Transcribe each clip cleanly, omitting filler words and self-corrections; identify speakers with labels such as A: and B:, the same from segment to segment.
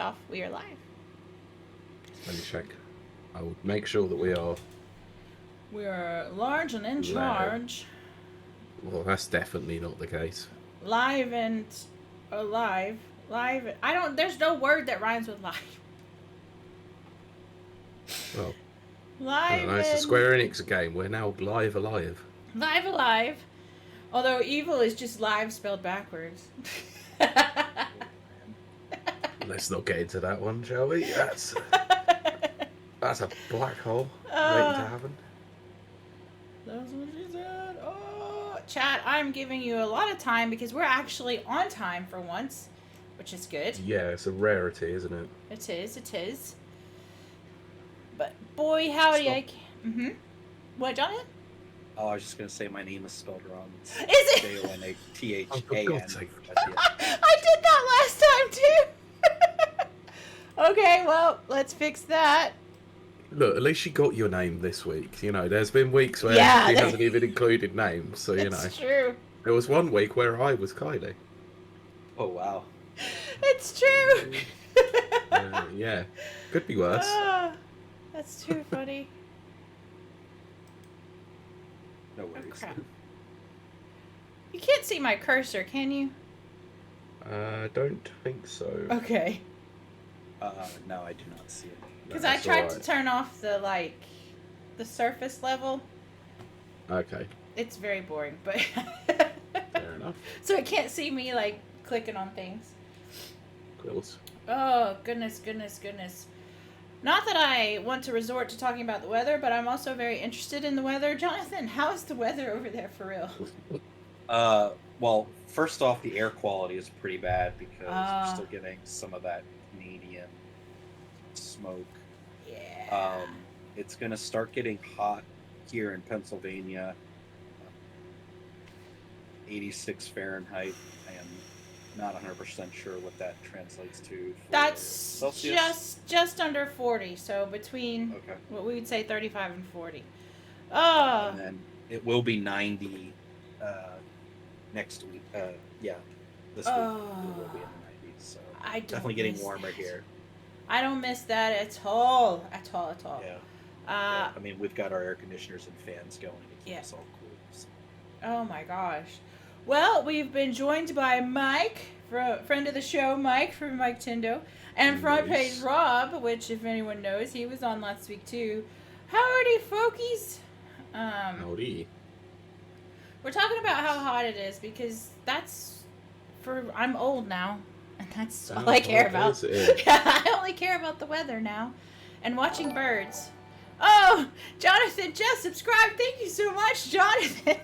A: off, we are live.
B: Let me check. I will make sure that we are.
A: We are large and in charge.
B: Well, that's definitely not the case.
A: Live and alive. Live. There's no word that rhymes with live.
B: Well,
A: Live.
B: I don't know, it's a Square Enix game. We're now live alive.
A: Live alive. Although evil is just live spelled backwards.
B: Let's not get into that one, shall we? That's a black hole waiting to happen.
A: That's what she said. Oh, chat, I'm giving you a lot of time because we're actually on time for once, which is good.
B: Yeah, it's a rarity, isn't it?
A: It is. But boy, howdy, What, Jonathan?
C: Oh, I was just going to say my name is spelled wrong. It's
A: Is it?
C: Jonathan.
B: Oh, for God's sake.
A: I did that last time, too. Okay, well, let's fix that.
B: Look, at least she got your name this week. You know, there's been weeks where she hasn't even included names, so you know.
A: It's true.
B: There was one week where I was Kiley.
C: Oh, wow.
A: It's true.
B: Yeah, could be worse.
A: That's too funny.
C: No worries.
A: Oh, crap. You can't see my cursor, can you?
B: Don't think so.
A: Okay.
C: No, I do not see it.
A: Because
B: No,
A: I tried to
B: alright.
A: turn off the surface level.
B: Okay,
A: It's very boring, but
B: fair enough.
A: so it can't see me clicking on things.
B: Close.
A: Oh, goodness. Not that I want to resort to talking about the weather, but I'm also very interested in the weather. Jonathan, how is the weather over there for real?
C: Well, first off, the air quality is pretty bad because we're still getting some of that Canadian smoke.
A: Yeah.
C: It's going to start getting hot here in Pennsylvania. 86 Fahrenheit. I am not 100% sure what that translates to for
A: That's
C: Celsius.
A: just under 40, so between what we would say 35 and 40.
C: And then it will be 90 next week. This week it will be in the 90s. So definitely getting warmer here.
A: I don't miss that at all.
C: Yeah. I mean, we've got our air conditioners and fans going to keep us all cool. So.
A: Oh my gosh. Well, we've been joined by Mike, friend of the show, Mike from Mike Tindo, and Front Page Rob, which, if anyone knows, he was on last week too. Howdy, folkies.
B: Howdy.
A: We're talking about how hot it is because I'm old now, and that's all I care about. I only care about the weather now, and watching birds. Oh, Jonathan just subscribed. Thank you so much, Jonathan.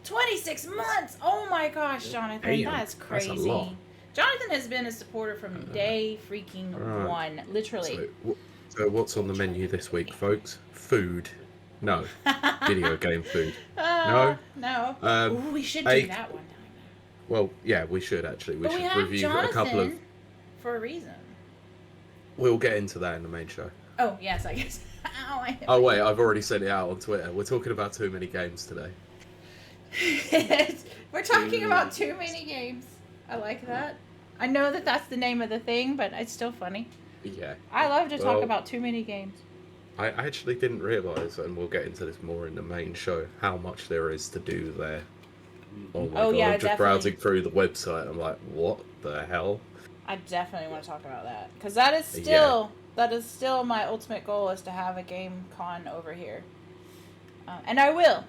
A: 26 months. Oh my gosh, Jonathan.
B: Damn,
A: that's crazy.
B: that's a lot.
A: Jonathan has been a supporter from day freaking one. Literally.
B: So what's on the menu this week, folks? Food. No. Video game food. No.
A: Ooh, we should do that one time.
B: Well, yeah, we should actually. We
A: But
B: should
A: we have
B: review
A: Jonathan
B: a couple of.
A: for a reason.
B: We'll get into that in the main show.
A: Oh, yes, I guess.
B: Oh, wait, I've already sent it out on Twitter. We're talking about too many games today.
A: We're talking about too many games. I like that. I know that that's the name of the thing, but it's still funny.
B: Yeah.
A: I love to talk about too many games.
B: I actually didn't realise, and we'll get into this more in the main show, how much there is to do there. Oh my god,
A: yeah,
B: I'm just browsing through the website, I'm like, what the hell?
A: I definitely want to talk about that. Because that is still my ultimate goal, is to have a game con over here. And I will.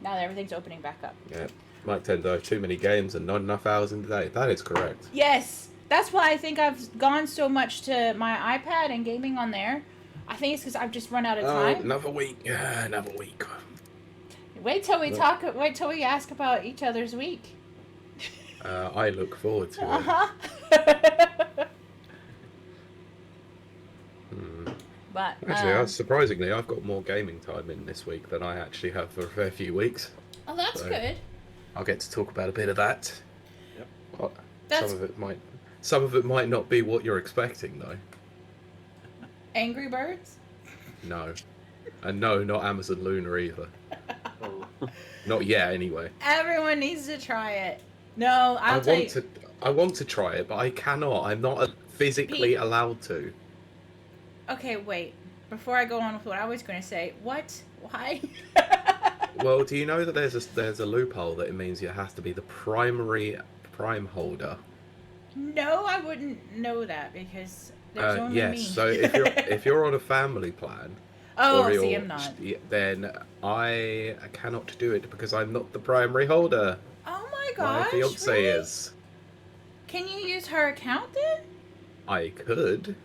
A: Now that everything's opening back up.
B: Yeah. Mike Tendo, too many games and not enough hours in the day. That is correct.
A: Yes. That's why I think I've gone so much to my iPad and gaming on there. I think it's because I've just run out of time.
B: Another week. Yeah, another week.
A: Wait till we talk. Wait till we ask about each other's week.
B: I look forward to
A: it. But
B: actually, surprisingly, I've got more gaming time in this week than I actually have for a fair few weeks.
A: Oh, that's good.
B: I'll get to talk about a bit of that.
C: Yep.
B: Some of it might not be what you're expecting, though.
A: Angry Birds?
B: No. And no, not Amazon Luna either.
C: Oh.
B: Not yet, anyway.
A: Everyone needs to try it. No, I'll tell you.
B: I want to try it, but I cannot. I'm not physically allowed to.
A: Okay, wait. Before I go on with what I was going to say, what? Why?
B: Well, do you know that there's a loophole that it means you have to be the primary prime holder?
A: No, I wouldn't know that because there's only me.
B: So if you're on a family plan,
A: see, I'm not.
B: Then I cannot do it because I'm not the primary holder.
A: Oh my gosh!
B: My fiance
A: really?
B: is.
A: Can you use her account then?
B: I could,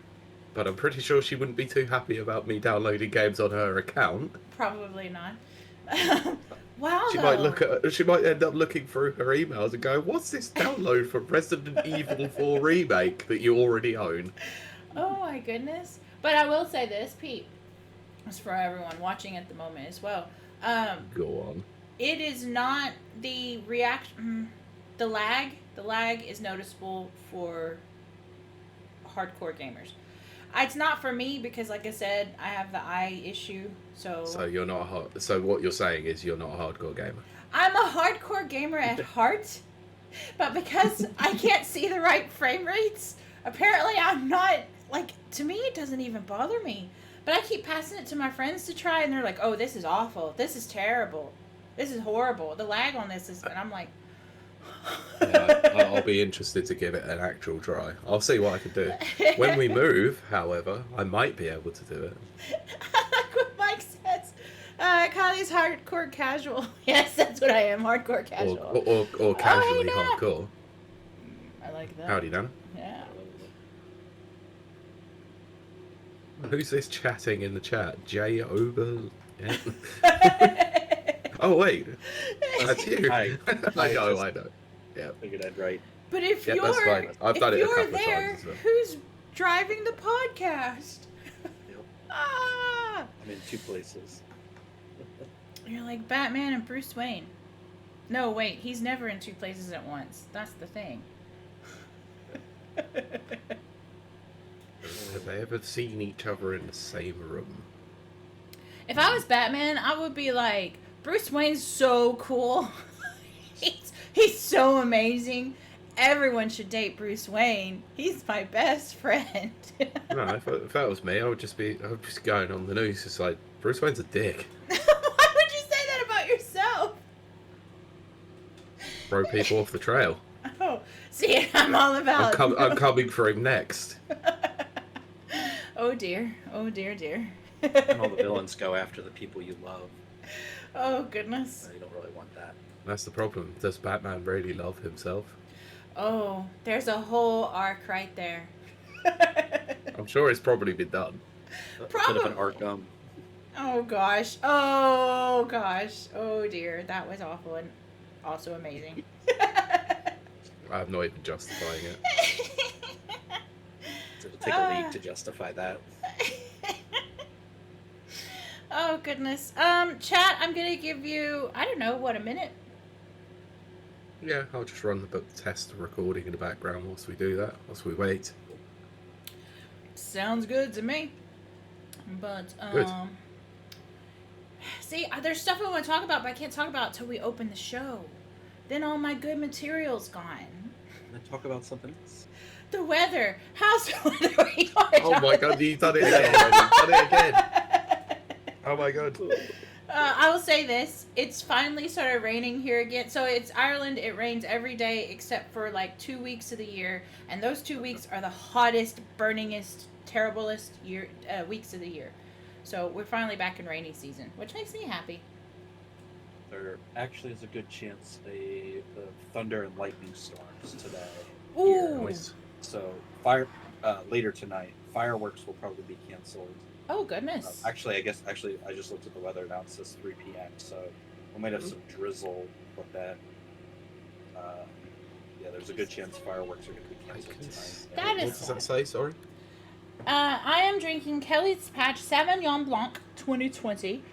B: but I'm pretty sure she wouldn't be too happy about me downloading games on her account.
A: Probably not. Wow.
B: She might end up looking through her emails and go, "What's this download for Resident Evil 4 remake that you already own?"
A: Oh my goodness! But I will say this, Pete. It's for everyone watching at the moment as well.
B: Go on.
A: It is not the reaction. The lag. The lag is noticeable for hardcore gamers. It's not for me because, like I said, I have the eye issue. So
B: you're not So what you're saying is you're not a hardcore gamer.
A: I'm a hardcore gamer at heart, but because I can't see the right frame rates, apparently I'm not. Like, to me, it doesn't even bother me. But I keep passing it to my friends to try, and they're like, "Oh, this is awful. This is terrible. This is horrible. The lag on this is," and I'm like.
B: Yeah, I'll be interested to give it an actual try. I'll see what I can do. When we move, however, I might be able to do it.
A: I like what Mike says. Kiley's hardcore casual. Yes, that's what I am, hardcore casual.
B: Or casually hardcore.
A: I like that.
B: Howdy, Dan.
A: Yeah.
B: Who's this chatting in the chat? J. Ober? Yeah. Oh, wait. That's you.
C: Hi.
B: I know. Yeah.
C: Figured I'd write.
A: But if
B: that's fine. I've done it a couple of times as well.
A: Who's driving the podcast?
C: Yep.
A: Ah!
C: I'm in two places.
A: You're like Batman and Bruce Wayne. No, wait. He's never in two places at once. That's the thing.
B: Have they ever seen each other in the same room?
A: If I was Batman, I would be like, Bruce Wayne's so cool. He's so amazing. Everyone should date Bruce Wayne. He's my best friend.
B: No, if that was me, I would just going on the news. It's like, Bruce Wayne's a dick.
A: Why would you say that about yourself?
B: Throw people off the trail.
A: Oh, see, I'm all about.
B: I'm coming for him next.
A: Oh dear. Oh dear, dear.
C: And all the villains go after the people you love.
A: Oh goodness.
C: So you don't really want that.
B: That's the problem. Does Batman really love himself?
A: Oh, there's a whole arc right there.
B: I'm sure it's probably been done.
A: Probably.
C: Bit of an Arkham.
A: Oh gosh. Oh gosh. Oh dear. That was awful and also amazing.
B: I'm not even justifying it.
C: It'll take a league to justify that.
A: Oh goodness. Chat, I'm gonna give you, I don't know, a minute?
B: Yeah, I'll just run the test recording in the background whilst we do that, whilst we wait.
A: Sounds good to me. But,
B: Good.
A: See, there's stuff I want to talk about, but I can't talk about until we open the show. Then all my good material's gone.
C: Then talk about something else.
A: The weather. How's the weather?
B: Oh my god, you've done it again. You've done it again. Oh my god.
A: I will say this. It's finally started raining here again. So it's Ireland. It rains every day except for like 2 weeks of the year. And those 2 weeks are the hottest, burningest, terriblest weeks of the year. So we're finally back in rainy season, which makes me happy.
C: There actually is a good chance the thunder and lightning storms today.
A: Ooh.
B: Nice.
C: So later tonight, fireworks will probably be canceled.
A: Oh goodness.
C: Actually, I just looked at the weather now. It says 3 p.m. So we might have some drizzle, but that there's a good chance fireworks are going to be canceled tonight.
A: That
B: What
A: is.
B: does that say? Sorry.
A: I am drinking Kelly's Patch Sauvignon Blanc 2020,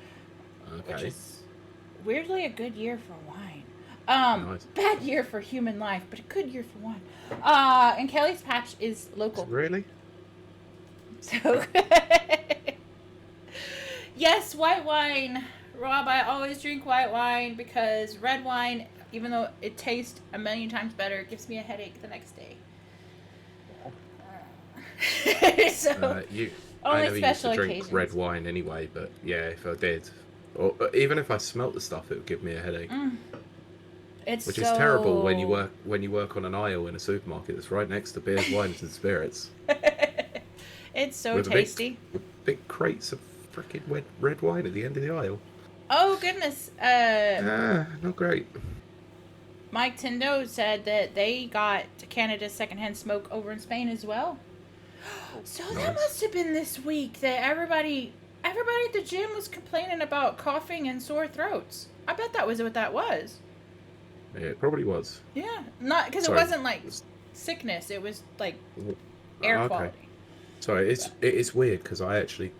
B: Okay.
A: which is weirdly a good year for wine.
B: Nice.
A: Bad year for human life, but a good year for wine. And Kelly's Patch is local.
B: Really?
A: So, yes, white wine. Rob, I always drink white wine because red wine, even though it tastes a million times better, it gives me a headache the next day. So
B: I never used to drink red wine anyway, but yeah, if I did, or even if I smelt the stuff, it would give me a headache. Which is terrible when you work on an aisle in a supermarket that's right next to beers, wines, and spirits.
A: It's so tasty.
B: Big crates of freaking red wine at the end of the aisle.
A: Oh goodness!
B: Not great.
A: Mike Tindo said that they got Canada's secondhand smoke over in Spain as well. So nice. That must have been this week that everybody at the gym was complaining about coughing and sore throats. I bet that was what that was.
B: Yeah, it probably was.
A: Yeah, not because it wasn't like sickness. It was like air quality.
B: Sorry, it is weird because I actually,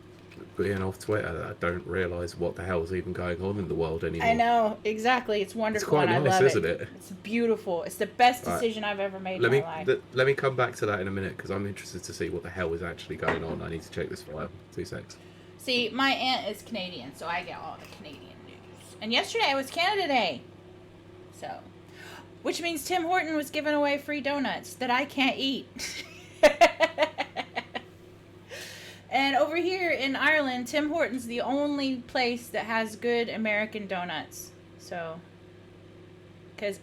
B: being off Twitter, I don't realise what the hell is even going on in the world anymore.
A: I know, exactly. It's wonderful.
B: It's quite
A: and
B: nice,
A: I love
B: isn't it?
A: It's beautiful. It's the best decision I've ever made in my life.
B: Let me come back to that in a minute because I'm interested to see what the hell is actually going on. I need to check this file. 2 seconds.
A: See, my aunt is Canadian, so I get all the Canadian news. And yesterday was Canada Day. So, which means Tim Horton was giving away free donuts that I can't eat. And over here in Ireland, Tim Hortons the only place that has good American donuts. So, because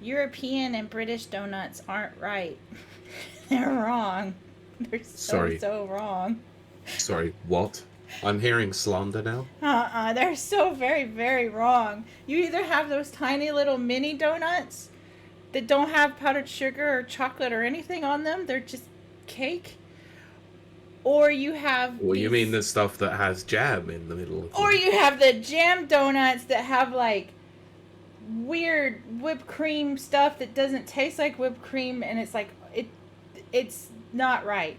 A: European and British donuts aren't right. They're wrong. They're so wrong.
B: Sorry, what? I'm hearing slander now.
A: They're so very, very wrong. You either have those tiny little mini donuts that don't have powdered sugar or chocolate or anything on them. They're just cake. Or you have...
B: Well, you mean the stuff that has jam in the middle?
A: Or you have the jam donuts that have, like, weird whipped cream stuff that doesn't taste like whipped cream, and it's like... It's not right.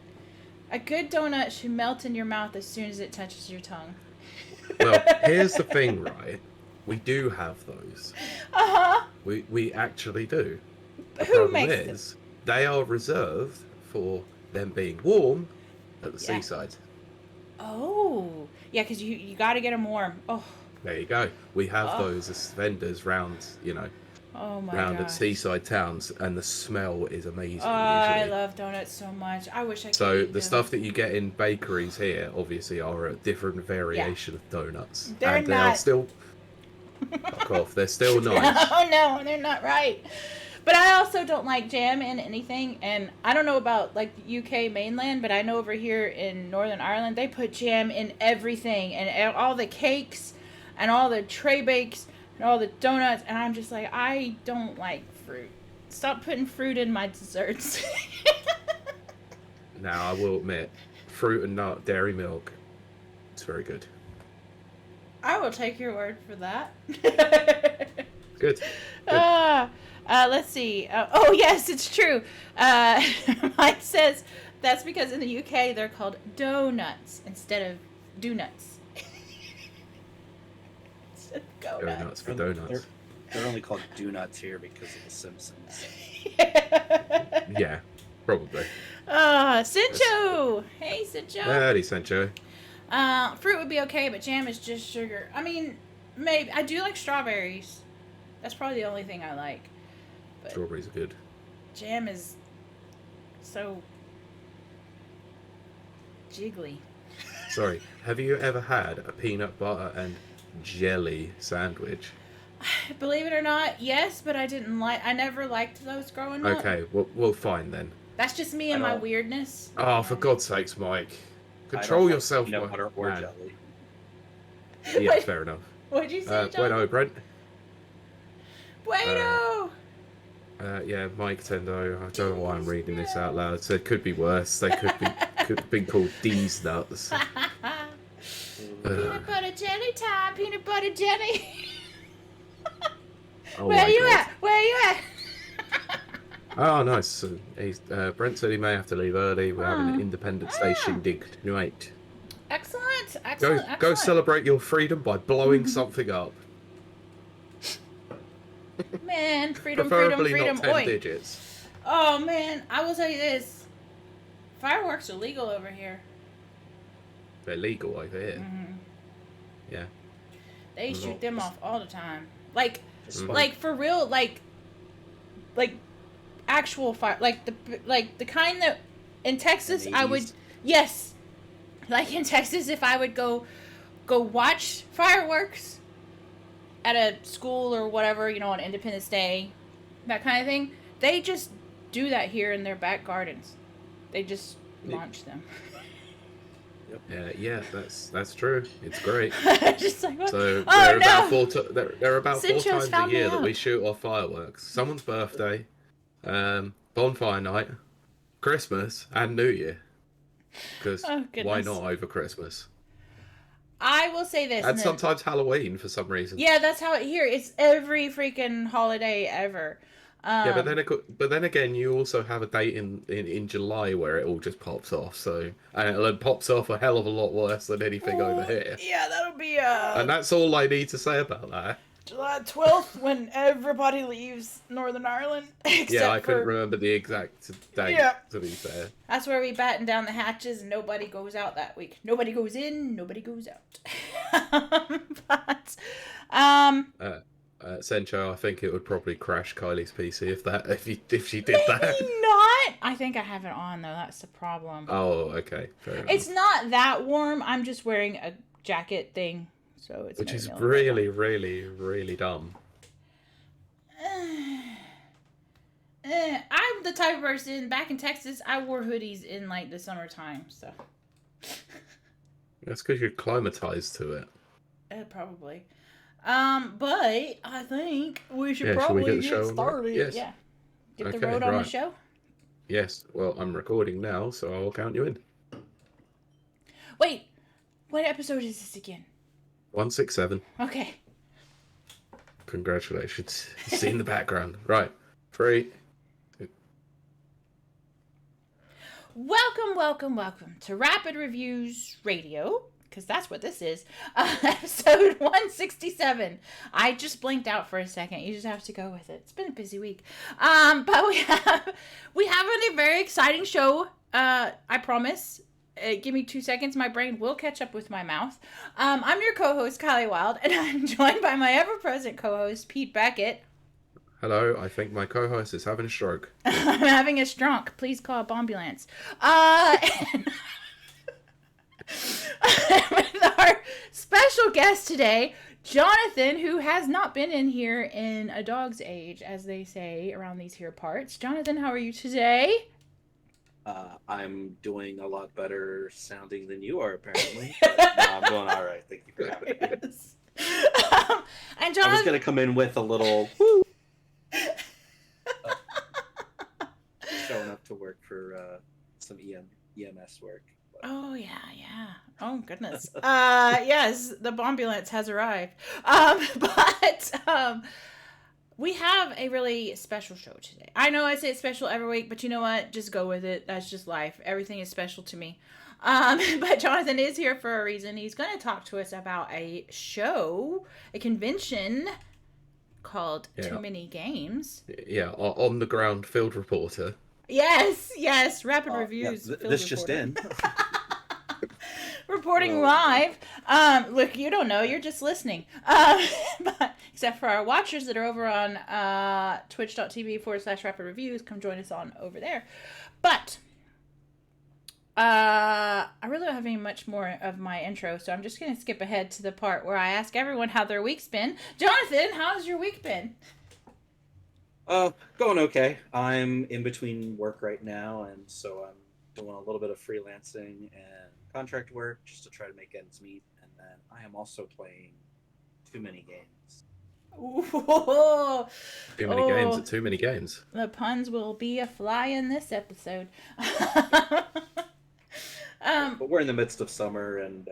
A: A good donut should melt in your mouth as soon as it touches your tongue.
B: Well, here's the thing, right? We do have those.
A: Uh-huh.
B: We actually do. The
A: Who
B: problem
A: makes
B: is,
A: them?
B: they are reserved for them being warm at the seaside.
A: Oh. Yeah, because you got to get them warm. Oh.
B: There you go. We have those as vendors round, round at seaside towns, and the smell is amazing.
A: Oh, I love donuts so much. I wish I could.
B: So the stuff that you get in bakeries here, obviously, are a different variation of donuts.
A: They are
B: still... Fuck off. They're still nice.
A: No, they're not right. But I also don't like jam in anything, and I don't know about, like, UK mainland, but I know over here in Northern Ireland, they put jam in everything, and all the cakes, and all the tray bakes, and all the donuts, and I'm just like, I don't like fruit. Stop putting fruit in my desserts.
B: Now, I will admit, fruit and nut dairy milk, it's very good.
A: I will take your word for that.
B: Good.
A: Let's see. Oh, yes, it's true. Mike says that's because in the UK they're called donuts instead of do-nuts.
B: Donuts for donuts.
C: They're only called do-nuts here because of the Simpsons.
B: Yeah, probably.
A: Sincho! Hey, Sincho.
B: Howdy, Sincho.
A: Fruit would be okay, but jam is just sugar. I mean, maybe. I do like strawberries. That's probably the only thing I like. But
B: strawberries are good.
A: Jam is so jiggly.
B: Sorry, have you ever had a peanut butter and jelly sandwich?
A: Believe it or not, yes, but I never liked those growing up.
B: Okay, well, fine then.
A: That's just me and my weirdness.
B: Oh, for God's sakes, Mike. Control yourself.
C: Peanut butter or jelly.
B: Yeah, fair enough.
A: What'd you say, John?
B: Bueno, Brent.
A: Bueno!
B: Yeah, Mike Tendo. I don't know why I'm reading this out loud. So it could be worse. They could have been called D's nuts.
A: Peanut butter jelly time. Peanut butter jelly.
B: Where
A: you at?
B: Oh, nice. Brent said he may have to leave early. We're having an Independence Day shindig tonight.
A: Excellent.
B: Go celebrate your freedom by blowing something up.
A: Man, freedom.
B: Preferably not 10 digits.
A: Oh, man, I will tell you this. Fireworks are legal over here.
B: They're legal over here?
A: Mm-hmm.
B: Yeah.
A: They shoot them off all the time. Like, Like for real, like actual fire, like the kind that in Texas I would, yes, like in Texas if I would go watch fireworks at a school or whatever, on Independence Day, that kind of thing. They just do that here in their back gardens. They just launch them.
B: Yeah, that's true. It's great.
A: Just like, what?
B: So
A: there
B: are about 4 times a year that we shoot off fireworks. Someone's birthday, bonfire night, Christmas, and New Year. Because why not over Christmas?
A: I will say this.
B: And sometimes Halloween for some reason.
A: Yeah, that's how here. It's every freaking holiday ever.
B: Yeah, but then again, you also have a date in July where it all just pops off. So and it pops off a hell of a lot worse than anything over here.
A: Yeah, that'll be
B: and that's all I need to say about that.
A: July 12th, when everybody leaves Northern Ireland.
B: Yeah, I couldn't remember the exact date. Yeah. To be fair,
A: that's where we batten down the hatches and nobody goes out that week. Nobody goes in, nobody goes out.
B: Sencho, I think it would probably crash Kiley's PC if she did that.
A: Maybe not. I think I have it on though. That's the problem.
B: Oh, okay. Fair enough.
A: It's not that warm. I'm just wearing a jacket thing, so it's.
B: Which is really, really, really dumb.
A: I'm the type of person. Back in Texas, I wore hoodies in like the summertime. So.
B: That's because you're acclimatized to it.
A: Probably. But I think we should probably get started.
B: Yes.
A: Yeah. Get the road on the show?
B: Yes. Well, I'm recording now, so I'll count you in.
A: Wait. What episode is this again?
B: 167.
A: Okay.
B: Congratulations. See in the background. Right. 3. 2.
A: Welcome to Rapid Reviews Radio. Because that's what this is. Episode 167. I just blinked out for a second. You just have to go with it. It's been a busy week. But we have a very exciting show. I promise. Give me 2 seconds. My brain will catch up with my mouth. I'm your co-host, Kiley Wilde, and I'm joined by my ever-present co-host, Pete Beckett.
B: Hello. I think my co-host is having a stroke.
A: I'm having a stroke. Please call a ambulance. With our special guest today, Jonathan, who has not been in here in a dog's age, as they say around these here parts. Jonathan, how are you today?
C: I'm doing a lot better sounding than you are, apparently. I'm doing all right. Thank you for having me.
A: And Jonathan,
C: I was going to come in with a little showing up to work for some EMS work.
A: Oh, yeah. Oh, goodness. Yes, the ambulance has arrived. But we have a really special show today. I know I say it's special every week, but you know what? Just go with it. That's just life. Everything is special to me. But Jonathan is here for a reason. He's going to talk to us about a show, a convention called Too Many Games.
B: Yeah, on the ground field reporter.
A: Yes. Rapid reviews.
C: Yeah, this just in.
A: Reporting live. Look, you don't know. You're just listening. But except for our watchers that are over on twitch.tv/rapid reviews. Come join us on over there. But I really don't have any much more of my intro, so I'm just going to skip ahead to the part where I ask everyone how their week's been. Jonathan, how's your week been?
C: Going okay. I'm in between work right now, and so I'm doing a little bit of freelancing and contract work just to try to make ends meet. And then I am also playing too many games.
A: Ooh.
B: Too many games are too many games.
A: The puns will be a fly in this episode.
C: But we're in the midst of summer, and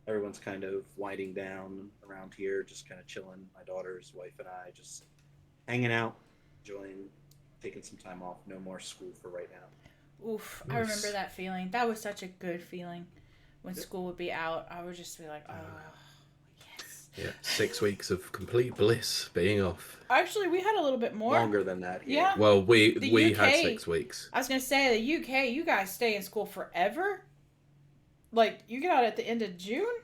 C: everyone's kind of winding down around here, just kind of chilling. My daughter's wife and I just hanging out, enjoying, taking some time off. No more school for right now.
A: Oof, nice. I remember that feeling. That was such a good feeling when school would be out. I would just be like, oh, yes.
B: Yeah, 6 weeks of complete bliss being off.
A: Actually, we had a little bit more.
C: Longer than that.
A: Yeah.
B: Well, we had 6 weeks.
A: I was going to say, the UK, you guys stay in school forever? Like, you get out at the end of June,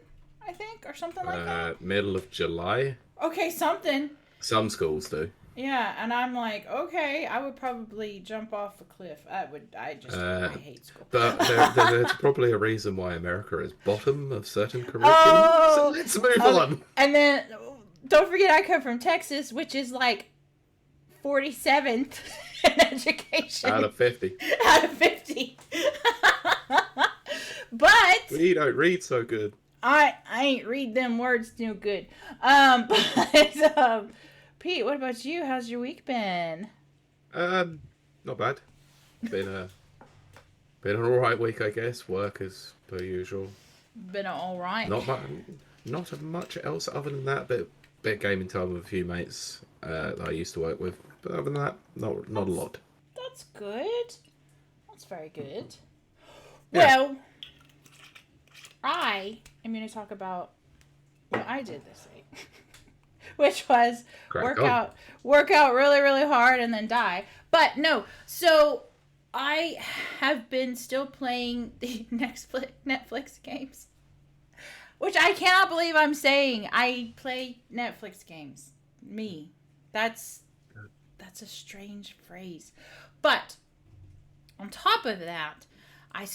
A: I think, or something like that?
B: Middle of July.
A: Okay, something.
B: Some schools do.
A: Yeah, and I'm like, okay, I would probably jump off a cliff. I hate school.
B: But there's probably a reason why America is bottom of certain curriculums.
A: Oh,
B: so let's move on.
A: And then, don't forget, I come from Texas, which is like 47th in education.
B: Out of 50.
A: Out of 50. But
B: we don't read so good.
A: I ain't read them words no good. Pete, what about you? How's your week been?
B: Not bad. Been an alright week, I guess. Work as per usual.
A: Been alright.
B: Not much else other than that. Bit of gaming time with a few mates that I used to work with. But other than that, not a lot.
A: That's good. That's very good.
B: Yeah.
A: Well, I am going to talk about what I did this week. Which was work out really, really hard and then die. But no, so I have been still playing the Netflix games. Which I cannot believe I'm saying. I play Netflix games. Me. That's a strange phrase. But on top of that, I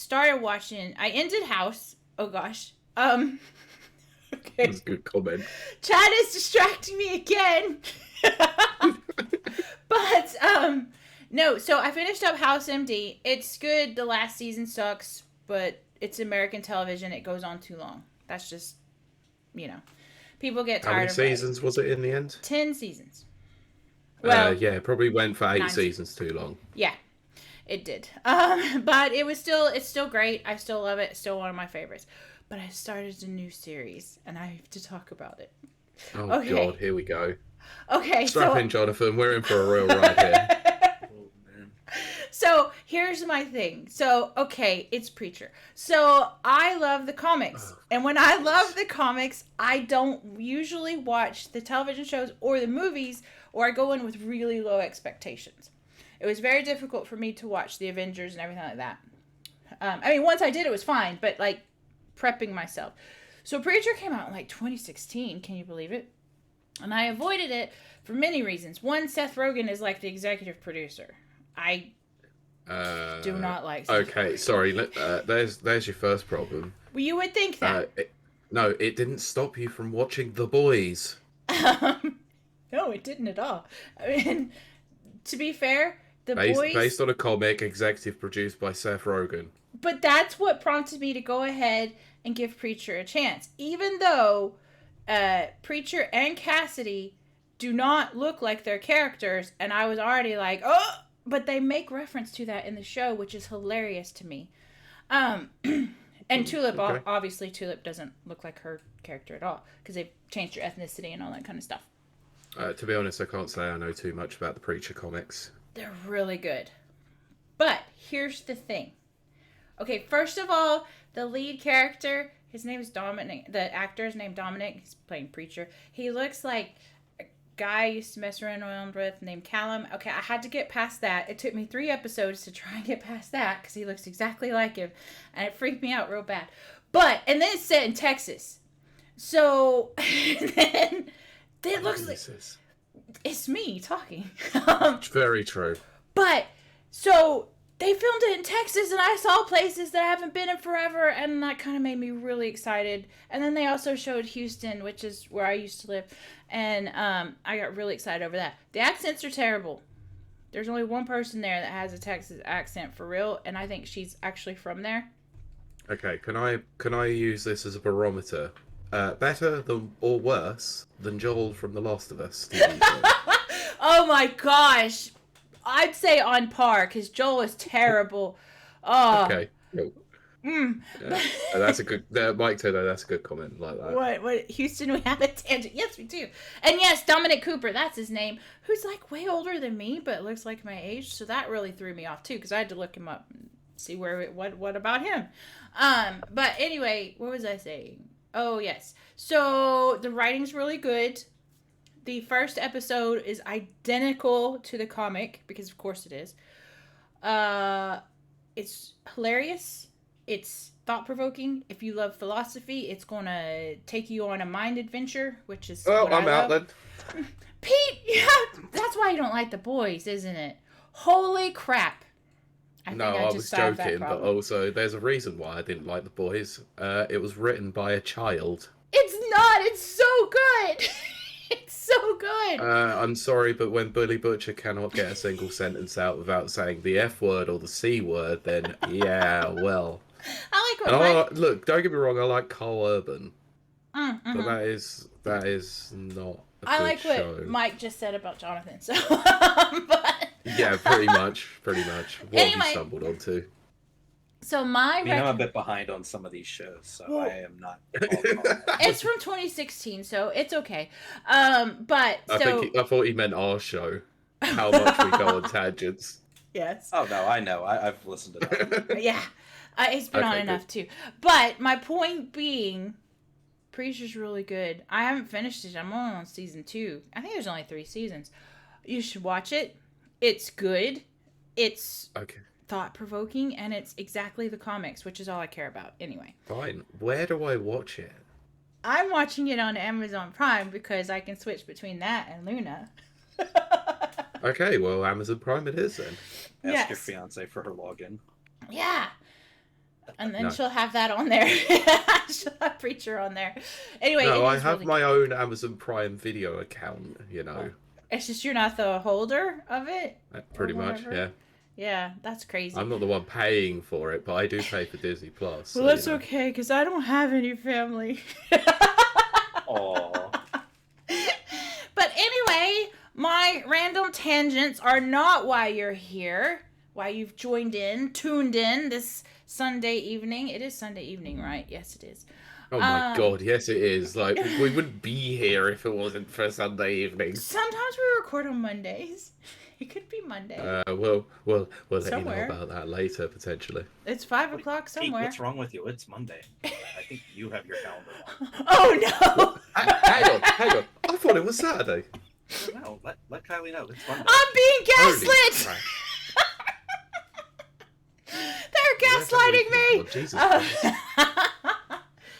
A: ended House. Oh gosh. Okay.
B: That's a good comment.
A: Chad is distracting me again. But, no, so I finished up House MD. It's good. The last season sucks, but it's American television. It goes on too long. That's just, people get tired of it.
B: How many seasons was it in the end?
A: 10 seasons. Well,
B: yeah, it probably went for 8 seasons too long.
A: Yeah, it did. But it's still great. I still love it. It's still one of my favorites. But I started a new series, and I have to talk about it.
B: Oh, okay. God, here we go.
A: Okay,
B: Strap in, Jonathan. We're in for a real ride here.
C: Oh, man.
A: So, here's my thing. So, okay, it's Preacher. So, I love the comics. And when I love the comics, I don't usually watch the television shows or the movies, or I go in with really low expectations. It was very difficult for me to watch the Avengers and everything like that. Once I did, it was fine, but, prepping myself. So Preacher came out in 2016. Can you believe it? And I avoided it for many reasons. One, Seth Rogen is the executive producer. I do not like Seth
B: Okay,
A: Rogen.
B: Sorry. There's your first problem.
A: Well, you would think that.
B: No, it didn't stop you from watching The Boys.
A: No, it didn't at all. To be fair, Boys...
B: Based on a comic executive produced by Seth Rogen.
A: But that's what prompted me to go ahead and give Preacher a chance. Even though Preacher and Cassidy do not look like their characters, and I was already like, oh! But they make reference to that in the show, which is hilarious to me. And Tulip,
B: okay.
A: Obviously Tulip doesn't look like her character at all, because they've changed her ethnicity and all that kind of stuff.
B: To be honest, I can't say I know too much about the Preacher comics.
A: They're really good. But here's the thing. Okay, first of all, the lead character, his name is Dominic. The actor is named Dominic. He's playing Preacher. He looks like a guy I used to mess around with named Callum. Okay, I had to get past that. It took me 3 episodes to try and get past that because he looks exactly like him. And it freaked me out real bad. And then it's set in Texas. So, then it looks like... It's me talking.
B: It's very true.
A: But, so... They filmed it in Texas, and I saw places that I haven't been in forever, and that kind of made me really excited. And then they also showed Houston, which is where I used to live, and I got really excited over that. The accents are terrible. There's only one person there that has a Texas accent for real, and I think she's actually from there.
B: Okay, can I use this as a barometer? Better than or worse than Joel from The Last of Us TV show?
A: Oh my gosh! I'd say on par, because Joel is terrible. Oh.
B: Okay. Cool. That's a good... Mike Taylor, that's a good comment like that.
A: What? Houston, we have a tangent. Yes, we do. And yes, Dominic Cooper, that's his name, who's way older than me, but looks like my age. So that really threw me off, too, because I had to look him up and see what about him. But anyway, what was I saying? Oh, yes. So the writing's really good. The first episode is identical to the comic, because of course it is. It's hilarious. It's thought-provoking. If you love philosophy, it's going to take you on a mind adventure, which is
B: I'm out then.
A: Pete, yeah, that's why you don't like The Boys, isn't it? Holy crap.
B: I was joking, but also there's a reason why I didn't like The Boys. It was written by a child.
A: It's not! It's so good! It's so good!
B: I'm sorry, but when Bully Butcher cannot get a single sentence out without saying the F word or the C word, then yeah, well.
A: I like what
B: look, don't get me wrong, I like Carl Urban.
A: Mm-hmm.
B: But that is not a
A: I
B: good
A: like
B: show.
A: what Mike just said about Jonathan, so but...
B: Yeah, pretty much. What have you stumbled onto?
A: So
C: I'm a bit behind on some of these shows, so I am not.
A: It's from 2016, so it's okay. But
B: I thought he meant our show. How much we go on tangents.
A: Yes.
C: Oh no, I know. I've listened to that.
A: Yeah, it's been on enough too. But my point being, Preacher's really good. I haven't finished it. I'm only on season 2. I think there's only 3 seasons. You should watch it. It's good. It's thought-provoking, and it's exactly the comics, which is all I care about anyway.
B: Fine. Where do I watch it?
A: I'm watching it on Amazon Prime because I can switch between that and Luna.
B: Okay, well, Amazon Prime it is then.
C: Ask your fiance for her login.
A: Yeah. And then she'll have that on there. She'll have Preacher on there. Anyway,
B: I have my own Amazon Prime Video account, you know.
A: It's just you're not the holder of it?
B: Pretty much, yeah.
A: Yeah, that's crazy.
B: I'm not the one paying for it, but I do pay for Disney Plus.
A: Well, that's okay, because I don't have any family.
C: Aww.
A: But anyway, my random tangents are not why you're here, why you've tuned in this Sunday evening. It is Sunday evening, right? Yes, it is.
B: Oh my god, yes it is. Like, we wouldn't be here if it wasn't for Sunday evening.
A: Sometimes we record on Mondays. It could be Monday.
B: We'll let you know about that later, potentially.
A: It's 5 o'clock somewhere.
C: Pete, what's wrong with you? It's Monday. I think you have your calendar wrong.
A: Oh, no!
B: Hang on. I thought it was Saturday.
C: No, let Kiley know. It's Monday.
A: I'm being gaslit! They're gaslighting me!
B: Oh, Jesus Christ.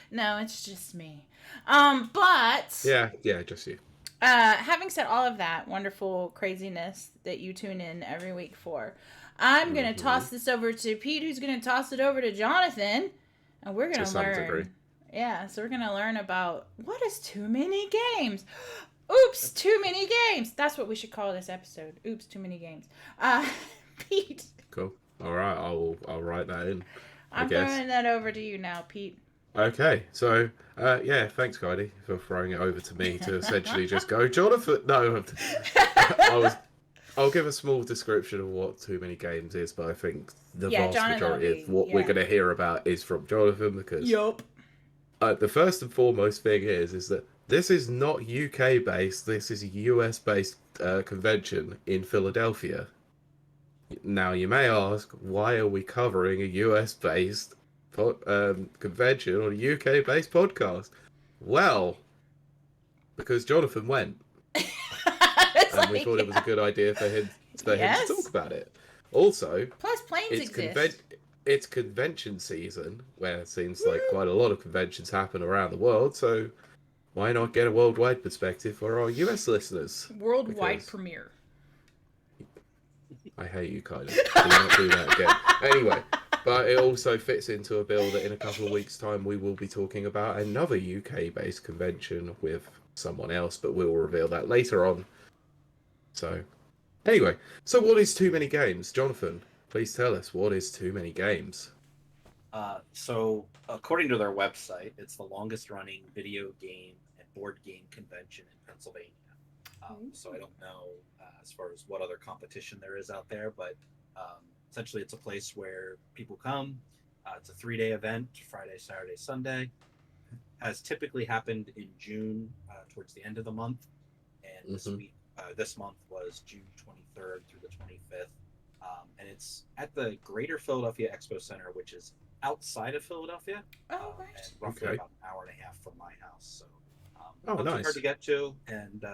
A: No, it's just me. But...
B: Yeah, just you.
A: Having said all of that wonderful craziness that you tune in every week for, I'm going to toss this over to Pete, who's going to toss it over to Jonathan, and we're going to learn.
B: Degree.
A: Yeah, so we're going to learn about what is too many games. Oops, too many games. That's what we should call this episode. Oops, too many games. Pete.
B: Cool. All right, I'll write that in.
A: I'm throwing that over to you now, Pete.
B: Okay, so, thanks, Kiley, for throwing it over to me to essentially just go, Jonathan, no, I'll give a small description of what Too Many Games is, but I think the vast majority of what we're going to hear about is from Jonathan, because the first and foremost thing is that this is not UK-based, this is a US-based convention in Philadelphia. Now, you may ask, why are we covering a US-based convention on a UK-based podcast? Well, because Jonathan went, and we thought it was a good idea for him to talk about it. Also,
A: plus planes exist.
B: It's convention season, where it seems like quite a lot of conventions happen around the world. So why not get a worldwide perspective for our US listeners?
A: Worldwide premiere.
B: I hate you, Kylie. Do not do that again. Anyway. But it also fits into a bill that in a couple of weeks' time we will be talking about another UK-based convention with someone else, but we'll reveal that later on. So, anyway, so what is Too Many Games? Jonathan, please tell us, what is Too Many Games?
C: So, according to their website, it's the longest-running video game and board game convention in Pennsylvania. So I don't know as far as what other competition there is out there, but... essentially, it's a place where people come. It's a 3-day event, Friday, Saturday, Sunday. Has typically happened in June, towards the end of the month. And this month was June 23rd through the 25th. And it's at the Greater Philadelphia Expo Center, which is outside of Philadelphia.
A: Oh, right.
C: And roughly about an hour and a half from my house. So not too hard to get to. And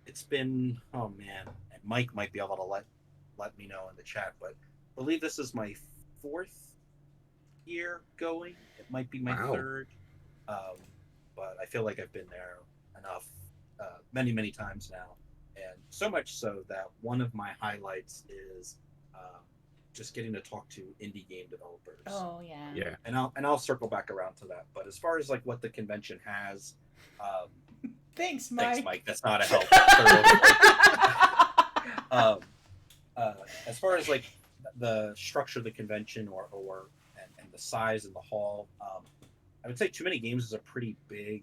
C: it's been, oh man, and Mike might be able to let me know in the chat, but I believe this is my 4th year going. It might be my 3rd, but I feel like I've been there enough, many times now, And so much so that one of my highlights is just getting to talk to indie game developers.
A: Oh yeah.
B: Yeah.
C: And I'll circle back around to that. But as far as like what the convention has,
A: thanks, Mike.
C: Thanks, Mike. That's not a help. As far as like the structure of the convention and the size of the hall, I would say Too Many Games is a pretty big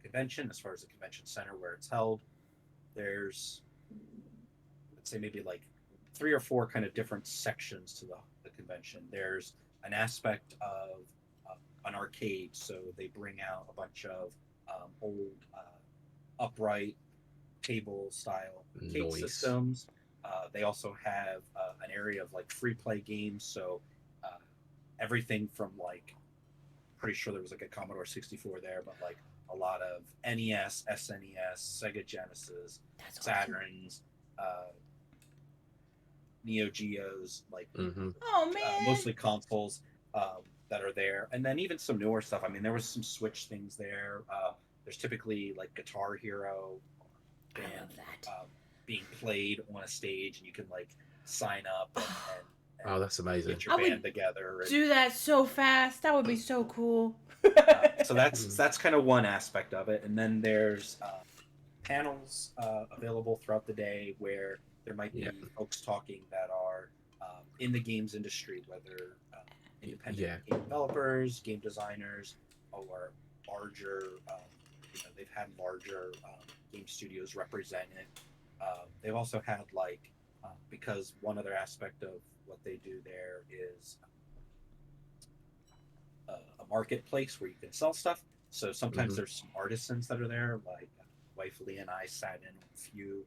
C: convention as far as the convention center where it's held. There's, let's say, maybe like 3 or 4 kind of different sections to the convention. There's an aspect of an arcade, so they bring out a bunch of old upright table style arcade systems. They also have an area of like free play games, so everything from like, pretty sure there was like a Commodore 64 there, but like a lot of NES, SNES, Sega Genesis, Saturns, Neo Geos, like mostly consoles that are there, and then even some newer stuff. I mean, there was some Switch things there. There's typically like Guitar Hero band being played on a stage, and you can like sign up and
B: oh, that's amazing.
C: Get your band together.
A: Do that so fast. That would be so cool.
C: So that's kind of one aspect of it, and then there's panels available throughout the day where there might be folks talking that are in the games industry, whether independent game developers, game designers, or larger. They've had larger game studios represented. They've also had like because one other aspect of what they do there is a marketplace where you can sell stuff. So sometimes there's some artisans that are there. Like wife Leah and I sat in with a few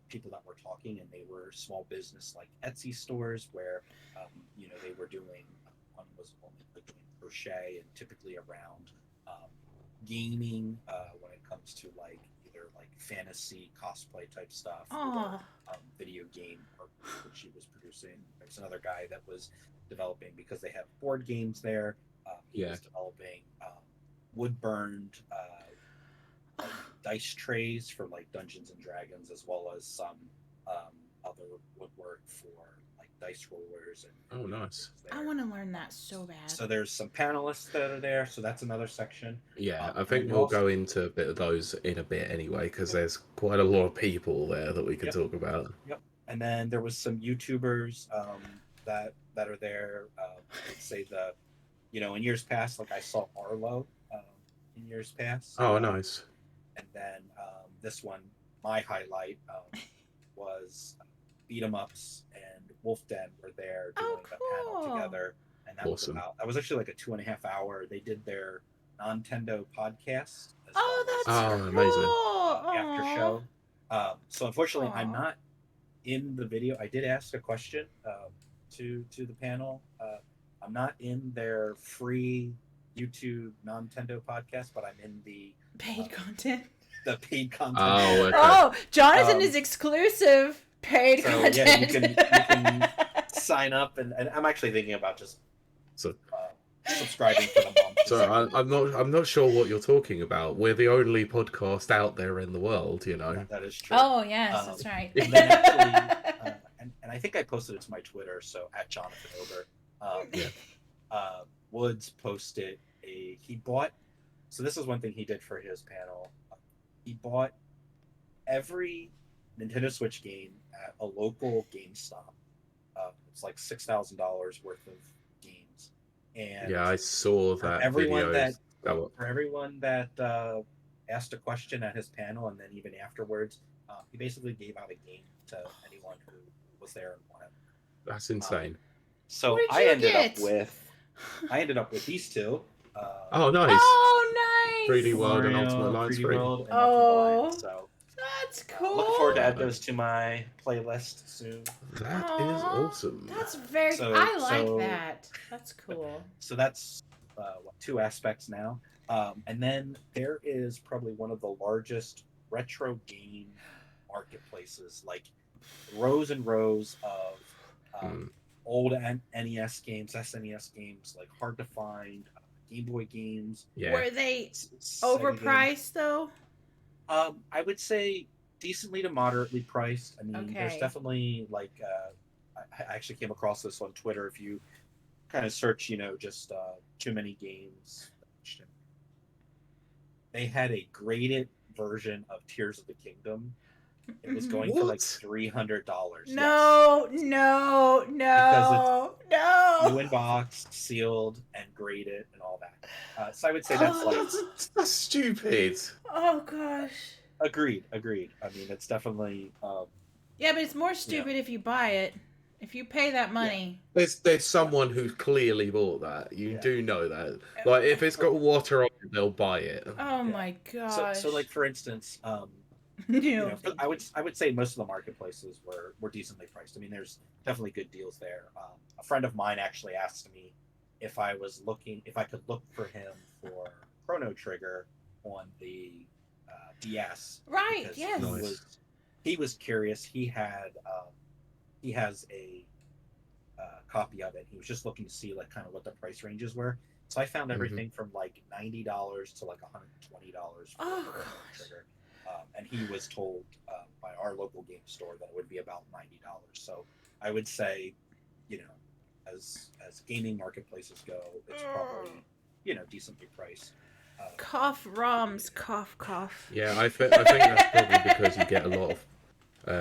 C: people that were talking, and they were small business like Etsy stores where they were doing. One was only doing crochet, and typically around gaming when it comes to like either like fantasy cosplay type stuff or video game art that she was producing. There's another guy that was developing, because they have board games there. He was developing wood burned like dice trays for like Dungeons and Dragons, as well as some other woodwork for like dice rollers and
B: nice.
A: I want to learn that so bad.
C: So there's some panelists that are there, so that's another section.
B: I think we'll go into a bit of those in a bit anyway, because there's quite a lot of people there that we can talk about.
C: And then there was some YouTubers that are there. Let's say in years past, like I saw Arlo in years past.
B: Oh, nice.
C: And then this one, my highlight was Beat 'em Ups and Wolf Den were there doing a panel together, and that was actually like a 2.5 hour. They did their Nintendo podcast.
B: Amazing!
C: After show. So unfortunately, I'm not in the video. I did ask a question to the panel. I'm not in their free YouTube Nintendo podcast, but I'm in the
A: paid content.
C: The paid content.
B: Oh, okay.
A: Oh, Jonathan is exclusive paid content.
C: Yeah, you can sign up, and I'm actually thinking about just subscribing for the month.
B: So I'm not sure what you're talking about. We're the only podcast out there in the world,
C: That is true.
A: Oh yes, that's right.
C: And then actually, and I think I posted it to my Twitter, so at Jonathan Ober. Woods posted he bought. So this is one thing he did for his panel. He bought every Nintendo Switch game at a local GameStop. It's like $6,000 worth of games. And
B: I saw that.
C: For everyone that asked a question at his panel, and then even afterwards, he basically gave out a game to anyone who was there and wanted.
B: That's insane.
C: So I ended up with these two.
B: Oh, nice.
A: Oh, nice.
B: 3D World and Ultimate Alliance 3.
A: So that's cool.
C: I'm looking forward to add those to my playlist soon.
B: That is awesome.
A: That's very. I like that. That's cool.
C: So that's 2 aspects now, and then there is probably one of the largest retro game marketplaces, like rows and rows of old NES games, SNES games, like hard to find. Game Boy games.
A: Were they overpriced though?
C: I would say decently to moderately priced. I mean,
A: Okay.
C: there's definitely like I actually came across this on Twitter. If you kind of search, just too many games, they had a graded version of Tears of the Kingdom. It was going for like $300.
A: No,
C: yes.
A: No,
C: because it's
A: no.
C: new in box, sealed, and graded, and all that. So I would say that's
B: stupid.
A: Oh gosh.
C: Agreed. I mean, it's definitely.
A: Yeah, but it's more stupid if you buy it. If you pay that money.
B: Yeah. There's someone who's clearly bought that. You do know that. Like, if it's got water on it, they'll buy it.
A: Oh my gosh.
C: So like for instance, I would say most of the marketplaces were decently priced. I mean, there's definitely good deals there. A friend of mine actually asked me if I could look for him for Chrono Trigger on the DS.
A: Right. Yes.
C: He was curious. He has a copy of it. He was just looking to see like kind of what the price ranges were. So I found everything from like $90 to like $120 for Chrono Trigger. And he was told by our local game store that it would be about $90. So I would say, as gaming marketplaces go, it's probably decently priced.
A: Cough ROMs, cough.
B: Yeah, I think that's probably because you get a lot of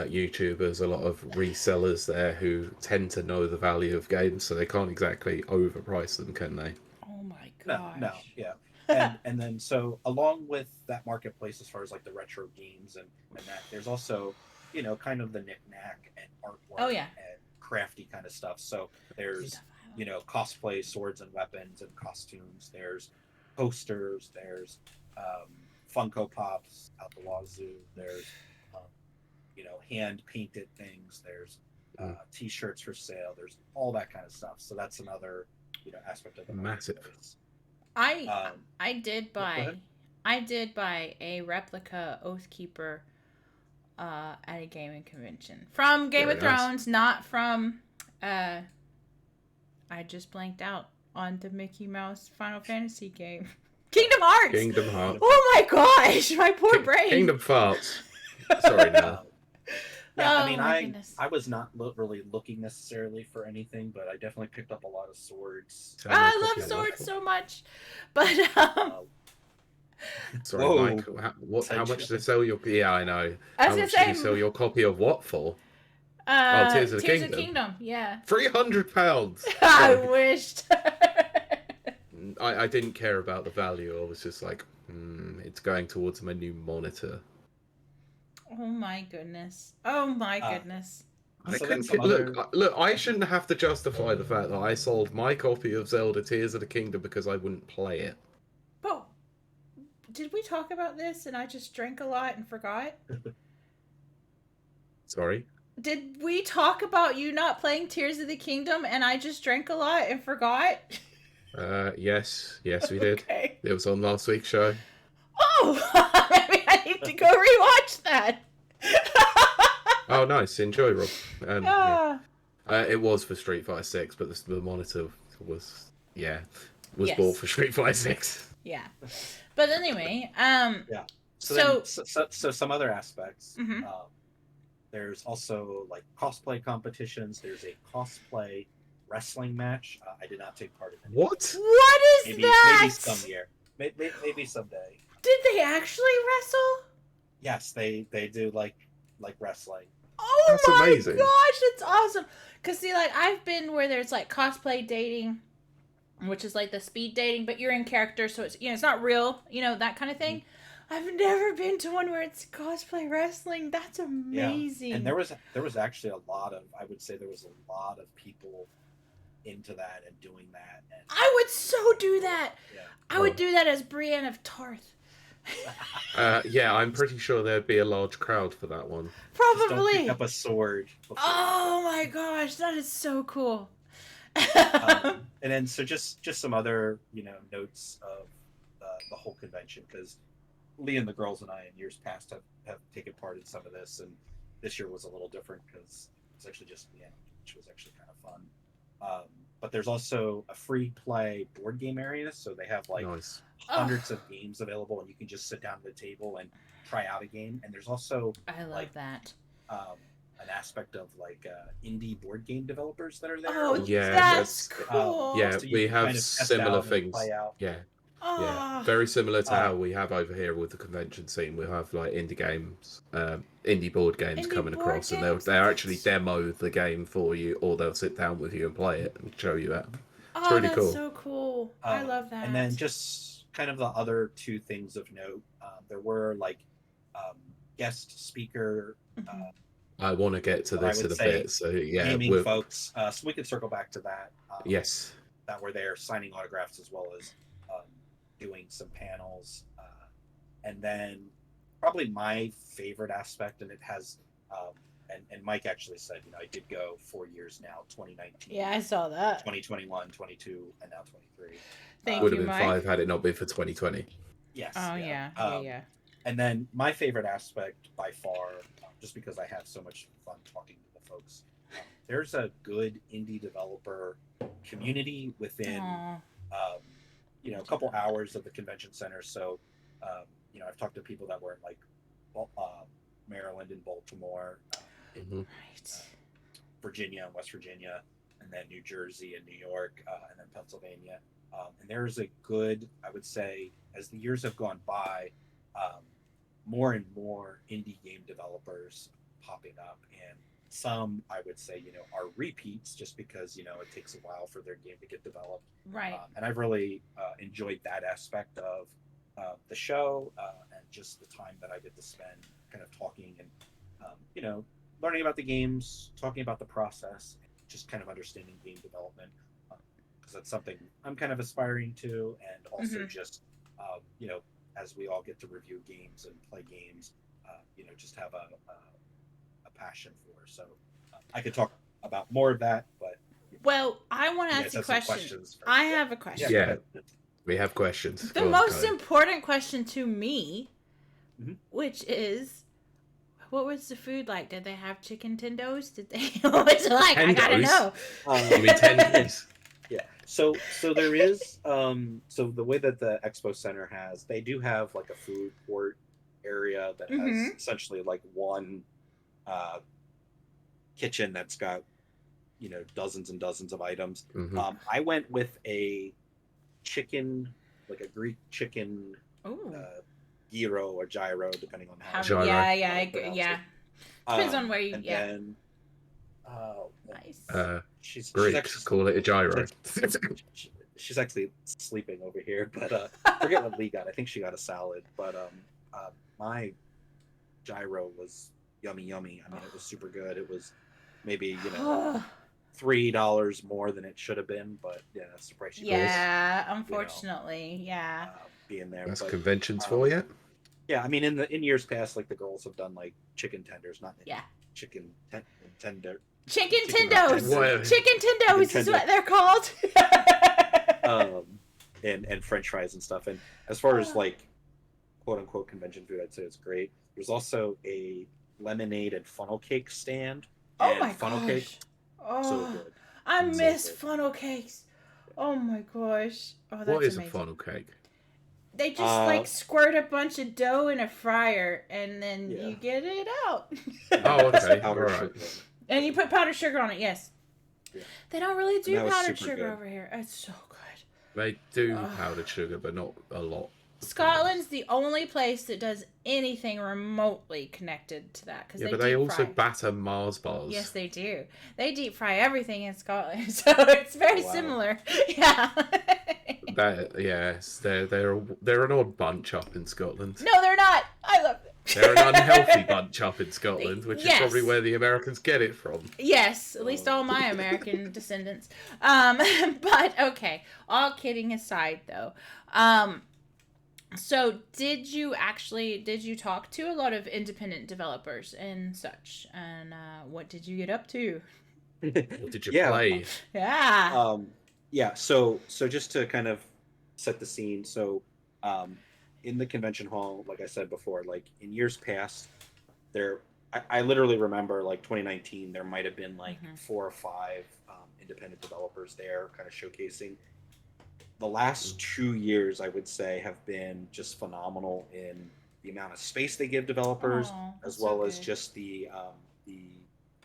B: YouTubers, a lot of resellers there who tend to know the value of games, so they can't exactly overprice them, can they?
A: Oh my gosh.
C: No, yeah. And then so along with that marketplace, as far as like the retro games and that, there's also kind of the knick-knack and artwork and crafty kind of stuff. So there's cosplay swords and weapons and costumes. There's posters. There's Funko Pops out the wazoo. There's hand painted things. There's T-shirts for sale. There's all that kind of stuff. So that's another aspect of the
B: massive.
A: I did buy a replica Oathkeeper at a gaming convention from Game of Thrones, not from I just blanked out on the Mickey Mouse Final Fantasy game. Kingdom Hearts. Oh my gosh, my poor brain.
B: Kingdom Farts. Sorry now.
C: Yeah, I mean, I was not really looking necessarily for anything, but I definitely picked up a lot of swords.
A: I love swords so much, but
B: sorry, whoa. Mike. How much did they sell your? Yeah, I know. How much did you sell your copy of what for? Tears of the Kingdom.
A: Yeah.
B: £300.
A: I wished.
B: I didn't care about the value. I was just like, it's going towards my new monitor.
A: Oh my goodness. I
B: couldn't look, I shouldn't have to justify the fact that I sold my copy of Zelda Tears of the Kingdom because I wouldn't play it.
A: But did we talk about this and I just drank a lot and forgot?
B: Sorry?
A: Did we talk about you not playing Tears of the Kingdom and I just drank a lot and forgot?
B: Yes, we did.
A: Okay.
B: It was on last week's show.
A: Oh, maybe I need to go rewatch that.
B: Oh, nice. Enjoy, Rob. Yeah. It was for Street Fighter 6, but the monitor was bought for Street Fighter 6.
A: Yeah. But anyway,
C: yeah. So some other aspects.
A: Mm-hmm.
C: There's also like cosplay competitions. There's a cosplay wrestling match. I did not take part in it.
B: What
A: is that?
C: Maybe some year. Maybe someday.
A: Did they actually wrestle?
C: Yes, they do like wrestling.
A: Oh,
B: that's
A: my
B: amazing.
A: gosh, that's awesome. Because see, like, I've been where there's like cosplay dating, which is like the speed dating, but you're in character, so it's it's not real, that kind of thing. Mm-hmm. I've never been to one where it's cosplay wrestling. That's amazing.
C: Yeah. And there was actually a lot of people into that and doing that. And
A: I would so do that. Yeah. I would do that as Brienne of Tarth.
B: Yeah, I'm pretty sure there'd be a large crowd for that one.
A: Probably.
C: Just don't pick up a sword.
A: Oh my gosh, that is so cool.
C: And then so just some other notes of the whole convention, because Lee and the girls and I in years past have taken part in some of this, and this year was a little different because it's actually just Leanne, which was actually kind of fun. But but there's also a free play board game area. So they have like
B: Nice.
C: hundreds of games available, and you can just sit down at the table and try out a game. And there's also
A: I love that.
C: An aspect of like indie board game developers that are there.
A: Oh,
B: Yeah,
A: that's cool.
B: Yeah,
C: so you
B: we
C: can
B: have
C: kind of test
B: similar
C: out and
B: things.
C: play out.
B: Yeah.
A: Oh.
B: Very similar to how we have over here with the convention scene. We have like indie games, indie board games coming across, and they'll actually demo the game for you, or they'll sit down with you and play it and show you that. It's really cool.
A: That's so cool. I love that.
C: And then just kind of the other two things of note, there were like guest speaker.
B: I want to get to this in a bit, so yeah,
C: gaming folks. So we can circle back to that.
B: Yes,
C: that were there signing autographs as well as doing some panels, and then probably my favorite aspect, and it has, and Mike actually said, I did go 4 years now, 2019.
A: Yeah, I saw that.
C: 2021, 22, and now 23.
A: Thank
B: would
A: you,
B: have been
A: Mike.
B: 5 had it not been for 2020.
C: Yes.
A: Oh yeah.
C: And then my favorite aspect by far, just because I have so much fun talking to the folks, there's a good indie developer community within, a couple hours of the convention center. So, I've talked to people that were in like Maryland and Baltimore, Virginia and West Virginia, and then New Jersey and New York, and then Pennsylvania. And there's a good, I would say, as the years have gone by, more and more indie game developers popping up, and some I would say are repeats just because it takes a while for their game to get developed.
A: Right.
C: And I've really enjoyed that aspect of the show, and just the time that I get to spend kind of talking and learning about the games, talking about the process, just kind of understanding game development, because that's something I'm kind of aspiring to, and also just as we all get to review games and play games, just have a passion for. So I could talk about more of that, but
A: well, I want to ask you a question. I have a question.
B: Yeah, we have questions.
A: The most important question to me, which is, what was the food like? Did they have chicken tendos? Did they? What was it like? I gotta know.
B: You mean tendies?
C: Yeah. So there is so the way that the expo center has, they do have like a food court area that has essentially like one kitchen that's got dozens and dozens of items. I went with a chicken, like a Greek chicken, gyro or gyro, depending on how.
B: Gyro.
A: Yeah. Depends on where you.
C: Then,
A: nice.
C: She's
B: Greeks
C: actually,
B: call it a gyro.
C: she's actually sleeping over here, but forget what Lee got. I think she got a salad, but my gyro was yummy. I mean, it was super good. It was maybe $3 more than it should have been, but yeah, that's the price you
A: pay. Unfortunately,
C: being there.
B: That's conventions for you.
C: Yeah, I mean, in years past, like the girls have done like chicken tenders, not chicken tender.
A: Chicken tendos. Chicken tendos is what they're called.
C: And French fries and stuff. And as far as like quote unquote convention food, I'd say it's great. There's also a lemonade and funnel cake stand.
A: Oh my
C: funnel cake.
A: Oh,
C: so good.
A: I miss funnel cakes. Oh my gosh. Oh, that's
B: what is
A: amazing.
B: A funnel cake?
A: They just like squirt a bunch of dough in a fryer, and then you get it out.
B: Oh, okay. All right.
A: And you put powdered sugar on it. Yes. Yeah. They don't really do powdered sugar over here. It's so good.
B: They do powdered sugar, but not a lot.
A: Scotland's the only place that does anything remotely connected to that.
B: But they also batter Mars bars.
A: Yes, they do. They deep fry everything in Scotland, so it's very similar. Yeah.
B: They're an odd bunch up in Scotland.
A: No, they're not. I love them.
B: They're an unhealthy bunch up in Scotland, which is probably where the Americans get it from.
A: Yes, at least all my American descendants. But okay, all kidding aside, though. So did you talk to a lot of independent developers and such? And what did you get up to?
B: What did you play?
A: Yeah.
C: So just to kind of set the scene. So in the convention hall, like I said before, like in years past, I literally remember like 2019, there might have been like 4 or 5 independent developers there, kind of showcasing. The last 2 years, I would say, have been just phenomenal in the amount of space they give developers, as well as just the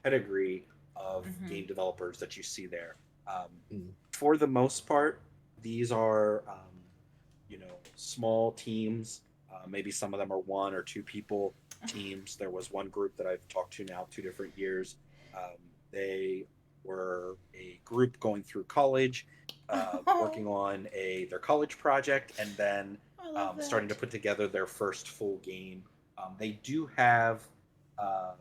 C: pedigree of game developers that you see there. For the most part, these are small teams. Maybe some of them are 1 or 2 people teams. There was one group that I've talked to now 2 different years. They were a group going through college, working on their college project, and then starting to put together their first full game. They do have a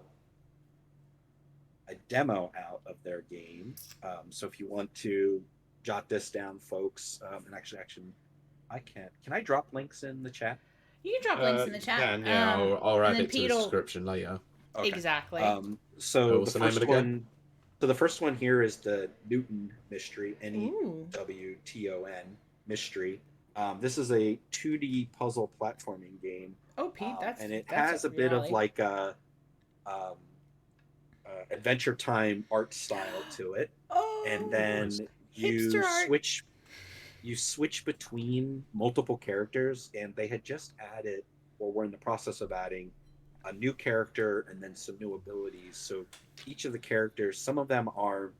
C: demo out of their game. So if you want to jot this down, folks, and actually, I can't. Can I drop links in the chat?
A: You can drop links in the chat.
B: Can, yeah, I'll add it to the description later.
A: Okay. Exactly.
C: So the first one. So the first one here is the Newton Mystery, Newton Mystery. This is a 2D puzzle platforming game.
A: Oh, Pete,
C: and it has a bit of like a Adventure Time art style to it.
A: Oh,
C: and then you switch between multiple characters, and they had just added, or were in the process of adding, a new character and then some new abilities. So each of the characters, some of them are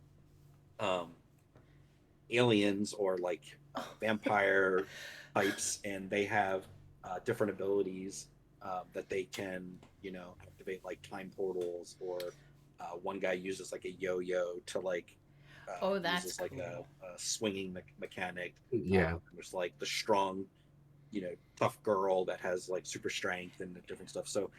C: aliens or like vampire types, and they have different abilities that they can, activate, like time portals, or one guy uses like a yo-yo to like
A: that's
C: uses like
A: cool.
C: a swinging mechanic.
B: Yeah.
C: There's like the strong, tough girl that has like super strength and different stuff. So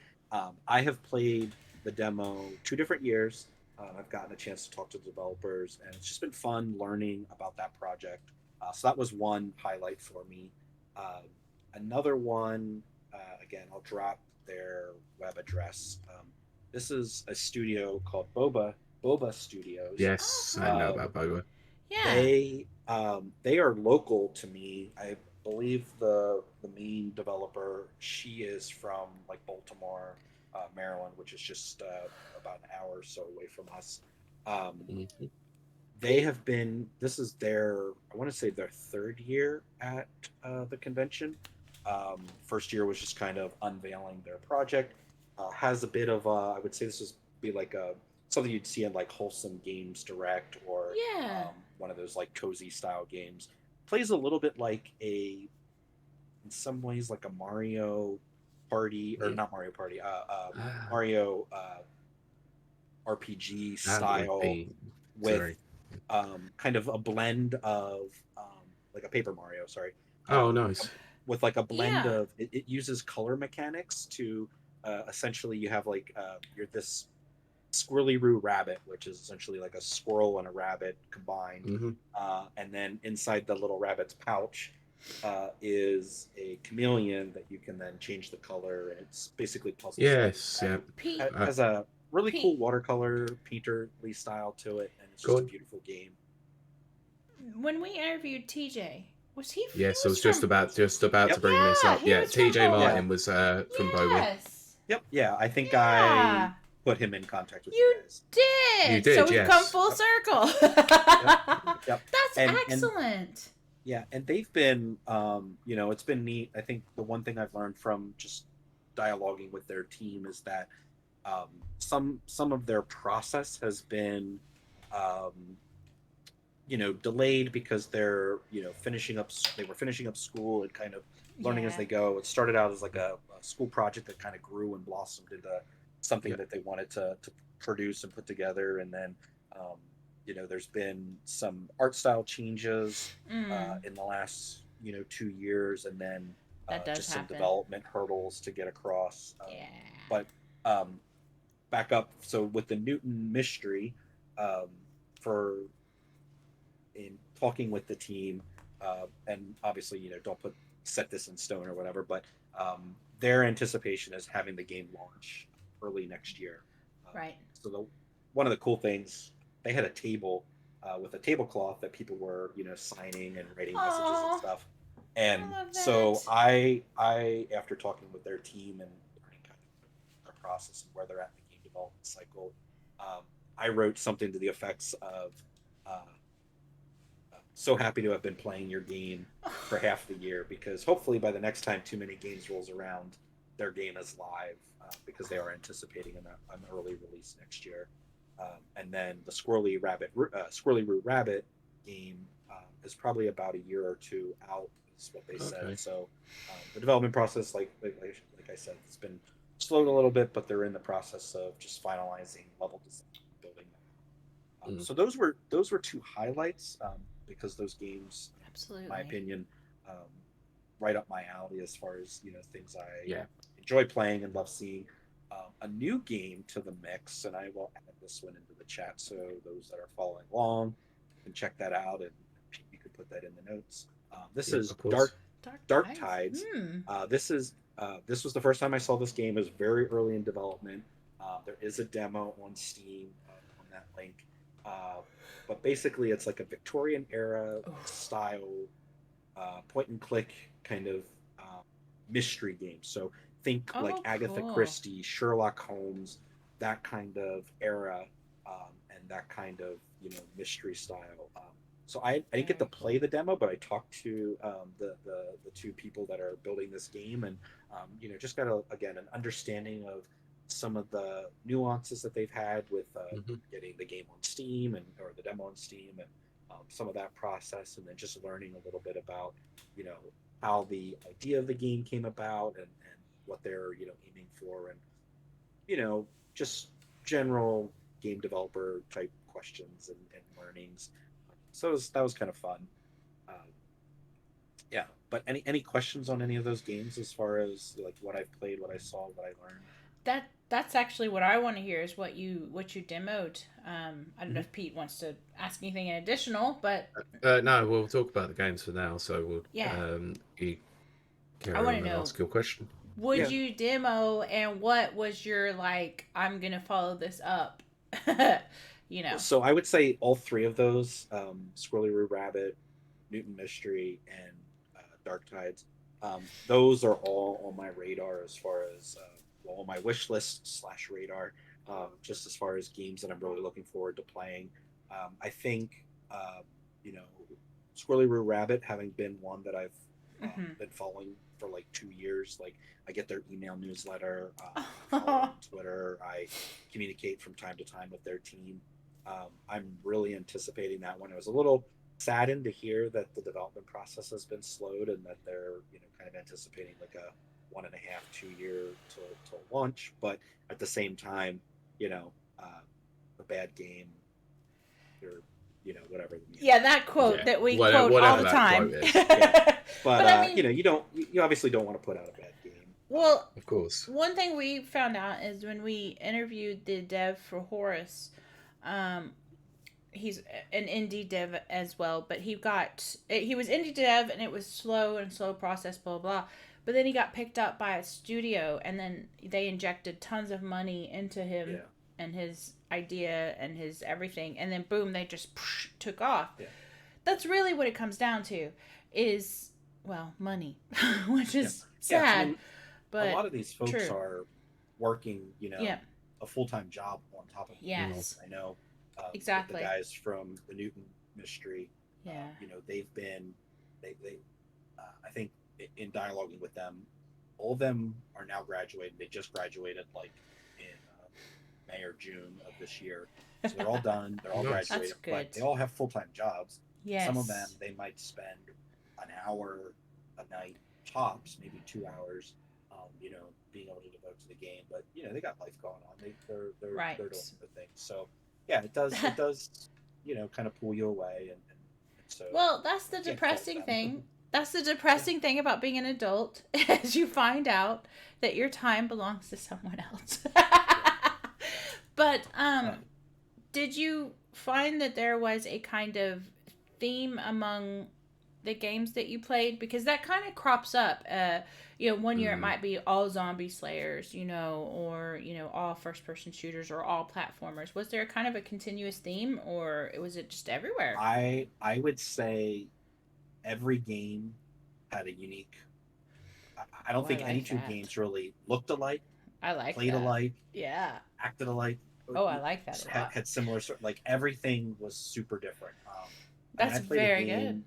C: I have played the demo 2 different years. I've gotten a chance to talk to developers, and it's just been fun learning about that project. So that was one highlight for me. Another one, again, I'll drop their web address. This is a studio called Boba Studios.
B: Yes, I know about Boba.
A: Yeah.
C: They are local to me. I believe the main developer, she is from like Baltimore, Maryland, which is just about an hour or so away from us. They have been, this is their, I want to say their 3rd year at the convention. First year was just kind of unveiling their project. Has a bit of, I would say this would be like something you'd see in like Wholesome Games Direct, or one of those like cozy style games. Plays a little bit like in some ways, like a Mario Party, or not Mario Party, Mario RPG style, with kind of a blend of like a Paper Mario, sorry.
B: Oh, nice.
C: With like a blend of, it uses color mechanics to essentially, you have like you're this Squirrely-Roo rabbit, which is essentially like a squirrel and a rabbit combined. And then inside the little rabbit's pouch is a chameleon that you can then change the color, and it's basically puzzle.
B: Yes, yeah.
C: It has a really cool watercolor painterly style to it, and it's just a beautiful game.
A: When we interviewed TJ, was he?
B: Yes, I was just about to bring this up. Yeah, TJ Martin was from Boba.
C: Yep. Yeah, I think I put him in contact with
A: you
C: guys.
A: You did. So we've come full circle.
C: Yep.
A: That's excellent.
C: And they've been, it's been neat. I think the one thing I've learned from just dialoguing with their team is that some of their process has been, delayed because they're, finishing up. They were finishing up school and kind of learning as they go. It started out as like a school project that kind of grew and blossomed into something that they wanted to produce and put together, and then there's been some art style changes in the last 2 years, and then just some development hurdles to get across. But back up, so with the Newton Mystery, in talking with the team, and obviously don't set this in stone or whatever, but their anticipation is having the game launch early next year.
A: Right.
C: So one of the cool things, they had a table with a tablecloth that people were signing and writing messages and stuff. And so I after talking with their team and learning kind of their process and where they're at in the game development cycle, I wrote something to the effects of so happy to have been playing your game for half the year, because hopefully by the next time Too Many Games rolls around, their game is live, because they are anticipating an early release next year. And then the Squirrely Root Rabbit game is probably about a year or two out, is what they said. So the development process, like I said, it's been slowed a little bit, but they're in the process of just finalizing level design, building that. So those were two highlights, because those games,
A: absolutely,
C: in my opinion, right up my alley as far as things I enjoy playing and love seeing. A new game to the mix, and I will add this one into the chat so those that are following along can check that out, and you can put that in the notes. This is Dark Tides. This was the first time I saw this game. It was very early in development. There is a demo on Steam on that link. But basically, it's like a Victorian era style point and click kind of mystery game. So think like Agatha Christie, Sherlock Holmes, that kind of era, and that kind of mystery style. So I didn't get to play the demo, but I talked to the two people that are building this game, and just got an understanding of some of the nuances that they've had with getting the game on Steam or the demo on Steam, and some of that process, and then just learning a little bit about how the idea of the game came about, and what they're aiming for, and just general game developer type questions and learnings. So that was kind of fun. Yeah, but any questions on any of those games as far as like what I've played, what I saw, what I learned?
A: That's actually what I want to hear, is what you demoed. I don't know if Pete wants to ask anything additional, but
B: no, we'll talk about the games for now. So we'll
A: I want to know.
B: Ask your question.
A: Would you demo, and what was your I'm gonna follow this up?
C: So I would say all three of those, Squirrely Root Rabbit, Newton Mystery, and Dark Tides, those are all on my radar as far as on my wish list / radar, just as far as games that I'm really looking forward to playing. I think Squirrely Root Rabbit, having been one that I've been following for like 2 years, like I get their email newsletter, I follow on Twitter, I communicate from time to time with their team. I'm really anticipating that one. I was a little saddened to hear that the development process has been slowed, and that they're kind of anticipating like a 1.5-2 year till launch. But at the same time, a bad game, or whatever.
A: Yeah, that quote that we quote all the time.
C: But I mean, you obviously don't want to put out a bad game.
A: Well,
B: of course.
A: One thing we found out is when we interviewed the dev for Horus, he's an indie dev as well, but he was indie dev, and it was slow process, blah blah. But then he got picked up by a studio, and then they injected tons of money into him and his idea and his everything, and then boom, they just took off. Yeah. That's really what it comes down to, is money, which is sad. I mean, but
C: a lot of these folks are working, a full-time job on top of it.
A: Yes.
C: I know.
A: Exactly.
C: The guys from the Newton Mystery.
A: Yeah.
C: They've been, I think, in dialoguing with them, all of them are now graduated. They just graduated in May or June of this year. So they're all done. They're all graduated.
A: That's good.
C: But they all have full-time jobs.
A: Yes.
C: Some of them, they might spend an hour a night tops, maybe 2 hours, being able to devote to the game. But they got life going on. They're doing other things. So yeah, it does kind of pull you away, and so.
A: Well, that's the depressing thing. That's the depressing thing about being an adult, as you find out that your time belongs to someone else. But did you find that there was a kind of theme among the games that you played? Because that kind of crops up. 1 year it might be all zombie slayers, or all first-person shooters, or all platformers. Was there kind of a continuous theme, or was it just everywhere?
C: I would say every game had a unique. I don't think any two games really looked alike.
A: I like
C: played
A: that.
C: Alike.
A: Yeah.
C: Acted alike.
A: Oh, I like that a lot.
C: Had similar everything was super different.
A: That's very good.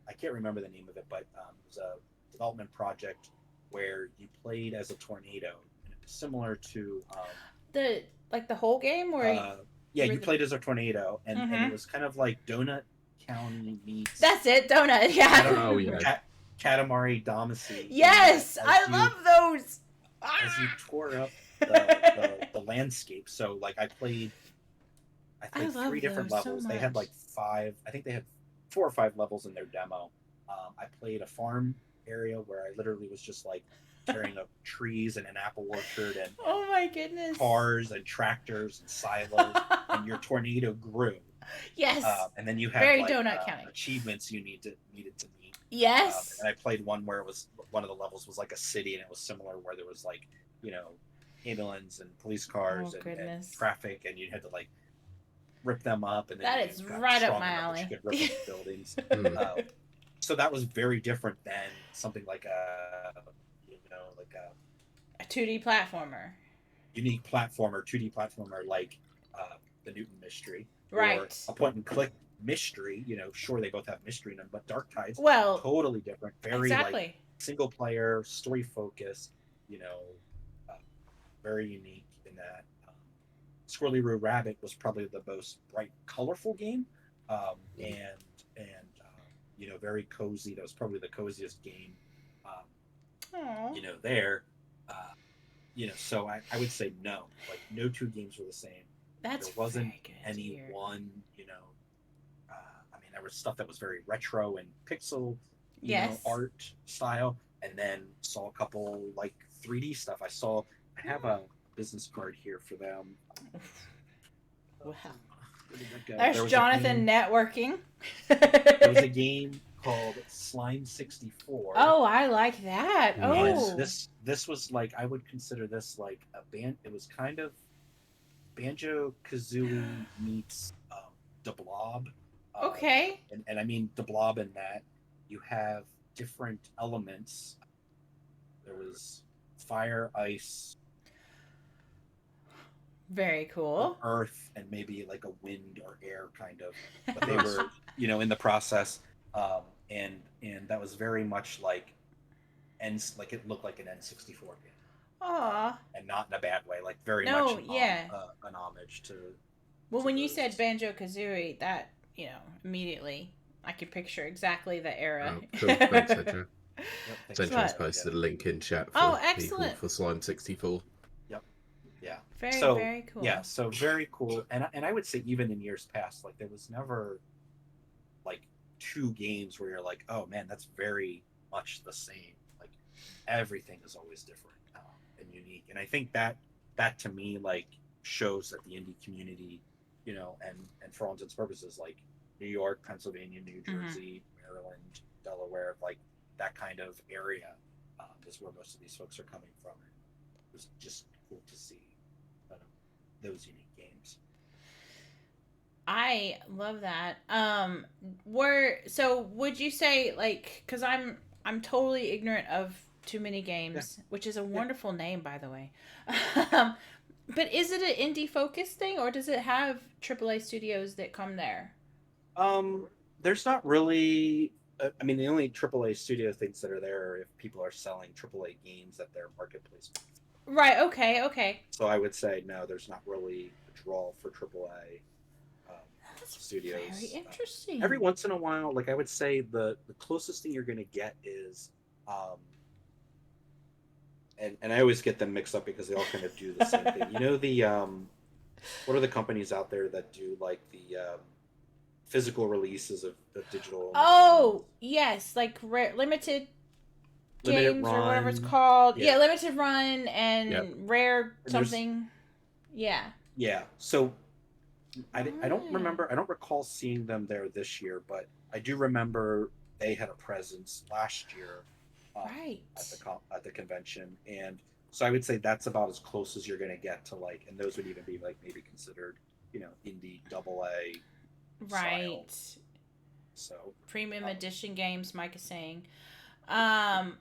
C: I can't remember the name of it, but it was a development project where you played as a tornado, and it was similar to
A: the whole game, where
C: you played as a tornado, and it was kind of like Donut County meets.
A: That's it, Donut. Yeah.
C: Katamari Damacy.
A: Yes, I love those.
C: As you tore up the landscape, so like I played 3 different levels. They had like 5. I think they had 4 or 5 levels in their demo. I played a farm area where I literally was just like tearing up trees and an apple orchard and
A: oh my goodness,
C: cars and tractors and silos, and your tornado grew.
A: Yes.
C: And then you had
A: very Donut County
C: achievements you needed to meet.
A: Yes.
C: And I played one where it was one of the levels was like a city, and it was similar where there was like ambulance and police cars and traffic, and you had to like rip them up, and then
A: that is right up my alley.
C: You could rip up buildings. So that was very different than something like a
A: 2D platformer.
C: Unique platformer, 2D platformer like the Newton Mystery.
A: Right.
C: Or a point and click mystery. Sure, they both have mystery in them, but Dark Tide's totally different. Very like single player, story focused, very unique in that. Squirrely Roo Rabbit was probably the most bright, colorful game, and very cozy. That was probably the coziest game, there. So I would say no. Like, no 2 games were the same. There wasn't any one, there was stuff that was very retro and pixel, art style, and then saw a couple like 3D stuff. I have a business card here for them.
A: Wow. There's Jonathan networking.
C: There was a game called Slime 64.
A: Oh, I like that. Oh,
C: this was like, I would consider this like a band. It was kind of Banjo-Kazooie meets the Blob.
A: Okay.
C: And I mean the Blob in that you have different elements. There was fire, ice,
A: very cool,
C: earth, and maybe like a wind or air kind of. But they were, in the process, and that was very much like it looked like an N64 game.
A: Aww.
C: And not in a bad way, like very much an homage to.
A: Well, when you said Banjo-Kazooie, that immediately I could picture exactly the era.
B: Oh, cool. Thanks, Central. Central's posted a link in chat for
A: excellent.
B: People for Slime 64.
C: Yep. Yeah.
A: Very cool.
C: Yeah, so very cool. And I would say even in years past, like there was never like 2 games where you're like, oh man, that's very much the same. Like everything is always different and unique. And I think that to me like shows that the indie community, and for all intents and purposes, like New York, Pennsylvania, New Jersey, Maryland, Delaware, like that kind of area is where most of these folks are coming from. It was just cool to see those unique games.
A: I love that. Would you say, like, because I'm totally ignorant of Too Many Games, which is a wonderful name, by the way. But is it an indie focused thing, or does it have AAA studios that come there?
C: There's not really. The only AAA studio things that are there are if people are selling AAA games at their marketplace.
A: Right. Okay.
C: So I would say no. There's not really a draw for AAA studios.
A: Very interesting.
C: Every once in a while, like I would say, the closest thing you're going to get is, and I always get them mixed up because they all kind of do the same thing. What are the companies out there that do like the physical releases of digital?
A: Oh, yes, like limited games
C: run,
A: or whatever it's called.
C: Yeah.
A: Limited run and rare something. Yeah.
C: Yeah. So I don't remember. I don't recall seeing them there this year, but I do remember they had a presence last year.
A: Right.
C: At the convention, and so I would say that's about as close as you're going to get to like, and those would even be like maybe considered, indie AA.
A: Right.
C: Style. So
A: premium edition games, Mike is saying. I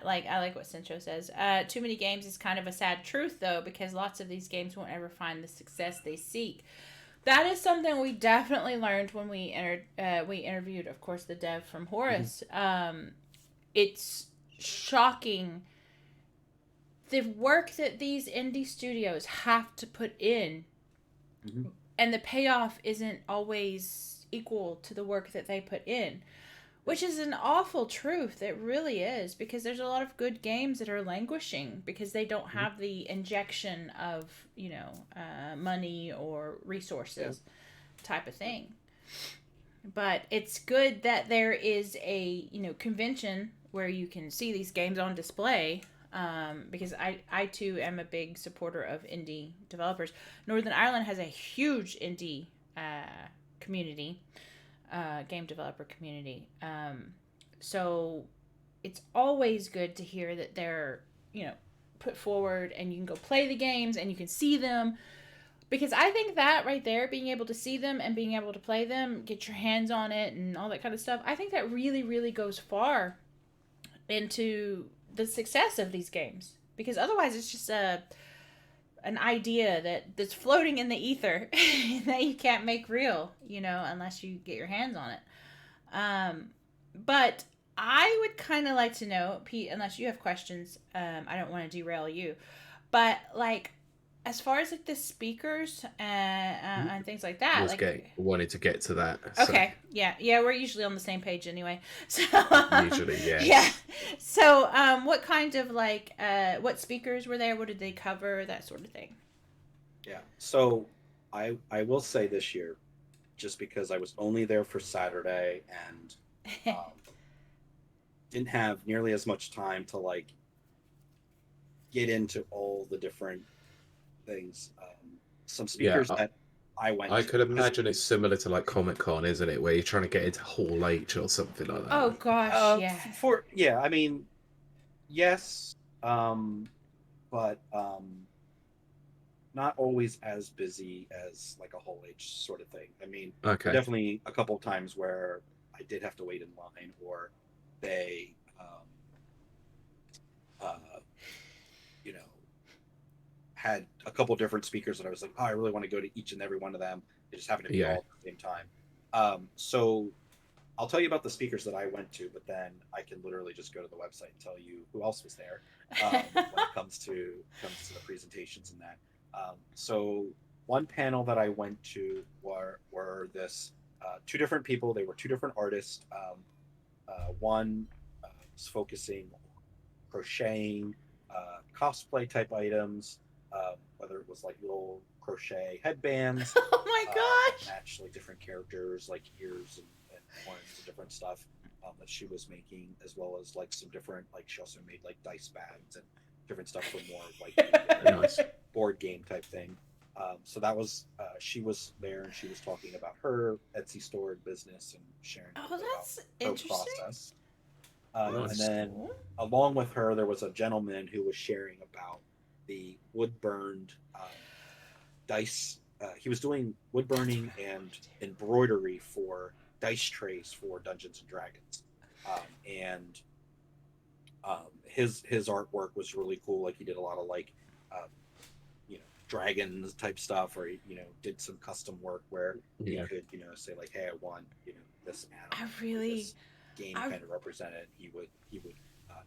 A: like what Centro says. Too Many Games is kind of a sad truth though, because lots of these games won't ever find the success they seek. That is something we definitely learned when we interviewed, of course, the dev from Horus. It's shocking the work that these indie studios have to put in, and the payoff isn't always equal to the work that they put in, which is an awful truth. It really is, because there's a lot of good games that are languishing because they don't have the injection of, money or resources type of thing. But it's good that there is a, convention where you can see these games on display. Because I too am a big supporter of indie developers. Northern Ireland has a huge indie community, game developer community. So it's always good to hear that they're, put forward and you can go play the games and you can see them. Because I think that right there, being able to see them and being able to play them, get your hands on it and all that kind of stuff, I think that really, really goes far into the success of these games. Because otherwise it's just an idea that's floating in the ether that you can't make real, unless you get your hands on it. But I would kind of like to know, Pete, unless you have questions, I don't want to derail you, but like, as far as like the speakers and things like that,
B: wanted to get to that.
A: Okay, so. yeah, we're usually on the same page anyway. So
B: usually, yeah.
A: Yeah. So, what kind of what speakers were there? What did they cover? That sort of thing.
C: Yeah. So, I will say this year, just because I was only there for Saturday and didn't have nearly as much time to get into all the different things. Some speakers that I
B: could imagine it's similar to Comic-Con, isn't it? Where you're trying to get into Hall H or something like that.
A: Oh gosh,
C: yeah. I mean, yes, but not always as busy as like a Hall H sort of thing. I mean, definitely a couple of times where I did have to wait in line, or they, had a couple different speakers that I was like, oh, I really want to go to each and every one of them. They just happen to be all at the same time. So I'll tell you about the speakers that I went to, but then I can literally just go to the website and tell you who else was there when it comes to the presentations and that. So one panel that I went to were this two different people. They were two different artists. One was focusing on crocheting, cosplay type items. Whether it was little crochet headbands,
A: oh my gosh,
C: match different characters, ears and horns and different stuff that she was making, as well as some different she also made dice bags and different stuff for more nice board game type thing. So that was she was there and she was talking about her Etsy store and business and sharing
A: about
C: her process. And then along with her, there was a gentleman who was sharing about the wood burned dice. He was doing wood burning and embroidery for dice trays for Dungeons and Dragons, and his artwork was really cool. He did a lot of dragons type stuff, or did some custom work where you could say hey, I want this animal. This game kind of represented. He would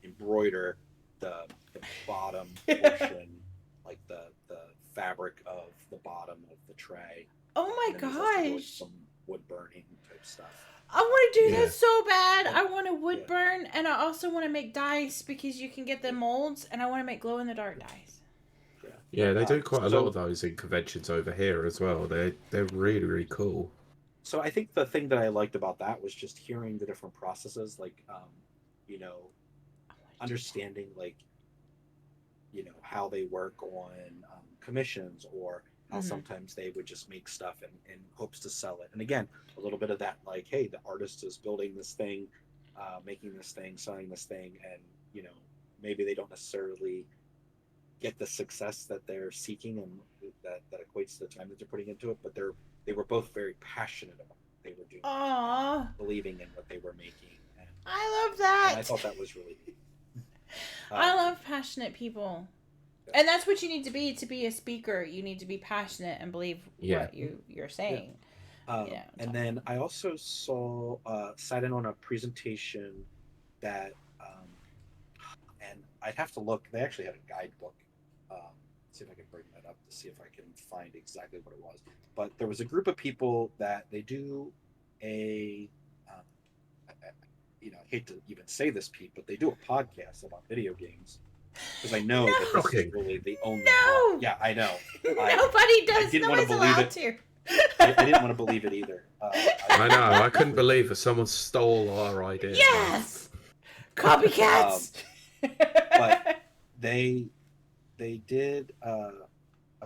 C: embroider the bottom portion, the fabric of the bottom of the tray.
A: Oh my gosh!
C: Some wood burning type stuff.
A: I want to do that so bad. I want to wood burn, and I also want to make dice because you can get the molds, and I want to make glow in the dark dice.
B: Yeah, they do quite a lot of those in conventions over here as well. They're really, really cool.
C: So I think the thing that I liked about that was just hearing the different processes, understanding how they work on commissions, or how sometimes they would just make stuff in hopes to sell it. And again, a little bit of that, hey, the artist is building this thing, making this thing, selling this thing, and maybe they don't necessarily get the success that they're seeking, and that equates to the time that they're putting into it, but they were both very passionate about what they were doing.
A: Aww.
C: Believing in what they were making. And
A: I love that.
C: And I thought that was really neat.
A: I love passionate people. And that's what you need to be a speaker. You need to be passionate and believe what you're saying.
C: And then I also sat in on a presentation that, and I'd have to look. They actually had a guidebook. See if I can bring that up to see if I can find exactly what it was. But there was a group of people that they do I hate to even say this, Pete, but they do a podcast about video games. Because I know that this is really the only one. Yeah, I know.
A: Nobody does.
C: I didn't
A: want to
C: believe it. I didn't want to believe it either.
B: I know. I couldn't believe that someone stole our idea.
A: Yes, copycats.
C: But they did a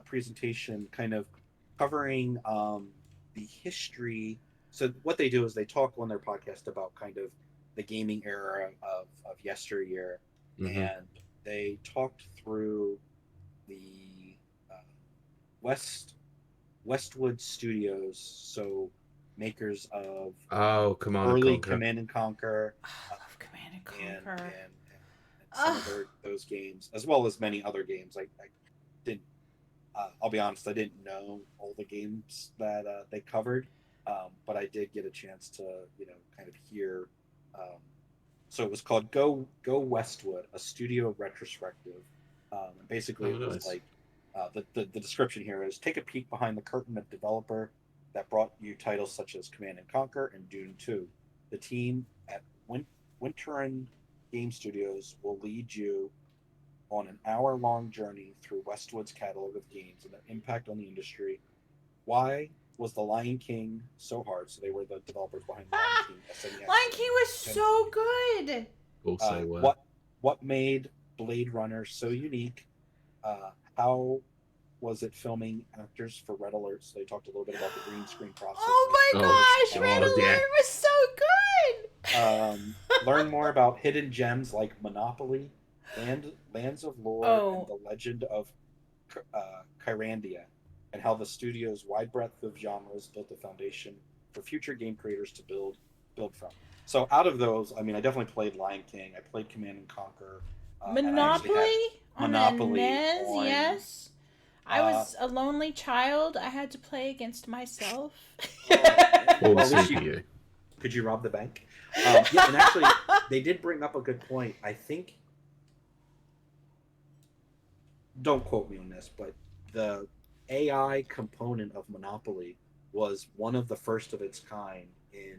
C: presentation kind of covering the history. So what they do is they talk on their podcast about kind of the gaming era of yesteryear, and they talked through the Westwood Studios, so makers of early Command and Conquer,
A: Command and Conquer,
C: and some of those games, as well as many other games. I didn't. I'll be honest, I didn't know all the games that they covered, but I did get a chance to kind of hear. So it was called Go Westwood, a studio retrospective. And basically, it was like the description here is: take a peek behind the curtain of developer that brought you titles such as Command and Conquer and Dune 2. The team at Winterin Game Studios will lead you on an hour-long journey through Westwood's catalog of games and their impact on the industry. Why was The Lion King so hard? So they were the developers behind Lion King. SNES,
A: Lion King was so good.
B: Also,
C: what made Blade Runner so unique? How was it filming actors for Red Alert? So they talked a little bit about the green screen process.
A: Oh my gosh, Red Alert was so
C: good. Learn more about hidden gems like Monopoly, Lands of Lore, and the Legend of Kyrandia, and how the studio's wide breadth of genres built a foundation for future game creators to build from. So out of those, I mean, I definitely played Lion King. I played Command and Conquer.
A: Monopoly on
C: Monopoly
A: NES, yes. I was a lonely child. I had to play against myself.
C: Could you rob the bank? And actually, they did bring up a good point. I think, don't quote me on this, but the AI component of Monopoly was one of the first of its kind in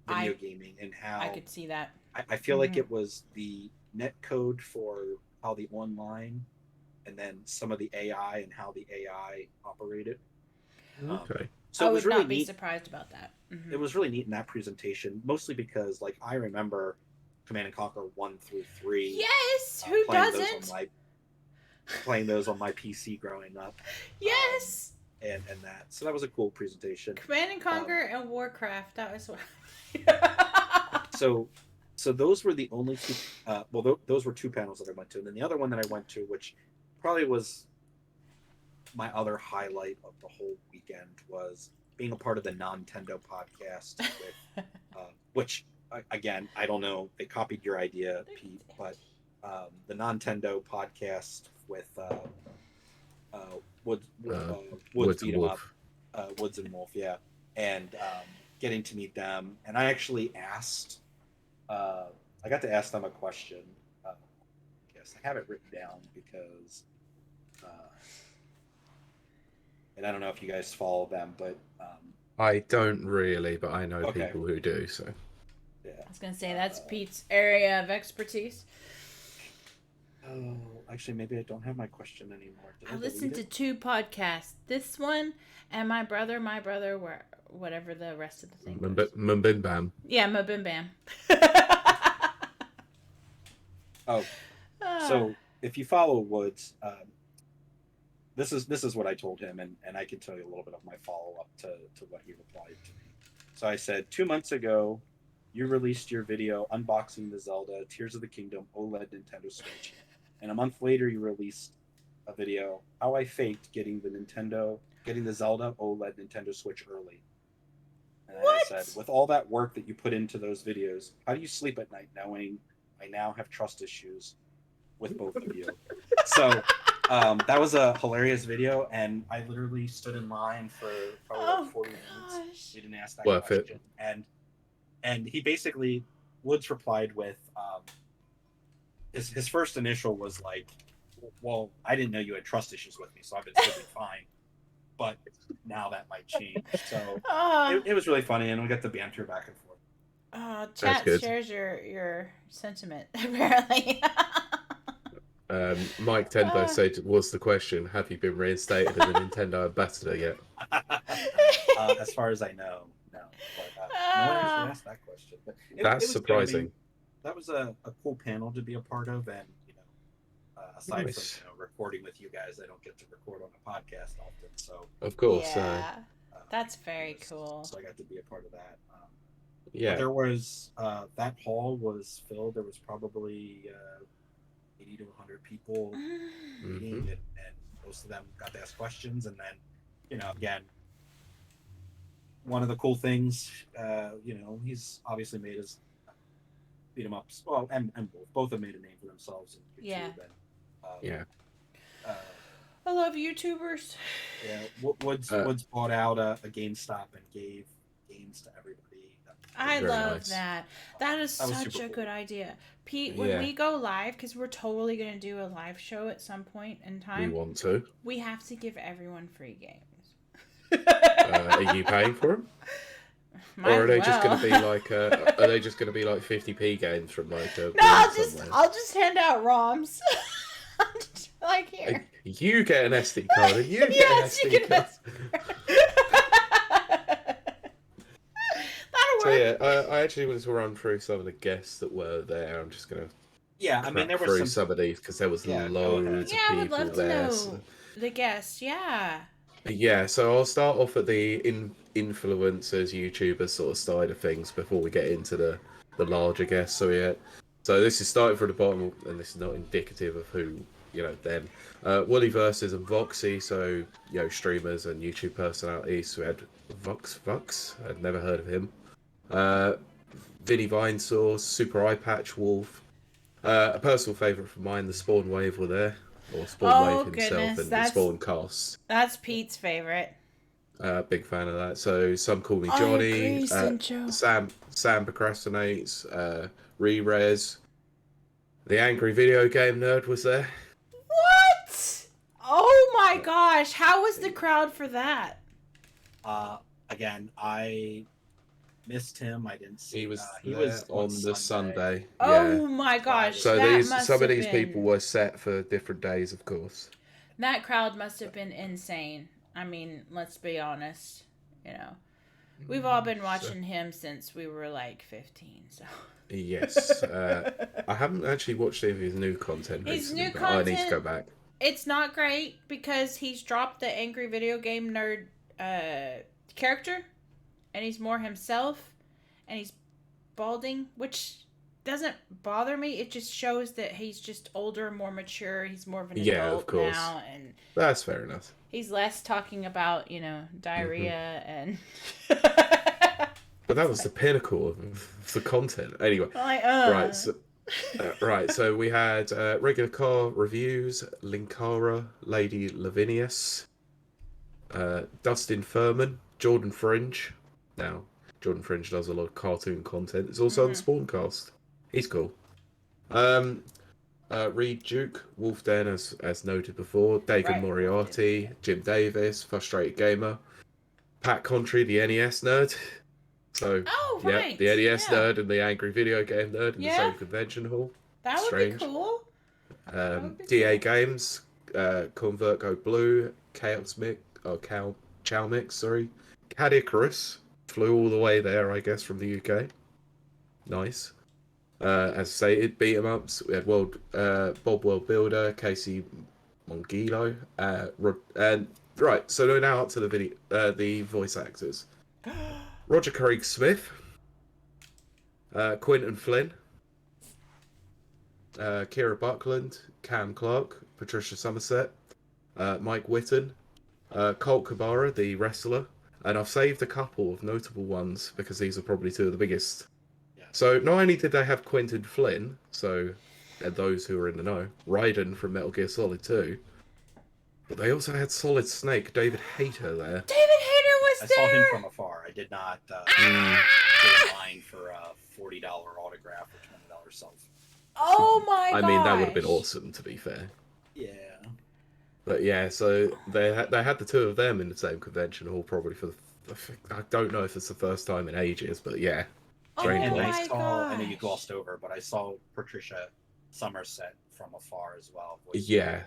C: video gaming, and how
A: I could see that.
C: I feel like it was the net code for how the online, and then some of the AI and how the AI operated.
B: Okay.
C: So
A: I would
C: really
A: not be surprised about that.
C: It was really neat in that presentation, mostly because, like, I remember Command and Conquer 1 through 3.
A: Yes, who doesn't?
C: Playing those on my PC growing up.
A: Yes.
C: And that. So that was a cool presentation.
A: Command and Conquer and Warcraft. That was what.
C: So those were the only two. Those were two panels that I went to, and then the other one that I went to, which probably was my other highlight of the whole weekend, was being a part of the Nintendo podcast, with, which again, I don't know, they copied your idea, Pete, but the Nintendo podcast with Woods Beat 'em Up, Woods and Wolf, yeah, and getting to meet them, and I actually asked. I got to ask them a question. Yes, I have it written down because, and I don't know if you guys follow them, but
B: I don't really, but I know people who do. So,
C: yeah.
A: I was gonna say that's Pete's area of expertise.
C: Oh, actually, maybe I don't have my question anymore.
A: I listened to 2 podcasts. This one and my brother, whatever the rest of the thing was.
B: Mumbin Bam.
A: Yeah, Mumbin Bam.
C: So if you follow Woods, this is what I told him, and I can tell you a little bit of my follow-up to what he replied to me. So I said, 2 months ago, you released your video unboxing the Zelda Tears of the Kingdom OLED Nintendo Switch. And a month later, you released a video, how I faked getting the Zelda OLED Nintendo Switch early. And I said, with all that work that you put into those videos, how do you sleep at night knowing I now have trust issues with both of you? So That was a hilarious video, and I literally stood in line for probably like 40 minutes. We didn't ask that question, and he basically Woods replied with his first initial was like, "Well, I didn't know you had trust issues with me, so I've been sleeping fine, but now that might change." So it was really funny, and we got the banter back and forth.
A: Chat shares your sentiment apparently.
B: Mike Tendo said, "Was the question, have you been reinstated as a Nintendo ambassador yet?"
C: As far as I know, no. But, no one actually asked that question. But
B: that's surprising.
C: That was a cool panel to be a part of, and aside from recording with you guys, I don't get to record on a podcast often. So
B: of course,
A: that's very cool.
C: So I got to be a part of that.
B: There
C: was that hall was filled. There was probably 80 to 100 people meeting, and most of them got to ask questions. And then, again, one of the cool things, he's obviously made his beat 'em ups. Well, and both have made a name for themselves in YouTube.
A: I love YouTubers.
C: Yeah, Woods bought out a GameStop and gave games to everybody.
A: I love that. That is such a good idea. Pete, when we go live, because we're totally going to do a live show at some point in time.
B: We want to.
A: We have to give everyone free games.
B: Are you paying for them? Or are they just going to be like? Are they just going to be like 50p games from like?
A: No, I'll just hand out ROMs. Like here.
B: You get an SD card, and you get an SD card. So I actually wanted to run through some of the guests that were there. I'm just gonna
C: there were
B: some of these because there was loads of people
A: I would love to
B: there.
A: know the guests.
B: So I'll start off at the influencers, YouTubers sort of side of things before we get into the larger guests. So this is starting from the bottom, and this is not indicative of who them. Woolyverses and Voxy, so streamers and YouTube personalities. We had Vox. I'd never heard of him. Vinny Vinesource, Super Eye Patch Wolf, a personal favourite of mine, the Spawn Wave were there, or Spawn Wave himself, and the Spawn Cast.
A: That's Pete's favourite.
B: Big fan of that. So some call me Johnny. Sam procrastinates. Re-Res. The Angry Video Game Nerd was there.
A: What? Oh my gosh! How was the crowd for that?
C: Again, I missed him. I didn't see.
B: He was on the Sunday.
A: Oh my gosh!
B: So some of these people were set for different days, of course.
A: That crowd must have been insane. I mean, let's be honest. We've all been watching him since we were like 15. So.
B: Yes, I haven't actually watched any of his new content recently, but I need to go back.
A: It's not great because he's dropped the Angry Video Game Nerd character, and he's more himself, and he's balding, which doesn't bother me. It just shows that he's just older, more mature. He's more of an adult
B: of course.
A: now, and
B: that's fair enough.
A: He's less talking about diarrhea and.
B: But that was the pinnacle of the content. Anyway, right. So we had regular car reviews, Linkara, Lady Lavinius, Dustin Furman, Jordan Fringe. Now, Jordan Fringe does a lot of cartoon content. It's also on Spawncast. He's cool. Reed Duke, Wolf Den, as noted before, Dagon Moriarty, Jim Davis, Frustrated Gamer, Pat Contry, the NES nerd. So, the NES nerd and the Angry Video Game nerd in the same convention hall.
A: That would be cool.
B: DA Games, Convert Go Blue, Chaos Mix, Chow Mix, sorry. Cadicarus, flew all the way there, I guess, from the UK. Nice. As stated, beat 'em ups. We had Bob World Builder, Casey Mongilo, and right. So we're now up to the voice actors. Roger Craig Smith, Quinton Flynn, Kira Buckland, Cam Clark, Patricia Somerset, Mike Whitten, Colt Cabara, the wrestler, and I've saved a couple of notable ones because these are probably two of the biggest. Yeah. So not only did they have Quinton Flynn, so those who are in the know, Raiden from Metal Gear Solid 2, But they also had Solid Snake, David Hayter there.
A: David Hayter was
C: I
A: there!
C: saw him from afar. I did not get in line for a $40 autograph or $20 selfie.
A: Oh my god!
B: I mean, that would have been awesome, to be fair.
C: Yeah.
B: But yeah, so they had the two of them in the same convention hall, probably for I don't know if it's the first time in ages, but yeah.
C: And I know you glossed over, but I saw Patricia Somerset from afar as well.
B: Yeah.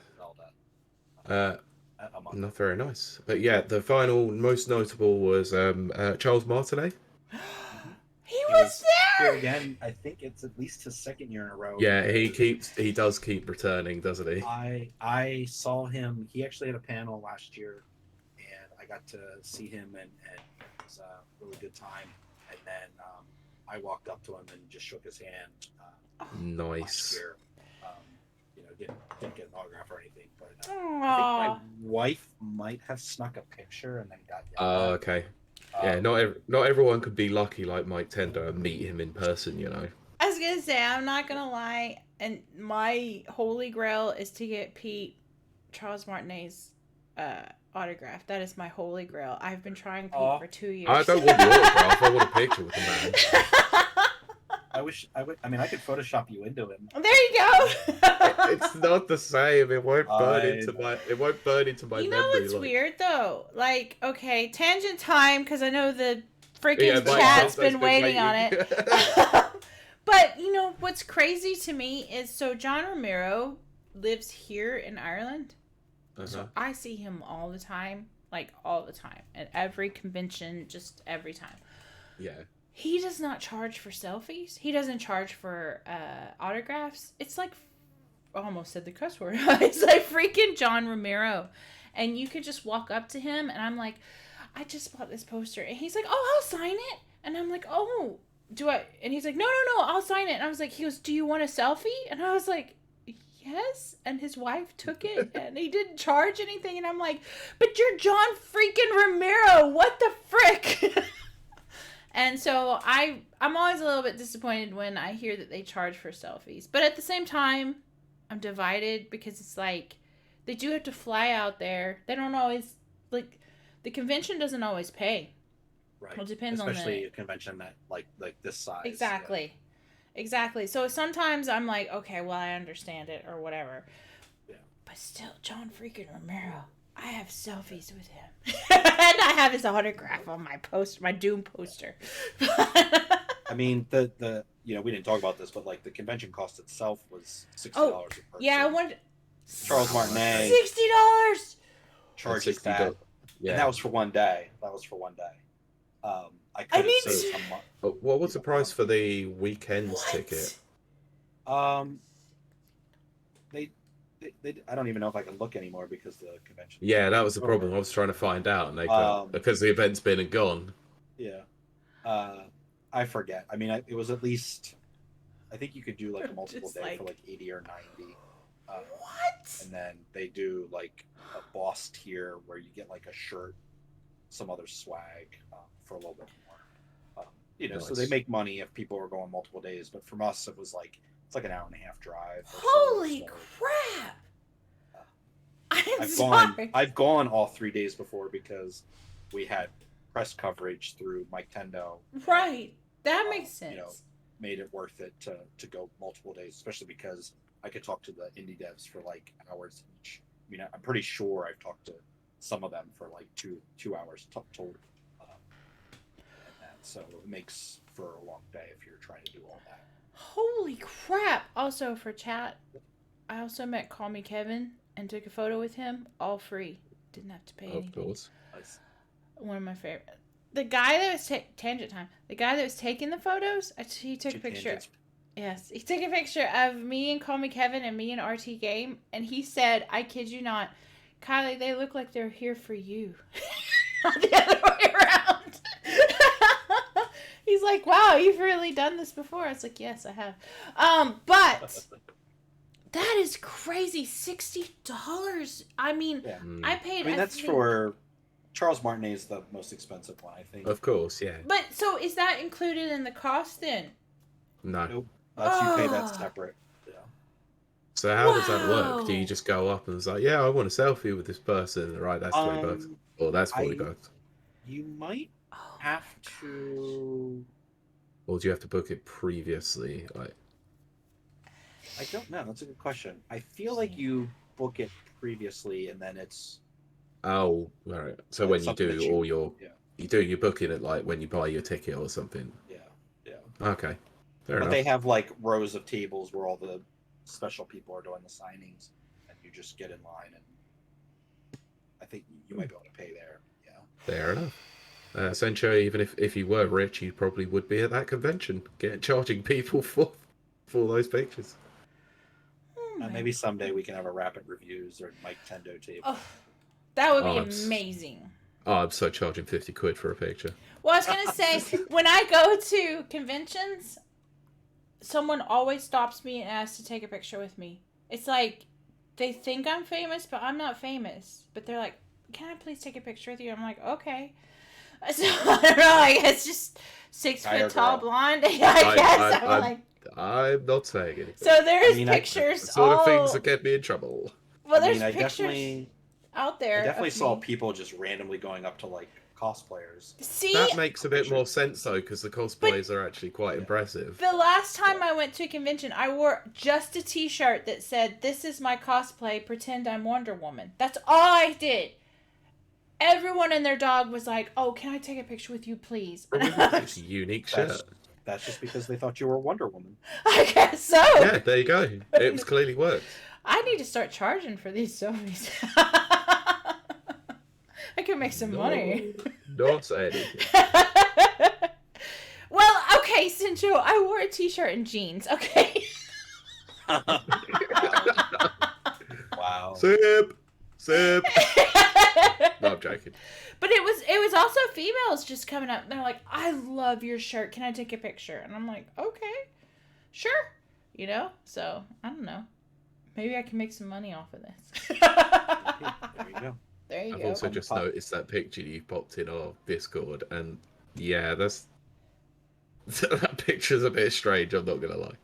B: Not very nice. But yeah, the final most notable was Charles Martinet.
A: He was there
C: again. I think it's at least his second year in a row.
B: Yeah, he does keep returning, doesn't he?
C: I saw him. He actually had a panel last year, and I got to see him, and it was a really good time. And then I walked up to him and just shook his hand.
B: Nice.
C: Last year. Didn't get an autograph or anything, but I think my wife might have snuck a picture and then got.
B: Oh, okay. Yeah, not everyone could be lucky like Mike Tendo and meet him in person, you know.
A: I was gonna say, I'm not gonna lie, and my holy grail is to get Pete Charles Martinet's autograph. That is my holy grail. I've been trying Pete for 2 years.
B: I don't want the autograph. I want a picture with the man.
C: I wish I would. I mean, I could Photoshop you into him.
A: There you go.
B: It's not the same. It won't burn into my. It won't burn into my memory.
A: You know what's weird though? Like, okay, tangent time, because I know the freaking chat's been waiting on it. But you know what's crazy to me is John Romero lives here in Ireland, so I see him all the time, like all the time, at every convention, just every time.
B: Yeah.
A: He does not charge for selfies. He doesn't charge for autographs. It's like, I almost said the cuss word. It's like freaking John Romero. And you could just walk up to him, and I'm like, I just bought this poster. And he's like, oh, I'll sign it. And I'm like, oh, do I? And he's like, no, I'll sign it. And I was like, he goes, do you want a selfie? And I was like, yes. And his wife took it, and he didn't charge anything. And I'm like, but you're John freaking Romero. What the frick? And so I'm always a little bit disappointed when I hear that they charge for selfies. But at the same time, I'm divided because it's like they do have to fly out there. They don't always, like, the convention doesn't always pay.
C: Right.
A: Well, it depends
C: especially a convention that like this size.
A: Exactly. Yeah. Exactly. So sometimes I'm like, okay, well, I understand it or whatever. Yeah. But still, John freaking Romero. I have selfies with him. And I have his autograph on my Doom poster.
C: I mean, the we didn't talk about this, but like the convention cost itself was $60 a person.
A: Yeah, I wanted
C: Charles Martinet.
A: $60
C: charges that. Yeah. And that was for one day. I could have saved some money.
B: What was the price for the weekend's ticket?
C: I don't even know if I can look anymore because the convention.
B: Yeah, that was the problem. I was trying to find out, and they because the event's been and gone.
C: Yeah, I forget. I mean, it was at least. I think you could do like a multiple day for like 80 or 90.
A: What?
C: And then they do like a boss tier where you get like a shirt, some other swag for a little bit more. Nice. So they make money if people are going multiple days. But from us, it was like. It's like an hour and a half drive.
A: Holy crap!
C: I've gone all 3 days before because we had press coverage through Mike Tendo.
A: Right, that makes sense.
C: Made it worth it to go multiple days, especially because I could talk to the indie devs for like hours each. I mean, I'm pretty sure I've talked to some of them for like two hours total. So it makes for a long day if you're trying to do all that.
A: Holy crap! Also for chat, I also met Call Me Kevin and took a photo with him, all free. Didn't have to pay anything.
B: Of course.
C: Nice.
A: One of my favorite. The guy that was tangent time. The guy that was taking the photos, he took a picture. Tangents. Yes, he took a picture of me and Call Me Kevin and me and RT Game, and he said, "I kid you not, Kiley, they look like they're here for you." Not the other way around. He's like, wow, you've really done this before. I was like, yes, I have. But that is crazy. $60. I mean, yeah. I paid.
C: I mean, that's for Charles Martinet is the most expensive one, I think.
B: Of course, yeah.
A: But so is that included in the cost then?
B: No.
C: Nope. You pay that separate. Yeah.
B: So how does that work? Do you just go up and it's like, yeah, I want a selfie with this person, right? That's $20, or that's $40.
C: You might have to.
B: Or do you have to book it previously? Like,
C: I don't know. That's a good question. I feel like you book it previously, and then it's.
B: Oh, right. So when you do all your, you're booking it like when you buy your ticket or something.
C: Yeah.
B: Okay. Fair enough.
C: But they have like rows of tables where all the special people are doing the signings, and you just get in line, and I think you might be able to pay there. Yeah.
B: Fair enough. Essentially, even if you were rich, you probably would be at that convention, charging people for those pictures.
C: Maybe someday we can have a rapid reviews or Mike Tendo table.
A: Oh, that would be amazing.
B: I'm so charging £50 for a picture.
A: Well, I was gonna say, when I go to conventions, someone always stops me and asks to take a picture with me. It's like they think I'm famous, but I'm not famous. But they're like, "Can I please take a picture with you?" I'm like, "Okay." So I don't know. I guess just 6 foot tall blonde. I guess
B: I'm not saying anything.
A: So there's pictures.
B: The sort of things that get me in trouble.
A: Well, there's pictures out there.
C: I definitely saw people just randomly going up to like cosplayers.
A: See,
B: that makes a bit more sense though, because the cosplays are actually quite impressive.
A: The last time I went to a convention, I wore just a T-shirt that said, "This is my cosplay. Pretend I'm Wonder Woman." That's all I did. Everyone and their dog was like, "Oh, can I take a picture with you, please?"
B: It's a unique shirt.
C: That's just because they thought you were Wonder Woman.
A: I guess so.
B: Yeah, there you go. It was clearly worked.
A: I need to start charging for these selfies. I could make some money.
B: Don't say anything.
A: Well, okay, Sincho, I wore a T-shirt and jeans. Okay.
C: Wow.
B: Sip. No, I'm joking.
A: But it was also females just coming up. They're like, "I love your shirt. Can I take a picture?" And I'm like, "Okay, sure." You know? So, I don't know. Maybe I can make some money off of this.
C: There you go.
A: There you go.
B: I've also just noticed that picture you popped in our Discord, and yeah, that picture's a bit strange. I'm not gonna lie.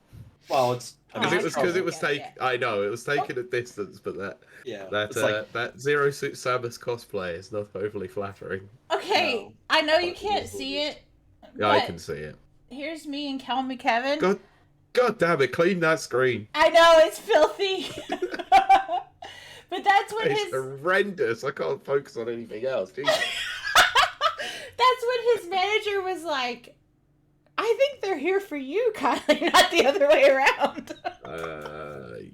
C: Well, it's
B: because it was taken. I know it was taken at distance, but that Zero Suit Samus cosplay is not overly flattering.
A: Okay, no. I know you can't see it.
B: Yeah, I can see it.
A: Here's me and Cal McKevin.
B: God damn it! Clean that screen.
A: I know it's filthy. But that's when
B: it's horrendous. I can't focus on anything else.
A: That's when his manager was like, "I think they're here for you, Kylie, not the other way around."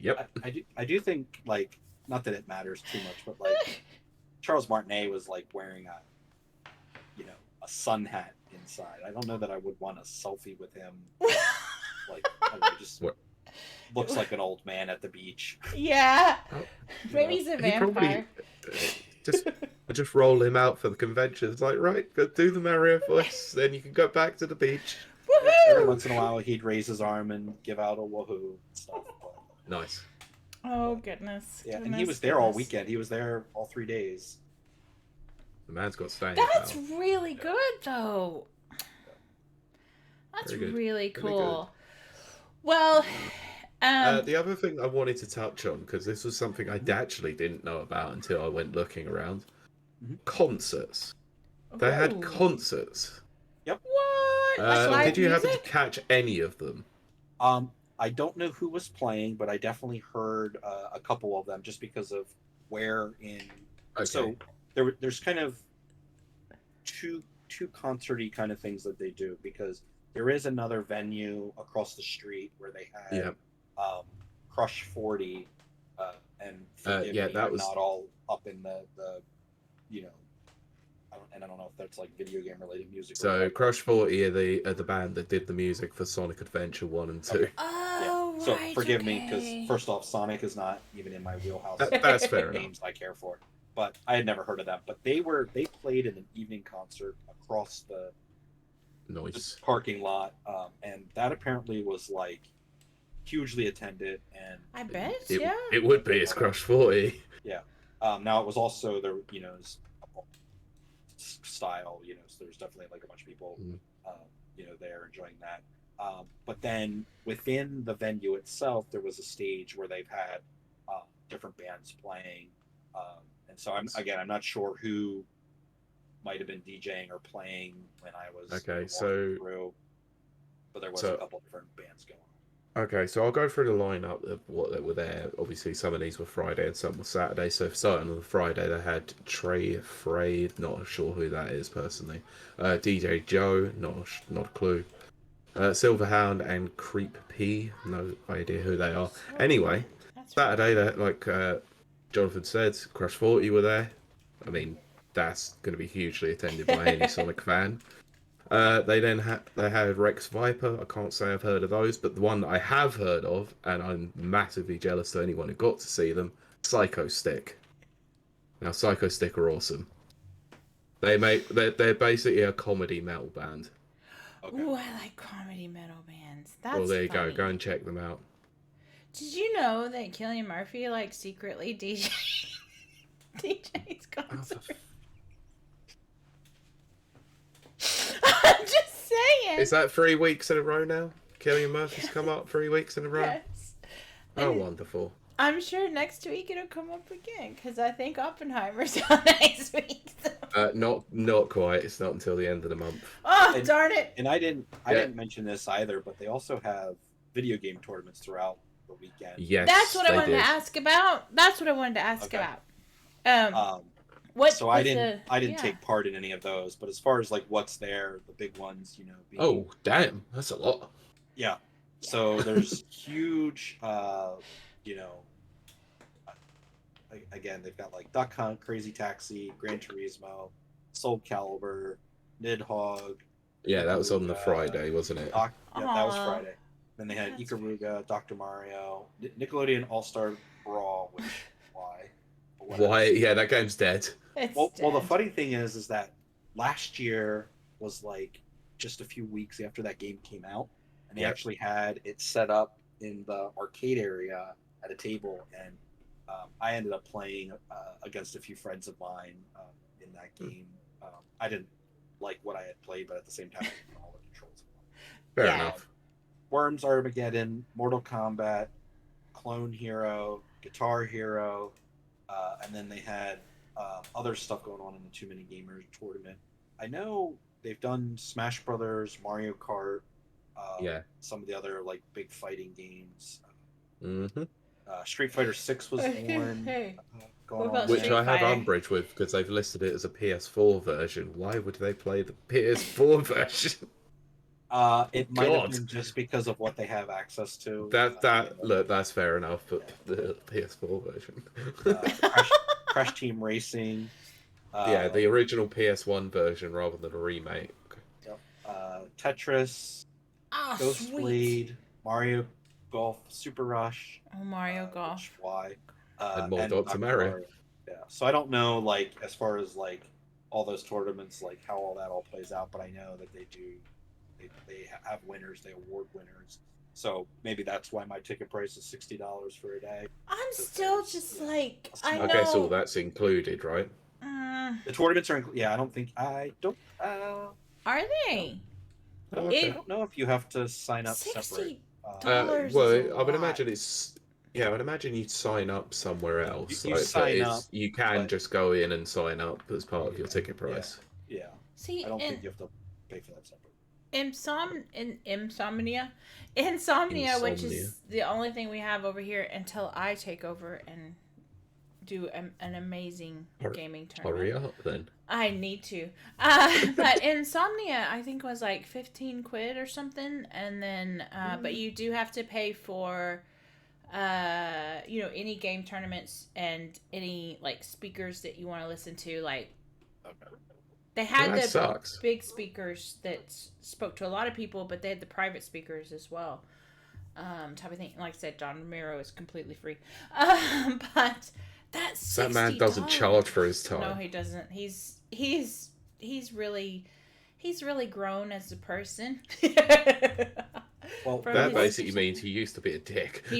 B: Yep.
C: I do think, like, not that it matters too much, but like Charles Martinet was like wearing a sun hat inside. I don't know that I would want a selfie with him. Like, I don't know, just looks like an old man at the beach.
A: Yeah. Maybe he's a vampire.
B: Just roll him out for the convention. It's like, right, go do the Mario voice, then you can go back to the beach.
A: Woohoo!
C: Every once in a while, he'd raise his arm and give out a woohoo and stuff.
B: Nice.
A: Oh, goodness.
C: Yeah, and he was there all weekend. He was there all 3 days.
B: The man's got staying
A: That's
B: power.
A: really good, though. That's really cool. Well,
B: the other thing I wanted to touch on, because this was something I actually didn't know about until I went looking around. Concerts. They had concerts.
C: Yep.
A: What?
B: Did you happen to catch any of them?
C: I don't know who was playing, but I definitely heard a couple of them just because of where in. Okay. So there's kind of two concert-y kind of things that they do, because there is another venue across the street where they had Crush 40, and forgive me, that was not all up in the I don't know if that's like video game related music.
B: So Crush 40 are the band that did the music for Sonic Adventure 1 and 2.
C: Okay.
A: Oh,
C: yeah. So forgive me, because first off, Sonic is not even in my wheelhouse.
B: That's fair enough.
C: Games I care for, but I had never heard of them. But they played in an evening concert across the parking lot, and that apparently was like hugely attended. And
A: I bet
B: it would be. It's Crush 40.
C: Yeah. Now it was also the style, so there's definitely like a bunch of people there enjoying that. But then within the venue itself, there was a stage where they've had different bands playing. And so I'm not sure who might have been DJing or playing when I was
B: okay.
C: walking through, but there was a couple different bands going on.
B: Okay, so I'll go through the lineup of what that were there. Obviously, some of these were Friday and some were Saturday. So starting on the Friday, they had Trey Frey, not sure who that is personally. DJ Joe, not a clue. Silverhound and Creep P, no idea who they are. Anyway, Saturday, like Jonathan said, Crush 40 were there. I mean, that's going to be hugely attended by any Sonic fan. They then had Rex Viper. I can't say I've heard of those, but the one that I have heard of, and I'm massively jealous to anyone who got to see them, Psycho Stick. Now, Psycho Stick are awesome. They're basically a comedy metal band.
A: Okay. Ooh, I like comedy metal bands. That's
B: well, there you
A: funny.
B: go. Go and check them out. Did
A: you know that Kiley Murphy secretly DJ's concert? I'm just saying.
B: Is that 3 weeks in a row now? Kiley Murphy's come up 3 weeks in a row?
A: Yes.
B: Oh, wonderful.
A: I'm sure next week it'll come up again, because I think Oppenheimer's on next week. So.
B: Not quite. It's not until the end of the month.
A: Oh, darn it!
C: And I didn't mention this either, but they also have video game tournaments throughout the weekend.
B: Yes,
A: that's what I wanted to ask about.
C: So I didn't take part in any of those, but as far as what's there, the big ones, being,
B: oh damn, that's a lot.
C: Yeah. So there's huge, again, they've got Duck Hunt, Crazy Taxi, Gran Turismo, Soul Calibur, Nidhogg.
B: Yeah, that was on the Friday, wasn't it?
C: That was Friday. Then they had Ikaruga, Dr. Mario, Nickelodeon All-Star Brawl, which, why?
B: Why? Yeah, that game's dead.
C: Well, the funny thing is that last year was just a few weeks after that game came out, and they actually had it set up in the arcade area at a table, and I ended up playing against a few friends of mine in that game. I didn't like what I had played, but at the same time, I didn't know all the controls.
B: Fair enough.
C: Worms Armageddon, Mortal Kombat, Clone Hero, Guitar Hero, and then they had other stuff going on in the Too Many Gamers tournament. I know they've done Smash Brothers, Mario Kart, some of the other big fighting games.
B: Mm-hmm.
C: Street Fighter 6 was one.
B: Which I have umbrage with because they've listed it as a PS4 version. Why would they play the PS4 version?
C: It might have been just because of what they have access to.
B: Look, that's fair enough, but the PS4 version.
C: Crash Team Racing.
B: The original PS1 version rather than a remake.
C: Yep. Tetris. Ghost Blade. Mario Golf Super Rush.
A: Oh, Mario Golf.
C: Why?
B: And more Dr. Mario.
C: Yeah. So I don't know, as far as all those tournaments, how all that all plays out, but I know that they do. They have winners. They award winners. So maybe that's why my ticket price is $60 for a day.
A: I'm still just I know.
B: I guess all that's included, right?
C: The tournaments are. I don't think. I don't.
A: Are they?
C: I don't know if you have to sign up separate.
B: Well, I would imagine it's. Yeah, I would imagine you'd sign up somewhere else.
C: You sign up.
B: You can just go in and sign up as part of your ticket price.
C: Yeah.
A: See,
C: I don't think you have to pay for that separate.
A: Insomnia, which is the only thing we have over here until I take over and do an amazing gaming tournament.
B: Hurry up, then.
A: I need to. But Insomnia, I think, was 15 quid or something, and then but you do have to pay for any game tournaments and any speakers that you want to listen to. They had big speakers that spoke to a lot of people, but they had the private speakers as well. Type of thing. Like I said, John Romero is completely free. But that's $60.
B: That man doesn't charge for his time.
A: No, he doesn't. He's really grown as a person.
B: Well, that basically means he used to be a dick.
A: He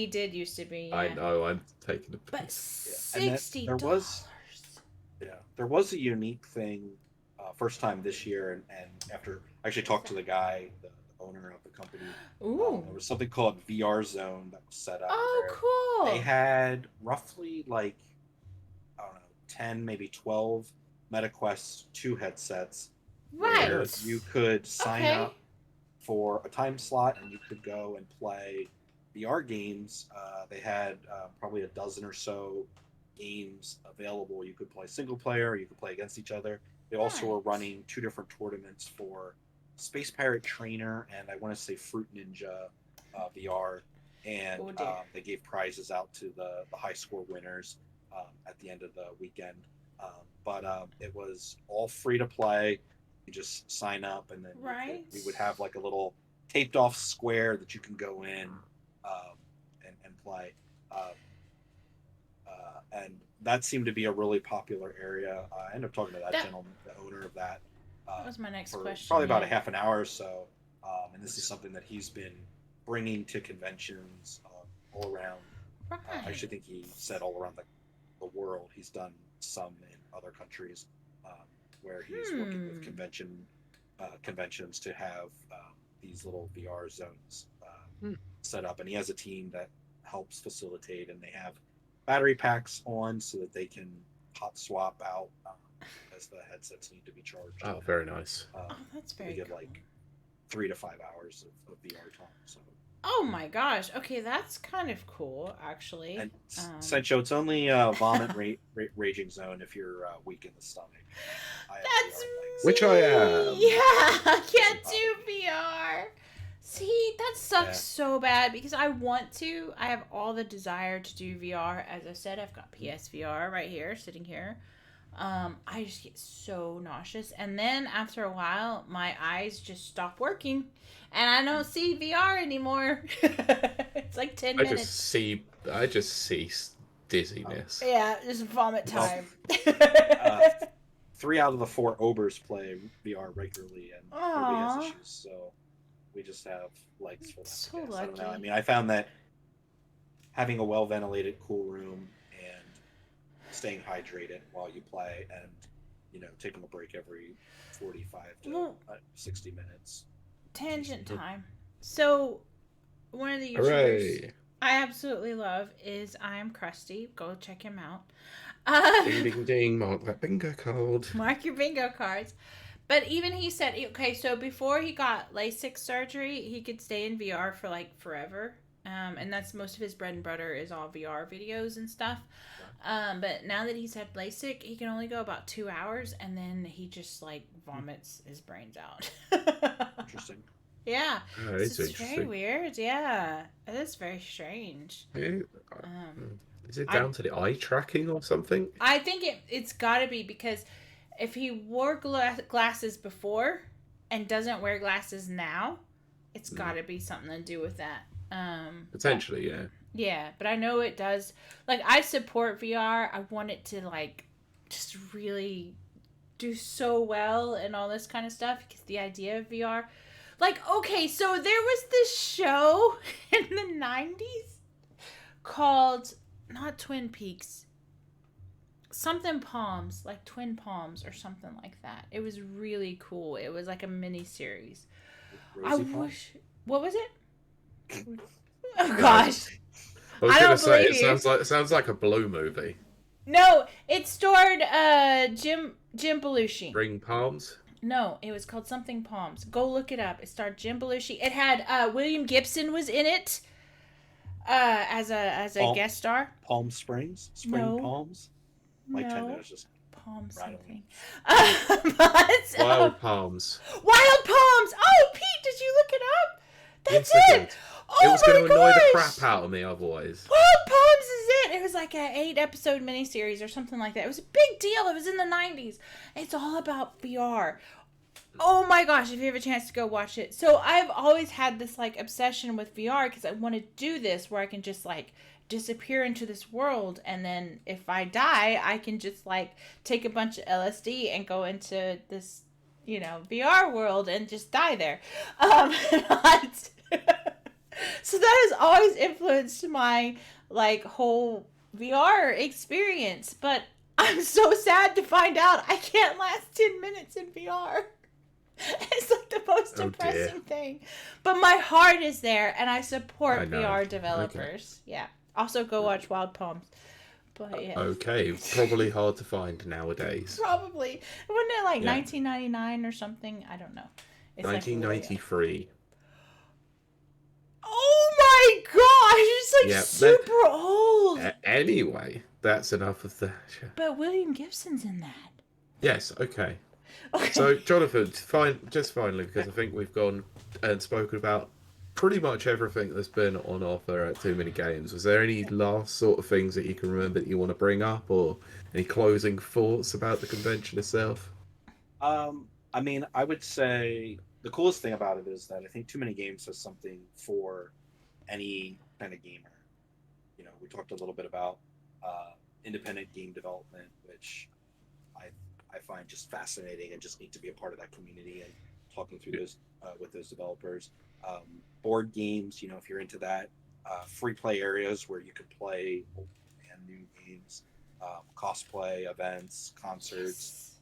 A: did used to be. Yeah.
B: I know. I'm taking the.
A: But $60.
C: There was a unique thing first time this year, and after I actually talked to the guy, the owner of the company.
A: Ooh.
C: There was something called VR Zone that was set up.
A: Oh, cool.
C: They had roughly like, I don't know, 10, maybe 12 MetaQuest 2 headsets.
A: Right.
C: Where you could sign up for a time slot and you could go and play VR games. They had probably a dozen or so games available. You could play single player, or you could play against each other. They also were running 2 different tournaments for Space Pirate Trainer and I want to say Fruit Ninja VR. And they gave prizes out to the high score winners at the end of the weekend. But it was all free to play. You just sign up, and then we would have like a little taped off square that you can go in and play. And that seemed to be a really popular area. I ended up talking to that gentleman, the owner of that.
A: That was my next question.
C: Probably about a half an hour or so. And this is something that he's been bringing to conventions all around. I actually think he said all around the world. He's done some in other countries where he's working with conventions to have these little VR zones set up. And he has a team that helps facilitate, and they have battery packs on so that they can hot swap out as the headsets need to be charged.
B: Oh, very nice.
A: That's very
C: cool.
A: Get
C: like 3 to 5 hours of VR time. So.
A: Oh my gosh. Okay, that's kind of cool, actually.
C: And Sancho, it's only vomit raging zone if you're weak in the stomach.
A: That's
B: which I am.
A: Yeah, I can't do VR. See, that sucks so bad because I want to. I have all the desire to do VR. As I said, I've got PSVR right here, sitting here. I just get so nauseous. And then after a while, my eyes just stop working. And I don't see VR anymore. It's like 10 minutes.
B: I just see dizziness.
A: Yeah, just vomit time.
C: 3 out of the 4 Obers play VR regularly, and nobody has issues. So we just have lights for that.
A: So lucky.
C: I don't know. I mean, I found that having a well-ventilated, cool room and staying hydrated while you play, and taking a break every 45 to 60 minutes.
A: Tangent time. So, one of the YouTubers I absolutely love is I Am Krusty. Go check him out.
B: Ding, ding, ding. Mark that bingo card.
A: Mark your bingo cards. But even he said, okay, so before he got LASIK surgery, he could stay in VR for like forever. And that's most of his bread and butter is all VR videos and stuff. But now that he's had LASIK, he can only go about 2 hours, and then he just like vomits his brains out.
C: Interesting.
A: Yeah.
B: Oh, it's
A: very weird. Yeah. It is very strange.
B: Yeah. Is it down to the eye tracking or something?
A: I think it's got to be because if he wore glasses before and doesn't wear glasses now, it's got to be something to do with that.
B: Potentially, yeah.
A: Yeah, but I know it does. Like, I support VR. I want it to, like, just really do so well and all this kind of stuff because the idea of VR. Like, okay, so there was this show in the 90s called, not Twin Peaks, something Palms, like Twin Palms or something like that. It was really cool. It was like a mini series. What was it? Oh gosh.
B: I was going to say it sounds like a Blue movie.
A: No, it starred Jim Belushi.
B: Ring Palms?
A: No, it was called something Palms. Go look it up. It starred Jim Belushi. It had William Gibson was in it as a guest star.
C: Palm Springs? Palms? My tender is just
A: Palm something.
B: Wild Palms.
A: Wild Palms! Oh, Pete, did you look it up? That's it! Oh,
B: it was going to annoy the crap out of me otherwise.
A: Wild Palms is it! It was like an 8-episode miniseries or something like that. It was a big deal. It was in the 90s. It's all about VR. Oh my gosh, if you have a chance to go watch it. So I've always had this like obsession with VR because I want to do this where I can just like disappear into this world, and then if I die, I can just like take a bunch of LSD and go into this, VR world and just die there. So that has always influenced my like whole VR experience, but I'm so sad to find out I can't last 10 minutes in VR. It's like the most depressing thing. But my heart is there, and I support VR developers. Okay. Yeah. Also, go watch Wild Palms. But yeah.
B: Okay, probably hard to find nowadays.
A: Probably. Wasn't it like 1999 or something? I don't know.
B: It's 1993.
A: Like oh my gosh! It's like super old.
B: Anyway, that's enough of that.
A: But William Gibson's in that.
B: Yes. Okay. So, Jonathan, finally, because I think we've gone and spoken about pretty much everything that's been on offer at Too Many Games. Was there any last sort of things that you can remember that you want to bring up, or any closing thoughts about the convention itself?
C: I mean, I would say the coolest thing about it is that I think Too Many Games has something for any kind of gamer. You know, we talked a little bit about independent game development, which I find just fascinating and just need to be a part of that community and talking through those with those developers. Board games, you know, if you're into that, free play areas where you can play old and new games, cosplay events, concerts.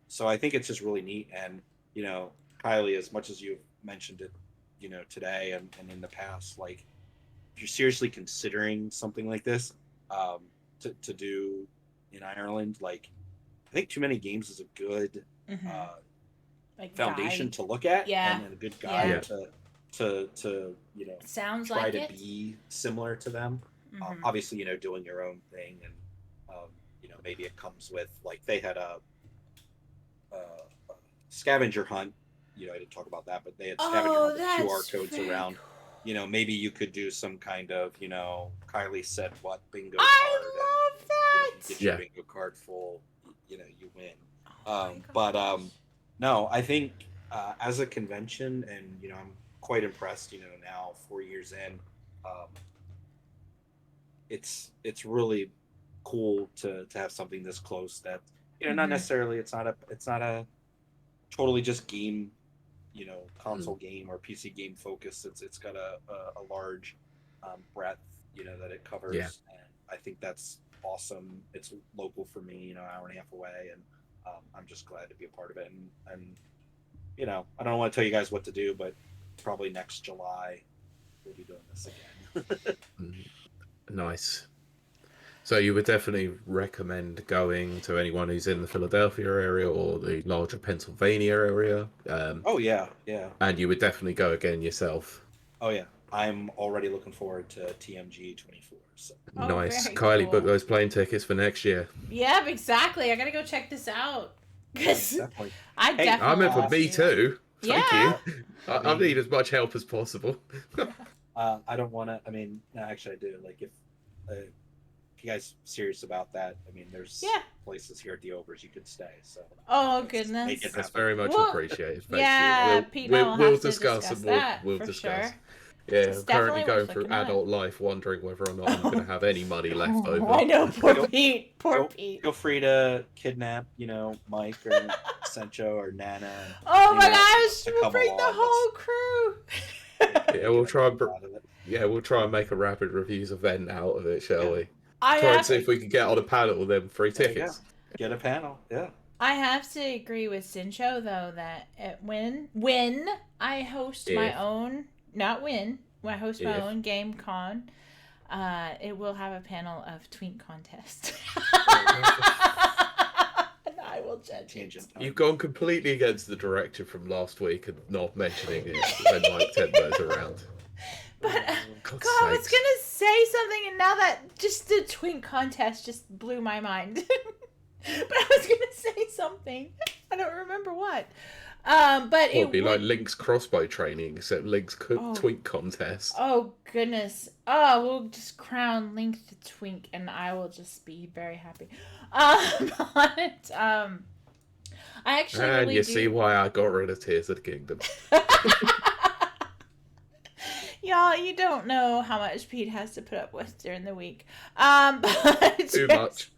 C: So I think it's just really neat. And, you know, Kiley, as much as you've mentioned it, you know, today and in the past, like, if you're seriously considering something like this to do in Ireland, like, I think Too Many Games is a good like foundation to look at, and a good guide to you know,
A: sounds
C: try
A: like
C: to be similar to them. Obviously, you know, doing your own thing, and you know, maybe it comes with, like, they had a scavenger hunt. You know, I didn't talk about that, but they had scavenger hunt with QR codes around. Cool. You know, maybe you could do some kind of, you know, Kiley said what bingo card.
A: I love that.
C: You know, get your bingo card full. You know, you win. No, I think as a convention, and, you know, I'm quite impressed, you know, now 4 years in, it's really cool to have something this close that, you know, not necessarily, it's not a totally just game, you know, console game or PC game focus. It's got a large breadth, you know, that it covers. Yeah. And I think that's awesome. It's local for me, you know, an hour and a half away, and I'm just glad to be a part of it. And you know, I don't want to tell you guys what to do, but probably next July we'll be doing this again.
B: Nice. So you would definitely recommend going to anyone who's in the Philadelphia area or the larger Pennsylvania area?
C: Oh yeah.
B: And you would definitely go again yourself?
C: Oh yeah. I'm already looking forward to TMG 24. So.
B: Nice. Kiley, cool. Book those plane tickets for next year.
A: Yeah, exactly. I gotta go check this out.
C: Definitely.
A: I
B: meant for me too. Thank you. I need as much help as possible.
C: I don't want to. I mean, no, actually, I do. Like, if you guys serious about that, I mean, there's places here at the Obers you could stay. So.
A: Oh goodness.
B: That's very much appreciated.
A: Yeah, Pete, we'll discuss and we'll discuss.
B: Sure. Yeah, I'm currently going through adult life, wondering whether or not I'm going to have any money left over.
A: I know, poor Pete. Pete.
C: Feel free to kidnap, you know, Mike or Sencho or Nana.
A: Oh my gosh, we'll bring the whole crew.
B: Yeah, we'll try and make a rapid reviews event out of it, shall we? Try and see if we can get on a panel with them free tickets.
C: Get a panel, yeah.
A: I have to agree with Sincho, though, that when I host my own, when I host my own game con, it will have a panel of twink contest. And I will judge it.
B: You've gone completely against the directive from last week and not mentioning it when Mike Tenber's around.
A: But God, I was gonna say something, and now that just the twink contest just blew my mind. But I was gonna say something. I don't remember what. But it would
B: be like Link's crossbow training, except Link's twink contest.
A: Oh goodness! Oh, we'll just crown Link the twink, and I will just be very happy. But I actually
B: really you see why I got rid of Tears of the Kingdom.
A: Y'all, you don't know how much Pete has to put up with during the week. But
B: too much.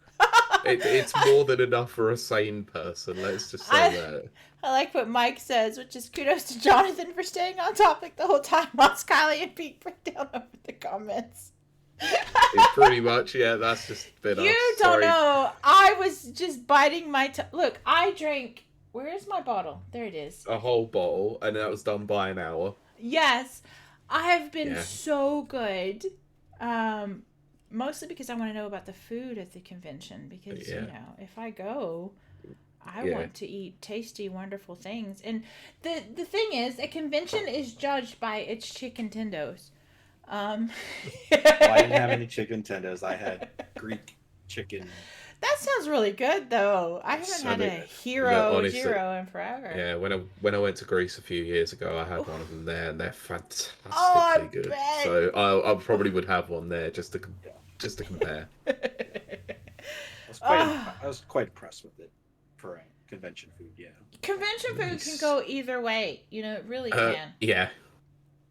B: It's more than enough for a sane person. Let's just say that.
A: I like what Mike says, which is kudos to Jonathan for staying on topic the whole time while Kiley and Pete break down over the comments.
B: It's pretty much, that's just been
A: You don't know. I was just biting my tongue. Look, I drank Where is my bottle? There it is.
B: A whole bottle, and that was done by an hour.
A: Yes. I have been so good. Mostly because I want to know about the food at the convention. Because, you know, if I go, I want to eat tasty, wonderful things. And the thing is, a convention is judged by its chicken tendos.
C: Well, I didn't have any chicken tendos. I had Greek chicken.
A: That sounds really good, though. I haven't had a hero in forever.
B: Yeah, when I went to Greece a few years ago, I had one of them there, and they're fantastically good.
A: Bet.
B: So I probably would have one there just to compare.
C: I was quite impressed with it for convention food. Yeah,
A: convention food can go either way. You know, it really can.
B: Yeah.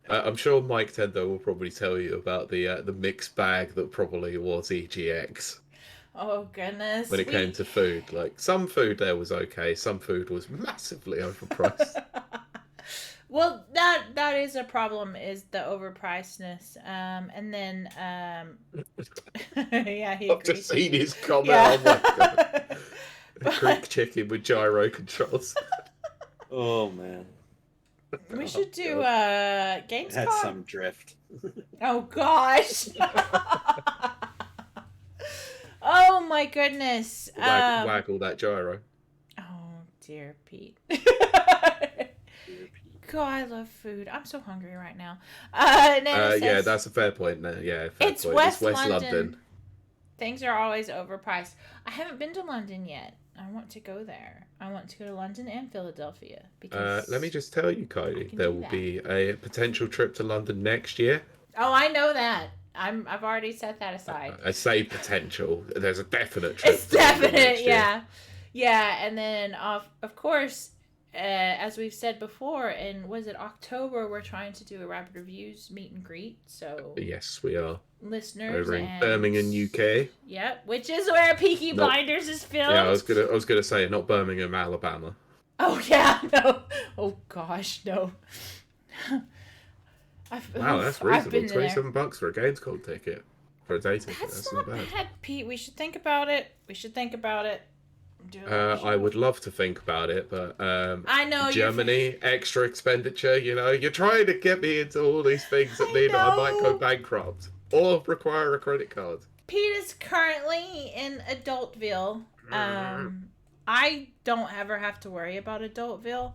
B: I'm sure Mike Tendo will probably tell you about the mixed bag that probably was EGX.
A: Oh, goodness.
B: When it came to food. Like, some food there was okay. Some food was massively overpriced.
A: Well, that is a problem, is the overpricedness. And then, yeah, he agrees.
B: I've just seen his comment. Yeah. Oh, my God. A Greek chicken with gyro controls.
C: Oh, man.
A: We should do Gamescom.
C: It had some drift.
A: Oh, gosh. Oh my goodness!
B: Waggle that gyro.
A: Oh dear Pete. God, I love food. I'm so hungry right now.
B: Yeah, that's a fair point. Yeah,
A: it's West London. Things are always overpriced. I haven't been to London yet. I want to go there. I want to go to London and Philadelphia. Because
B: let me just tell you, Kylie, there will be a potential trip to London next year.
A: Oh, I know that. I've already set that aside.
B: I say potential. There's a definite trip.
A: It's definite, yeah. And then of course, as we've said before, in was it October, we're trying to do a Rapid Reviews meet and greet. So
B: yes, we are.
A: Listeners
B: over in Birmingham, UK.
A: Yep, which is where Peaky Blinders is filmed.
B: Yeah, I was gonna say not Birmingham, Alabama.
A: Oh yeah, no. Oh gosh, no.
B: Wow, that's reasonable. $27 for a Gamescom ticket. For a day ticket.
A: That's not bad, Pete. We should think about it.
B: I would love to think about it, but
A: I know
B: Germany, extra expenditure, you know. You're trying to get me into all these things that mean I might go bankrupt or require a credit card.
A: Pete is currently in Adultville. I don't ever have to worry about Adultville.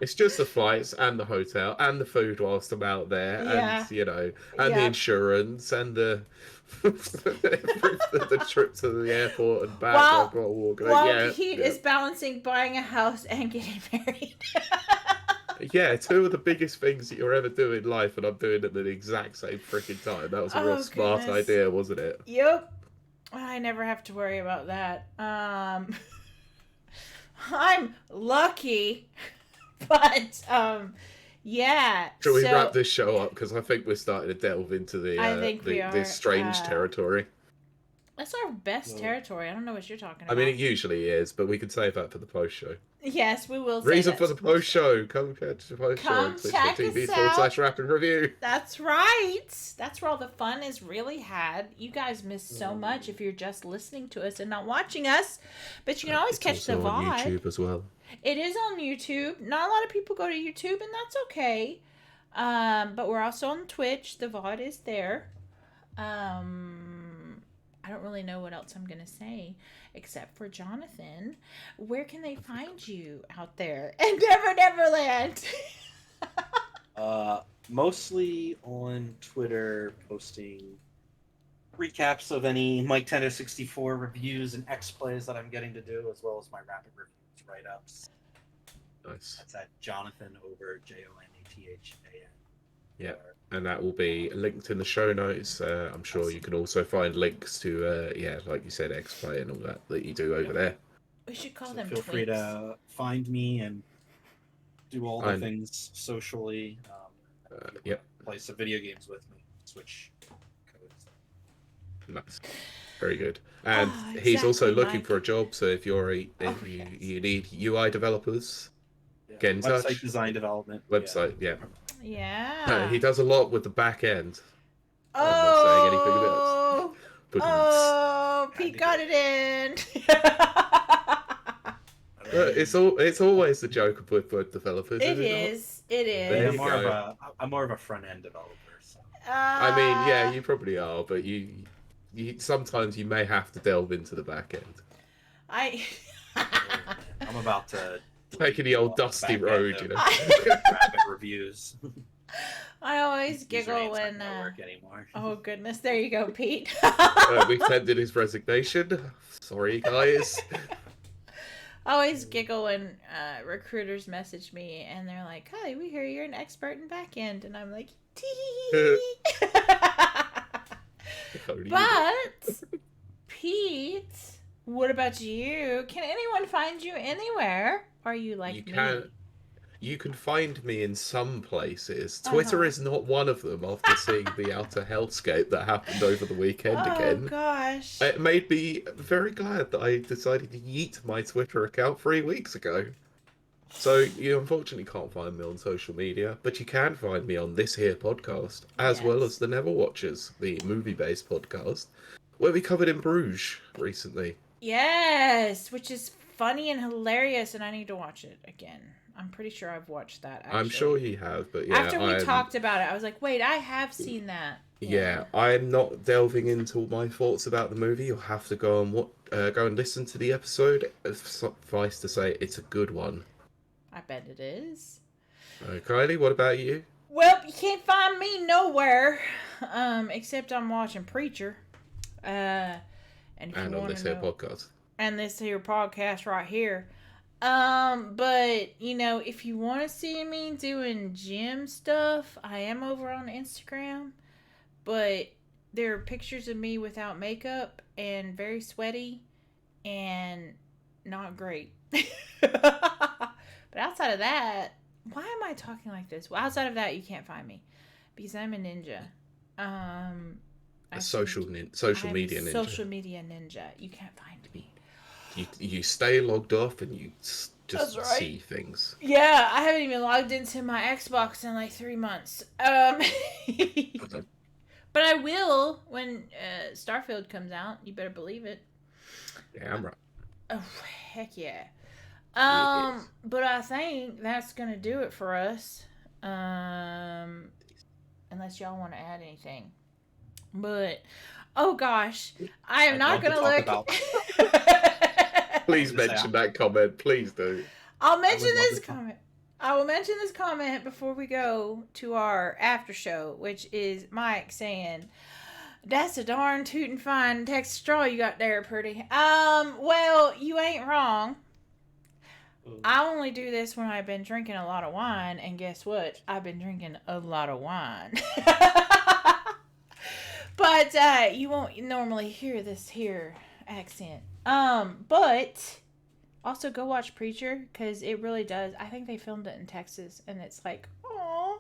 B: It's just the flights and the hotel and the food whilst I'm out there, and you know, and the insurance and the the trip to the airport and back.
A: While Pete is balancing buying a house and getting married.
B: Yeah, two of the biggest things that you'll ever do in life, and I'm doing it at the exact same freaking time. That was a real smart idea, wasn't it?
A: Yep. I never have to worry about that. I'm lucky, but yeah.
B: Shall we wrap this show up? Because I think we're starting to delve into this strange territory.
A: That's our best territory. I don't know what you're talking about.
B: I mean, it usually is, but we can save that for the post show.
A: Yes, we will.
B: Reason for the post show. Come catch the post show.
A: Come check us out.
B: /rapid review.
A: That's right. That's where all the fun is really had. You guys miss so much if you're just listening to us and not watching us. But you can always catch the VOD.
B: On YouTube as well.
A: It is on YouTube. Not a lot of people go to YouTube, and that's okay. But we're also on Twitch. The VOD is there. I don't really know what else I'm going to say, except for Jonathan. Where can they find you out there in Neverland?
C: Mostly on Twitter, posting recaps of any Mike Tender 64 reviews and X plays that I'm getting to do, as well as my rapid reviews write-ups.
B: Nice.
C: That's at Jonathan Ober, JONATHAN.
B: Yeah, and that will be linked in the show notes. I'm sure you can also find links to, like you said, X-Play and all that you do over there.
A: We should call them
C: Feel free to find me and do all the things socially. Play some video games with me. Switch codes.
B: Nice. Very good. And he's also looking for a job, so if you need UI developers, get in touch.
C: Website design development.
B: Website,
A: Yeah.
B: He does a lot with the back end.
A: Oh,
B: I'm not saying anything else.
A: Pete got it in.
B: It's always the joke with web developers.
A: It is.
C: I'm more of a front end developer. So.
B: I mean, yeah, you probably are, but you sometimes you may have to delve into the back end.
C: I'm about to
B: taking the old dusty road,
C: rapid reviews.
A: I always giggle when.
C: Work anymore.
A: Oh goodness, there you go, Pete.
B: We've tendered his resignation. Sorry, guys.
A: I always giggle when recruiters message me and they're like, "Hi, we hear you're an expert in back end," and I'm like, "Tee." But Pete, what about you? Can anyone find you anywhere? Are you like me?
B: You can find me in some places. Twitter is not one of them after seeing the outer hellscape that happened over the weekend again.
A: Oh, gosh.
B: It made me very glad that I decided to yeet my Twitter account 3 weeks ago. So you unfortunately can't find me on social media, but you can find me on this here podcast, as well as the Never Watchers, the movie-based podcast, where we covered In Bruges recently.
A: Yes, which is funny and hilarious, and I need to watch it again. I'm pretty sure I've watched that, actually.
B: I'm sure you have, but yeah.
A: After we talked about it, I was like, wait, I have seen that.
B: Yeah, I'm not delving into my thoughts about the movie. You'll have to go and listen to the episode. Suffice to say, it's a good one.
A: I bet it is.
B: Kylie, what about you?
A: Well, you can't find me nowhere, except I'm watching Preacher. And
B: on this here podcast.
A: And this here podcast right here. But, if you want to see me doing gym stuff, I am over on Instagram. But there are pictures of me without makeup and very sweaty and not great. But outside of that, why am I talking like this? Well, outside of that, you can't find me because I'm a ninja.
B: Social media ninja.
A: Social media ninja. You can't find me.
B: You stay logged off and you just see things.
A: Yeah, I haven't even logged into my Xbox in like 3 months. But I will when Starfield comes out. You better believe it.
B: Yeah, I'm right.
A: Oh, heck yeah. But I think that's gonna do it for us. Unless y'all want to add anything. But oh gosh, I am not gonna look.
B: Please mention that comment. Please do.
A: I'll mention this comment. I will mention this comment before we go to our after show, which is Mike saying, "That's a darn tootin' fine Texas straw you got there, pretty." Well, you ain't wrong. I only do this when I've been drinking a lot of wine, and guess what? I've been drinking a lot of wine. But you won't normally hear this here accent. But also go watch Preacher, because it really does. I think they filmed it in Texas, and it's like, aww.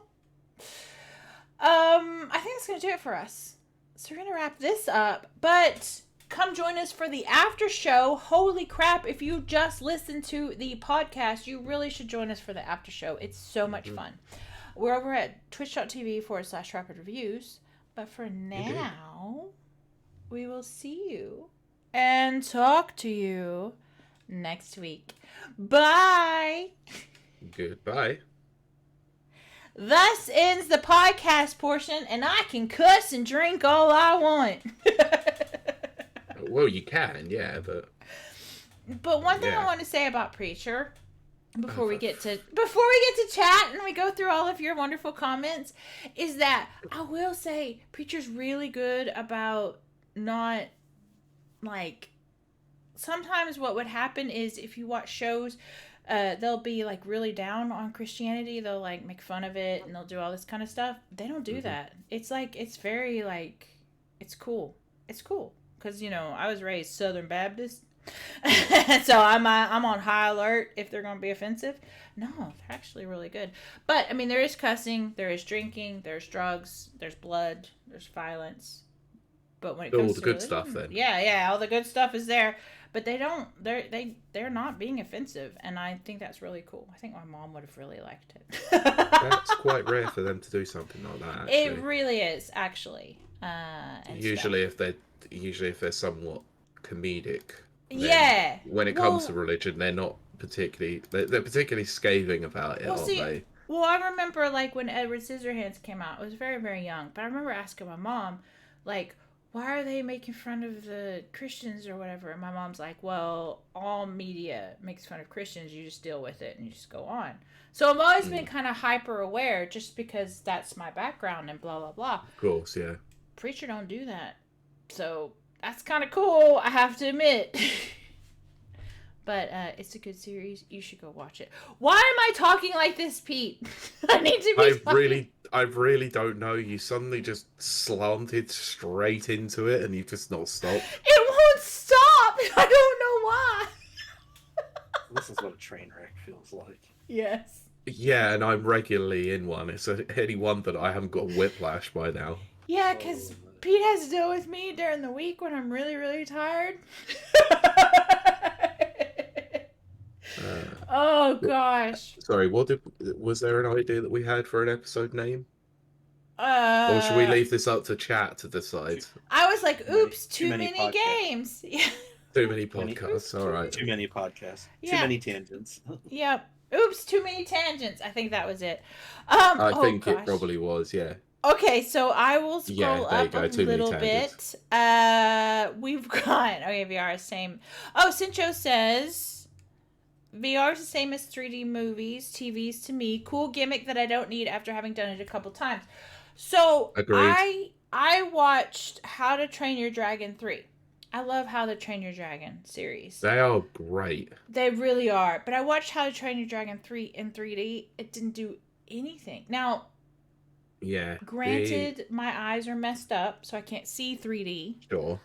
A: I think that's going to do it for us. So we're going to wrap this up, but come join us for the after show. Holy crap, if you just listened to the podcast, you really should join us for the after show. It's so much fun. We're over at twitch.tv/rapid reviews. But for now, we will see you and talk to you next week. Bye.
B: Goodbye.
A: Thus ends the podcast portion, and I can cuss and drink all I want.
B: Well, you can, yeah, but...
A: But one thing I want to say about Preacher... Before we get to chat and we go through all of your wonderful comments, is that I will say Preacher's really good about not, like, sometimes what would happen is if you watch shows, they'll be like really down on Christianity, they'll like make fun of it and they'll do all this kind of stuff. They don't do that. It's like, it's very like, it's cool because I was raised Southern Baptist. So I'm on high alert if they're going to be offensive. No, they're actually really good. But I mean, there is cussing, there is drinking, there's drugs, there's blood, there's violence. But when it comes to
B: all the good stuff, then
A: all the good stuff is there. But they're not being offensive, and I think that's really cool. I think my mom would have really liked it.
B: That's quite rare for them to do something like that. Actually.
A: It really is, actually.
B: Usually, if they're somewhat comedic.
A: Yeah.
B: When it comes to religion, they're not particularly. They're particularly scathing about it, aren't they?
A: Well, I remember like when Edward Scissorhands came out. I was very, very young, but I remember asking my mom, like, why are they making fun of the Christians or whatever? And my mom's like, well, all media makes fun of Christians. You just deal with it and you just go on. So I've always been kind of hyper aware just because that's my background and blah, blah, blah.
B: Of course, yeah.
A: Preacher don't do that. So that's kind of cool, I have to admit. But it's a good series. You should go watch it. Why am I talking like this, Pete? I need to be
B: I really don't know. You suddenly just slanted straight into it and you just not stopped.
A: It won't stop! I don't know why.
C: This is what a train wreck feels like.
A: Yes.
B: Yeah, and I'm regularly in one. It's any one that I haven't got whiplash by now.
A: Yeah, because Pete has to deal with me during the week when I'm really, really tired. Oh gosh.
B: Sorry, was there an idea that we had for an episode name? Or should we leave this up to chat to decide?
A: I was like, oops, too many games. Yeah.
B: Too many podcasts, alright.
C: Too many podcasts.
A: Yeah.
C: Too many tangents.
A: Yep. Oops, too many tangents. I think that was it.
B: I think it probably was, yeah.
A: Okay, so I will scroll up a little bit. We've got VR is same. Oh, Cincho says VR is the same as 3D movies, TVs to me. Cool gimmick that I don't need after having done it a couple times. So
B: agreed.
A: I watched How to Train Your Dragon 3. I love How to Train Your Dragon series.
B: They are great.
A: They really are. But I watched How to Train Your Dragon 3 in 3D. It didn't do anything. Now,
B: yeah.
A: Granted, my eyes are messed up, so I can't see 3D.
B: Sure.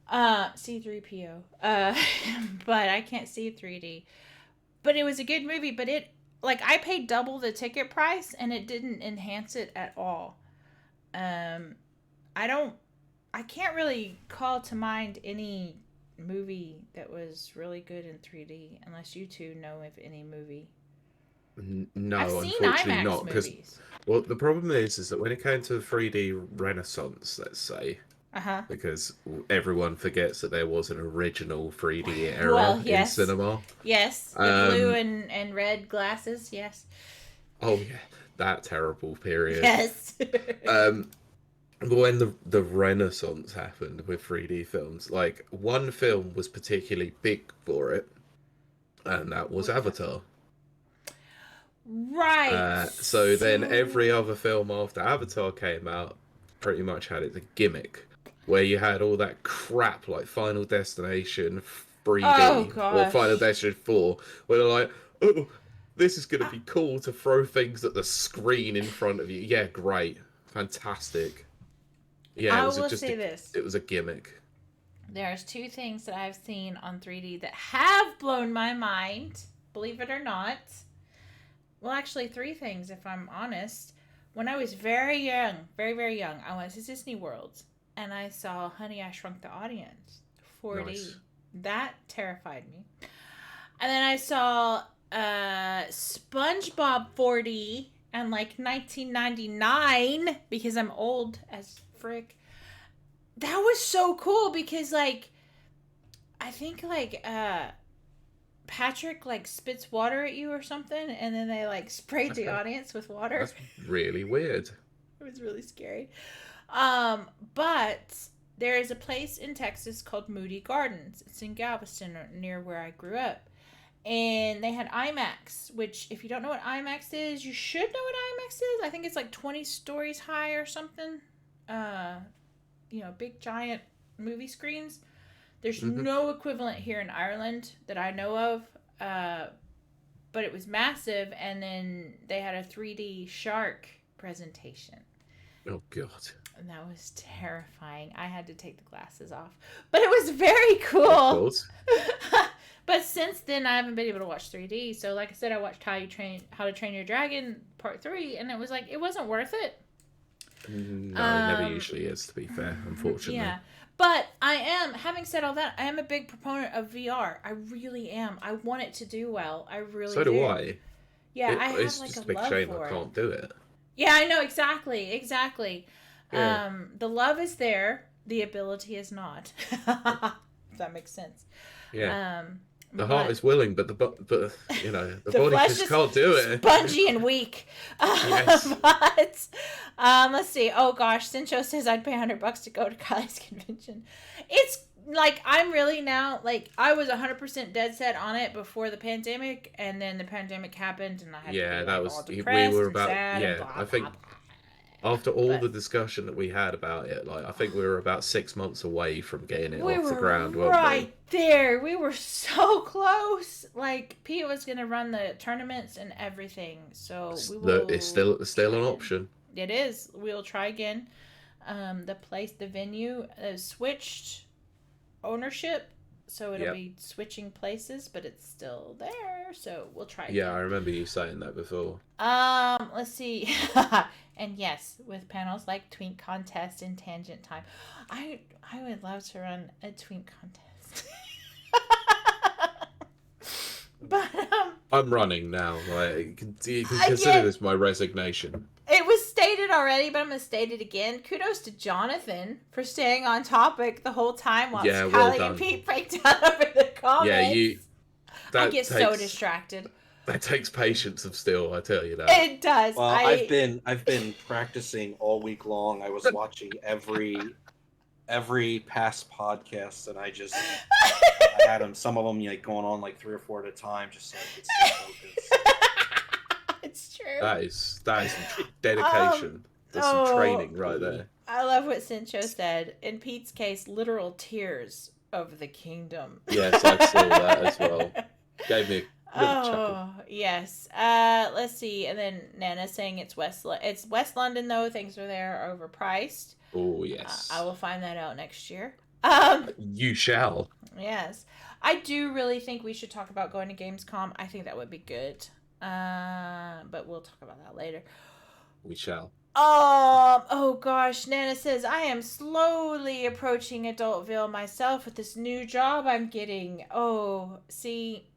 A: C3PO. But I can't see 3D. But it was a good movie, but I paid double the ticket price and it didn't enhance it at all. I can't really call to mind any movie that was really good in 3D unless you two know of any movie.
B: No,
A: I've seen
B: unfortunately
A: IMAX
B: not.
A: Movies.
B: Well, the problem is that when it came to the 3D Renaissance, let's say, because everyone forgets that there was an original 3D era in cinema.
A: Yes, the blue and red glasses. Yes.
B: Oh yeah, that terrible period.
A: Yes.
B: When the Renaissance happened with 3D films, like one film was particularly big for it, and that was Avatar.
A: Right.
B: So then every other film after Avatar came out pretty much had it a gimmick where you had all that crap like Final Destination 3D or Final Destination 4 where they're like, oh, this is going to be cool to throw things at the screen in front of you. Yeah, great. Fantastic. Yeah, it was a gimmick.
A: There's two things that I've seen on 3D that have blown my mind, believe it or not. Well, actually, three things, if I'm honest. When I was very young, very, very young, I went to Disney World, and I saw Honey, I Shrunk the Audience 4D. Nice. That terrified me. And then I saw SpongeBob 4D in, 1999, because I'm old as frick. That was so cool, because, I think, Patrick spits water at you or something, and then they sprayed the audience with water.
B: That's really weird.
A: It was really scary. But there is a place in Texas called Moody Gardens. It's in Galveston, near where I grew up. And they had IMAX, which if you don't know what IMAX is, you should know what IMAX is. I think it's 20 stories high or something. Big giant movie screens. There's no equivalent here in Ireland that I know of, but it was massive, and then they had a 3D shark presentation.
B: Oh, God.
A: And that was terrifying. I had to take the glasses off. But it was very cool.
B: Of course.
A: But since then, I haven't been able to watch 3D. So, like I said, I watched How to Train Your Dragon Part 3, and it was it wasn't worth it.
B: No, it never usually is, to be fair, unfortunately.
A: Yeah. But having said all that, I am a big proponent of VR. I really am. I want it to do well. I really do.
B: So do I.
A: Yeah, I have
B: it's just a big shame I can't do it.
A: Yeah, I know, exactly.
B: Yeah.
A: The love is there. The ability is not. If that makes sense.
B: Yeah. The heart is willing, but the
A: the
B: body just can't do it.
A: Spongy and weak.
B: Yes.
A: But let's see. Oh gosh, Sincho says I'd pay $100 to go to Kiley's convention. It's like I'm really now like I was 100% dead set on it before the pandemic, and then the pandemic happened, and I had to be,
B: that
A: like,
B: was
A: all depressed
B: we were
A: and
B: about
A: sad and blah,
B: I think.
A: blah, blah.
B: After all the discussion that we had about it, like I think we were about 6 months away from getting it off the ground, weren't we?
A: Right there. We were so close. Like Pete was gonna run the tournaments and everything, so we will.
B: It's still an option.
A: It is. We'll try again. The venue switched ownership, so it'll be switching places, but it's still there. So we'll try.
B: Yeah, again. I remember you saying that before.
A: Let's see. And yes, with panels like Twink Contest and Tangent Time. I would love to run a Twink Contest. But
B: I'm running now. Like you can consider this my resignation.
A: It was stated already, but I'm gonna state it again. Kudos to Jonathan for staying on topic the whole time while Kiley and Pete break down over the comments. I get so distracted.
B: That takes patience of steel, I tell you that.
A: It does.
C: Well, I've been practicing all week long. I was watching every past podcast, and I had them. Some of them like going on like 3 or 4 at a time, just so I could stay focused.
A: It's true.
B: That is some dedication. There's some training right there.
A: I love what Sincho said. In Pete's case, literal tears of the kingdom.
B: Yes, I saw that as well. Gave me a little chuckle.
A: Yes. Let's see. And then Nana's saying it's West London though. Things are there overpriced.
B: Oh yes.
A: I will find that out next year.
B: You shall.
A: Yes. I do really think we should talk about going to Gamescom. I think that would be good. But we'll talk about that later.
B: We shall.
A: Oh gosh, Nana says, I am slowly approaching Adultville myself with this new job I'm getting. Oh, see,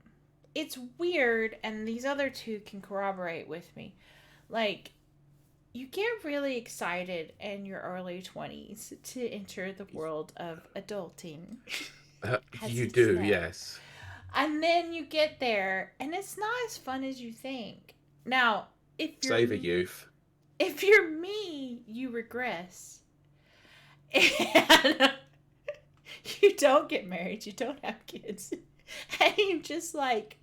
A: it's weird, and these other two can corroborate with me. Like, you get really excited in your early 20s to enter the world of adulting.
B: You do, yes.
A: And then you get there, and it's not as fun as you think. Now, if you're...
B: Save a youth.
A: If you're me, you regress. And you don't get married, you don't have kids. And you just, like,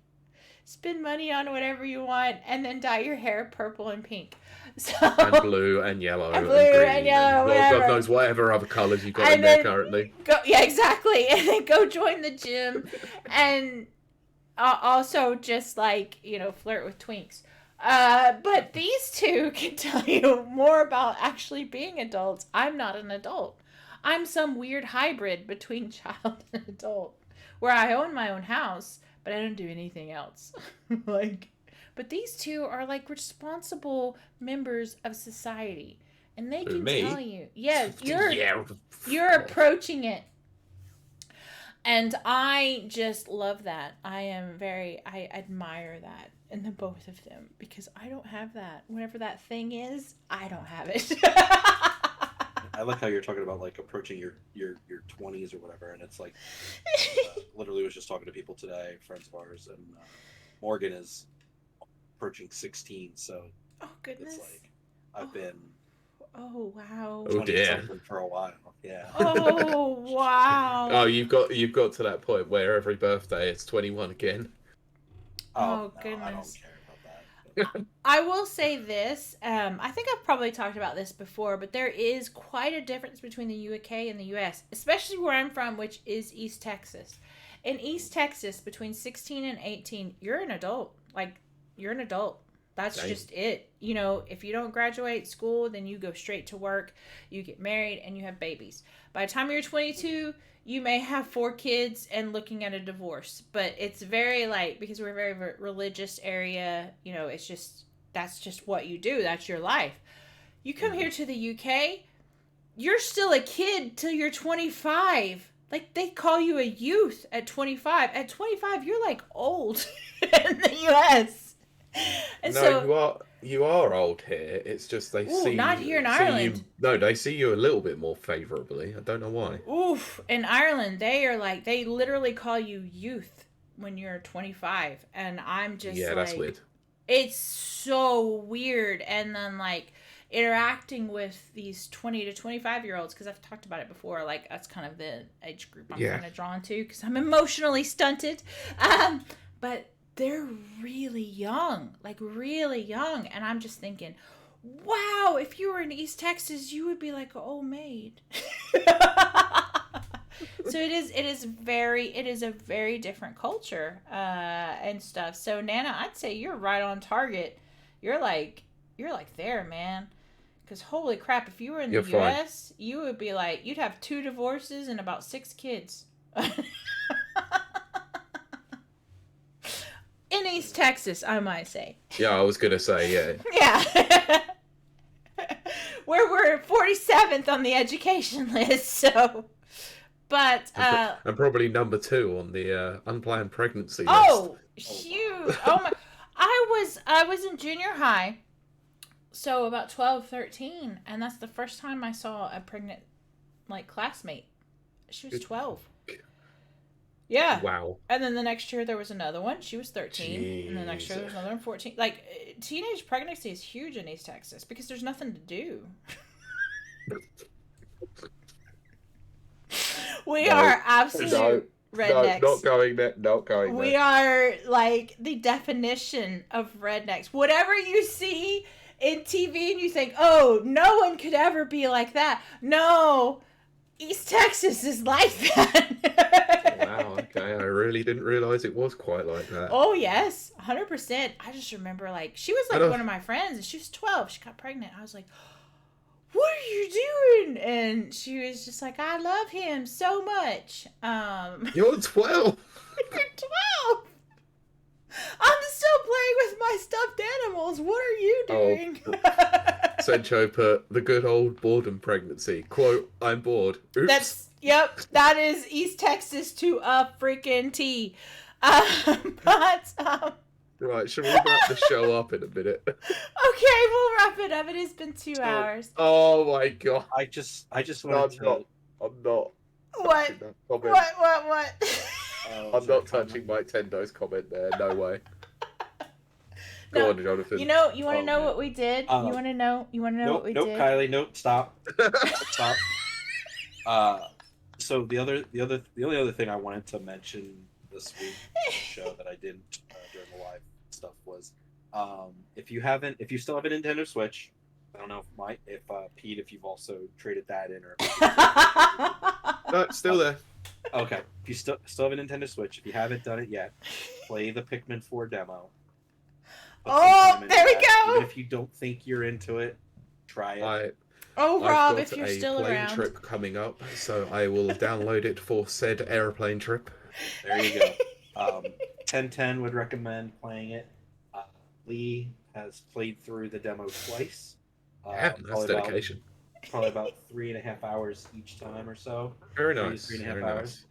A: spend money on whatever you want and then dye your hair purple and pink. So,
B: and blue and yellow and
A: blue
B: green
A: and yellow,
B: whatever. God knows whatever other colours you've got in there currently.
A: Yeah, exactly. And then go join the gym and also just, like, flirt with twinks. But these two can tell you more about actually being adults. I'm not an adult. I'm some weird hybrid between child and adult, where I own my own house, but I don't do anything else. But these two are like responsible members of society, and they can tell you, you're approaching it. And I just love that. I admire that in the both of them, because I don't have that. Whatever that thing is, I don't have it.
C: I like how you're talking about like approaching your 20s or whatever, and it's like literally was just talking to people today, friends of ours, and Morgan is approaching 16, so
A: oh goodness,
C: it's like I've been
A: wow,
B: oh dear,
C: for a while, yeah.
A: Oh wow.
B: Oh, you've got to that point where every birthday it's 21 again.
A: Oh,
C: no,
A: goodness.
C: I don't care about that.
A: I will say this. I think I've probably talked about this before, but there is quite a difference between the UK and the US, especially where I'm from, which is East Texas. In East Texas, between 16 and 18, you're an adult. Like, you're an adult. That's just it. If you don't graduate school, then you go straight to work, you get married, and you have babies. By the time you're 22, you may have 4 kids and looking at a divorce. But it's very, because we're a very religious area, that's just what you do. That's your life. You come here to the UK, you're still a kid till you're 25. Like, they call you a youth at 25. At 25, you're, old in the US. And
B: you are old here. It's just they see
A: not here in Ireland.
B: They see you a little bit more favorably. I don't know why.
A: Oof! In Ireland, they literally call you youth. when you're 25, and I'm just
B: yeah, that's weird.
A: It's so weird. And then like interacting with these 20 to 25-year-olds, because I've talked about it before, like that's kind of the age group I'm kind of drawn to because I'm emotionally stunted. But they're really young, like really young, and I'm just thinking, wow, if you were in East Texas, you would be like an old maid. So it is a very different culture and stuff. So Nana, I'd say you're right on target. You're like there, man. Because holy crap, if you were in the U.S., you would be like, you'd have 2 divorces and about 6 kids. In East Texas, I might say.
B: Yeah, I was gonna say, yeah.
A: Yeah. Where we're 47th on the education list, so. But
B: and probably number 2 on the unplanned pregnancy list.
A: Oh, huge! Oh my! I was in junior high, so about 12, 13, and that's the first time I saw a pregnant like classmate. She was 12. Yeah.
B: Wow.
A: And then the next year there was another one. She was 13. Jeez. And the next year there was another one, 14. Like, teenage pregnancy is huge in East Texas because there's nothing to do. We are absolute rednecks.
B: No, not going there. Not going there.
A: We are like the definition of rednecks. Whatever you see in TV and you think, oh, no one could ever be like that. No, East Texas is like that.
B: Wow, okay. I really didn't realize it was quite like that.
A: Oh, yes, 100%. I just remember, like, she was like one of my friends, and she was 12. She got pregnant. I was like, what are you doing? And she was just like, I love him so much.
B: You're 12.
A: You're 12. I'm still playing with my stuffed animals. What are you doing?
B: Sencho put the good old boredom pregnancy. Quote, I'm bored. Oops.
A: That is East Texas to a freaking T.
B: Right, shall we wrap the show up in a minute?
A: Okay, we'll wrap it up. It has been 2 hours.
B: Oh my god.
C: I just wanted to...
B: I'm not.
A: What? What?
B: I'm not touching Mike Tendo's comment there. No way. Go on, Jonathan.
A: You want to know what we did? You want to know what we did?
C: Nope, Kylie. Nope, stop. Stop. So the only other thing I wanted to mention this week on the show that I didn't during the live stuff was, if you still have a Nintendo Switch, I don't know if Pete, if you've also traded that in or.
B: No, it's still there.
C: Okay, if you still have a Nintendo Switch, if you haven't done it yet, play the Pikmin 4 demo.
A: There we go.
C: Even if you don't think you're into it, try it.
A: Rob, if you're still around.
B: I've got a plane trip coming up, so I will download it for said airplane trip.
C: There you go. 1010 would recommend playing it. Lee has played through the demo twice.
B: That's dedication.
C: Probably about 3.5 hours each time or so.
B: Very nice.
C: 3.5 hours.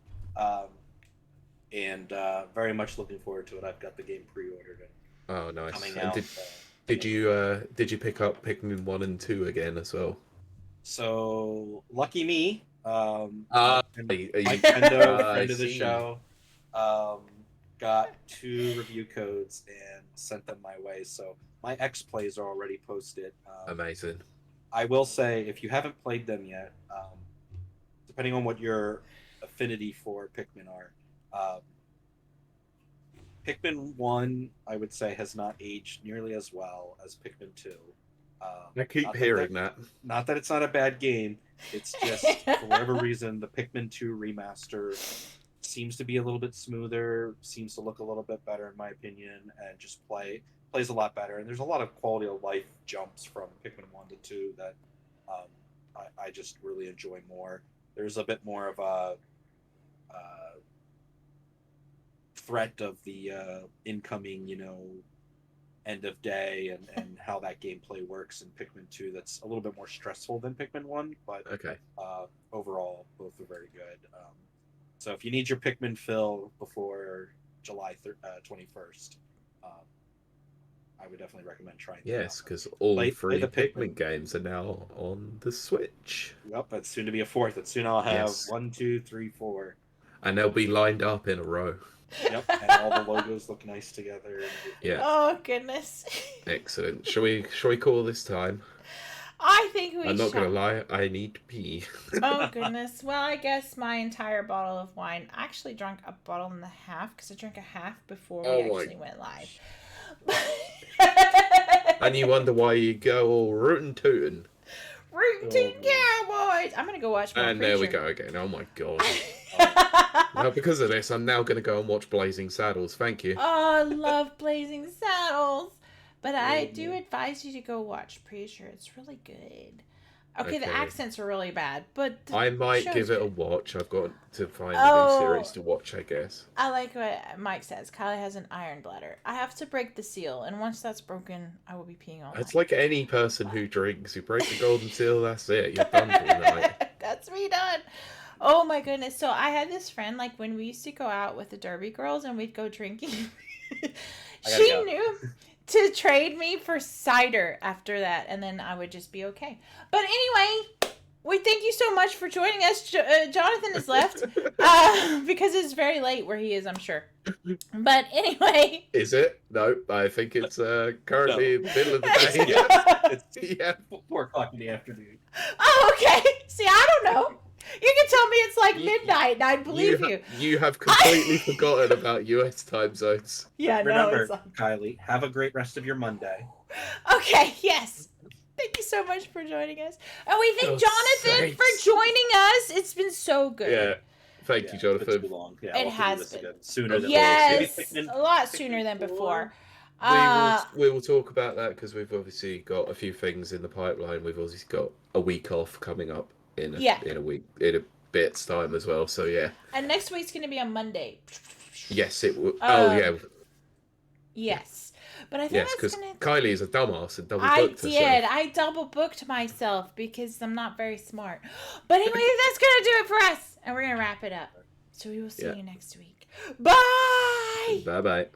C: And very much looking forward to it. I've got the game pre-ordered.
B: Oh, nice.
C: Coming out.
B: Did you pick up Pikmin 1 and 2 again as well?
C: So lucky me.
B: Nintendo,
C: friend of the show, got 2 review codes and sent them my way. So my X plays are already posted.
B: Amazing.
C: I will say, if you haven't played them yet, depending on what your affinity for Pikmin are, Pikmin 1, I would say, has not aged nearly as well as Pikmin 2.
B: I keep hearing that.
C: Not that it's not a bad game. It's just, for whatever reason, the Pikmin 2 remaster seems to be a little bit smoother, seems to look a little bit better, in my opinion, and just plays a lot better. And there's a lot of quality of life jumps from Pikmin 1 to 2 that I just really enjoy more. There's a bit more of a threat of the incoming, end of day and how that gameplay works in Pikmin 2 that's a little bit more stressful than Pikmin 1, but
B: okay.
C: Overall, both are very good. So if you need your Pikmin fill before July 21st, I would definitely recommend trying that.
B: Yes, because all 3 Pikmin games are now on the Switch.
C: Yep, that's soon to be a 4th. And soon I'll have 1, 2, 3, 4.
B: And they'll be lined up in a row.
C: Yep, and all the logos look nice together.
B: Yeah.
A: Oh goodness.
B: Excellent. Shall we call this time?
A: I think we
B: I'm not gonna lie, I need to pee.
A: Oh goodness. Well, I guess my entire bottle of wine. I actually drank a bottle and a half because I drank a half before we actually went live.
B: And you wonder why you go all rootin' tootin'.
A: Rootin' tootin' cowboys. I'm gonna go watch more
B: And
A: Preacher.
B: there we go again. Oh my god. Now because of this, I'm now gonna go and watch Blazing Saddles. Thank you.
A: Oh, I love Blazing Saddles. But I do advise you to go watch Preacher. It's really good. Okay, the accents are really bad, but
B: I might give it a watch. I've got to find a new series to watch, I guess.
A: I like what Mike says. Kylie has an iron bladder. I have to break the seal, and once that's broken, I will be peeing all night.
B: It's like any person who drinks. You break the golden seal, that's it. You're done for the night.
A: That's me done. Oh my goodness. So I had this friend, like when we used to go out with the Derby girls and we'd go drinking. She knew to trade me for cider after that, and then I would just be okay. But anyway, we thank you so much for joining us. Jonathan is left because it's very late where he is, I'm sure. But anyway.
B: Is it? No, I think it's currently in the middle of the day.
C: It's 4 o'clock in the afternoon.
A: Oh, okay. See, I don't know. You can tell me it's like midnight, and I'd believe you.
B: You have completely forgotten about U.S. time zones.
A: Yeah,
C: Remember,
A: no, it's
C: Kylie, have a great rest of your Monday.
A: Okay, yes. Thank you so much for joining us. And we thank Jonathan for joining us. It's been so good.
B: Yeah. Thank you, Jonathan.
C: Too long. Yeah,
A: it has been.
C: Sooner than
A: a lot sooner than before.
B: We will talk about that because we've obviously got a few things in the pipeline. We've obviously got a week off coming up in a bit's time as well. So yeah.
A: And next week's going to be on Monday.
B: Yes, it will.
A: Yes. But I think
B: because Kylie is a dumbass and double booked herself.
A: I double booked myself because I'm not very smart. But anyway, that's going to do it for us. And we're going to wrap it up. So we will see you next week. Bye!
B: Bye-bye.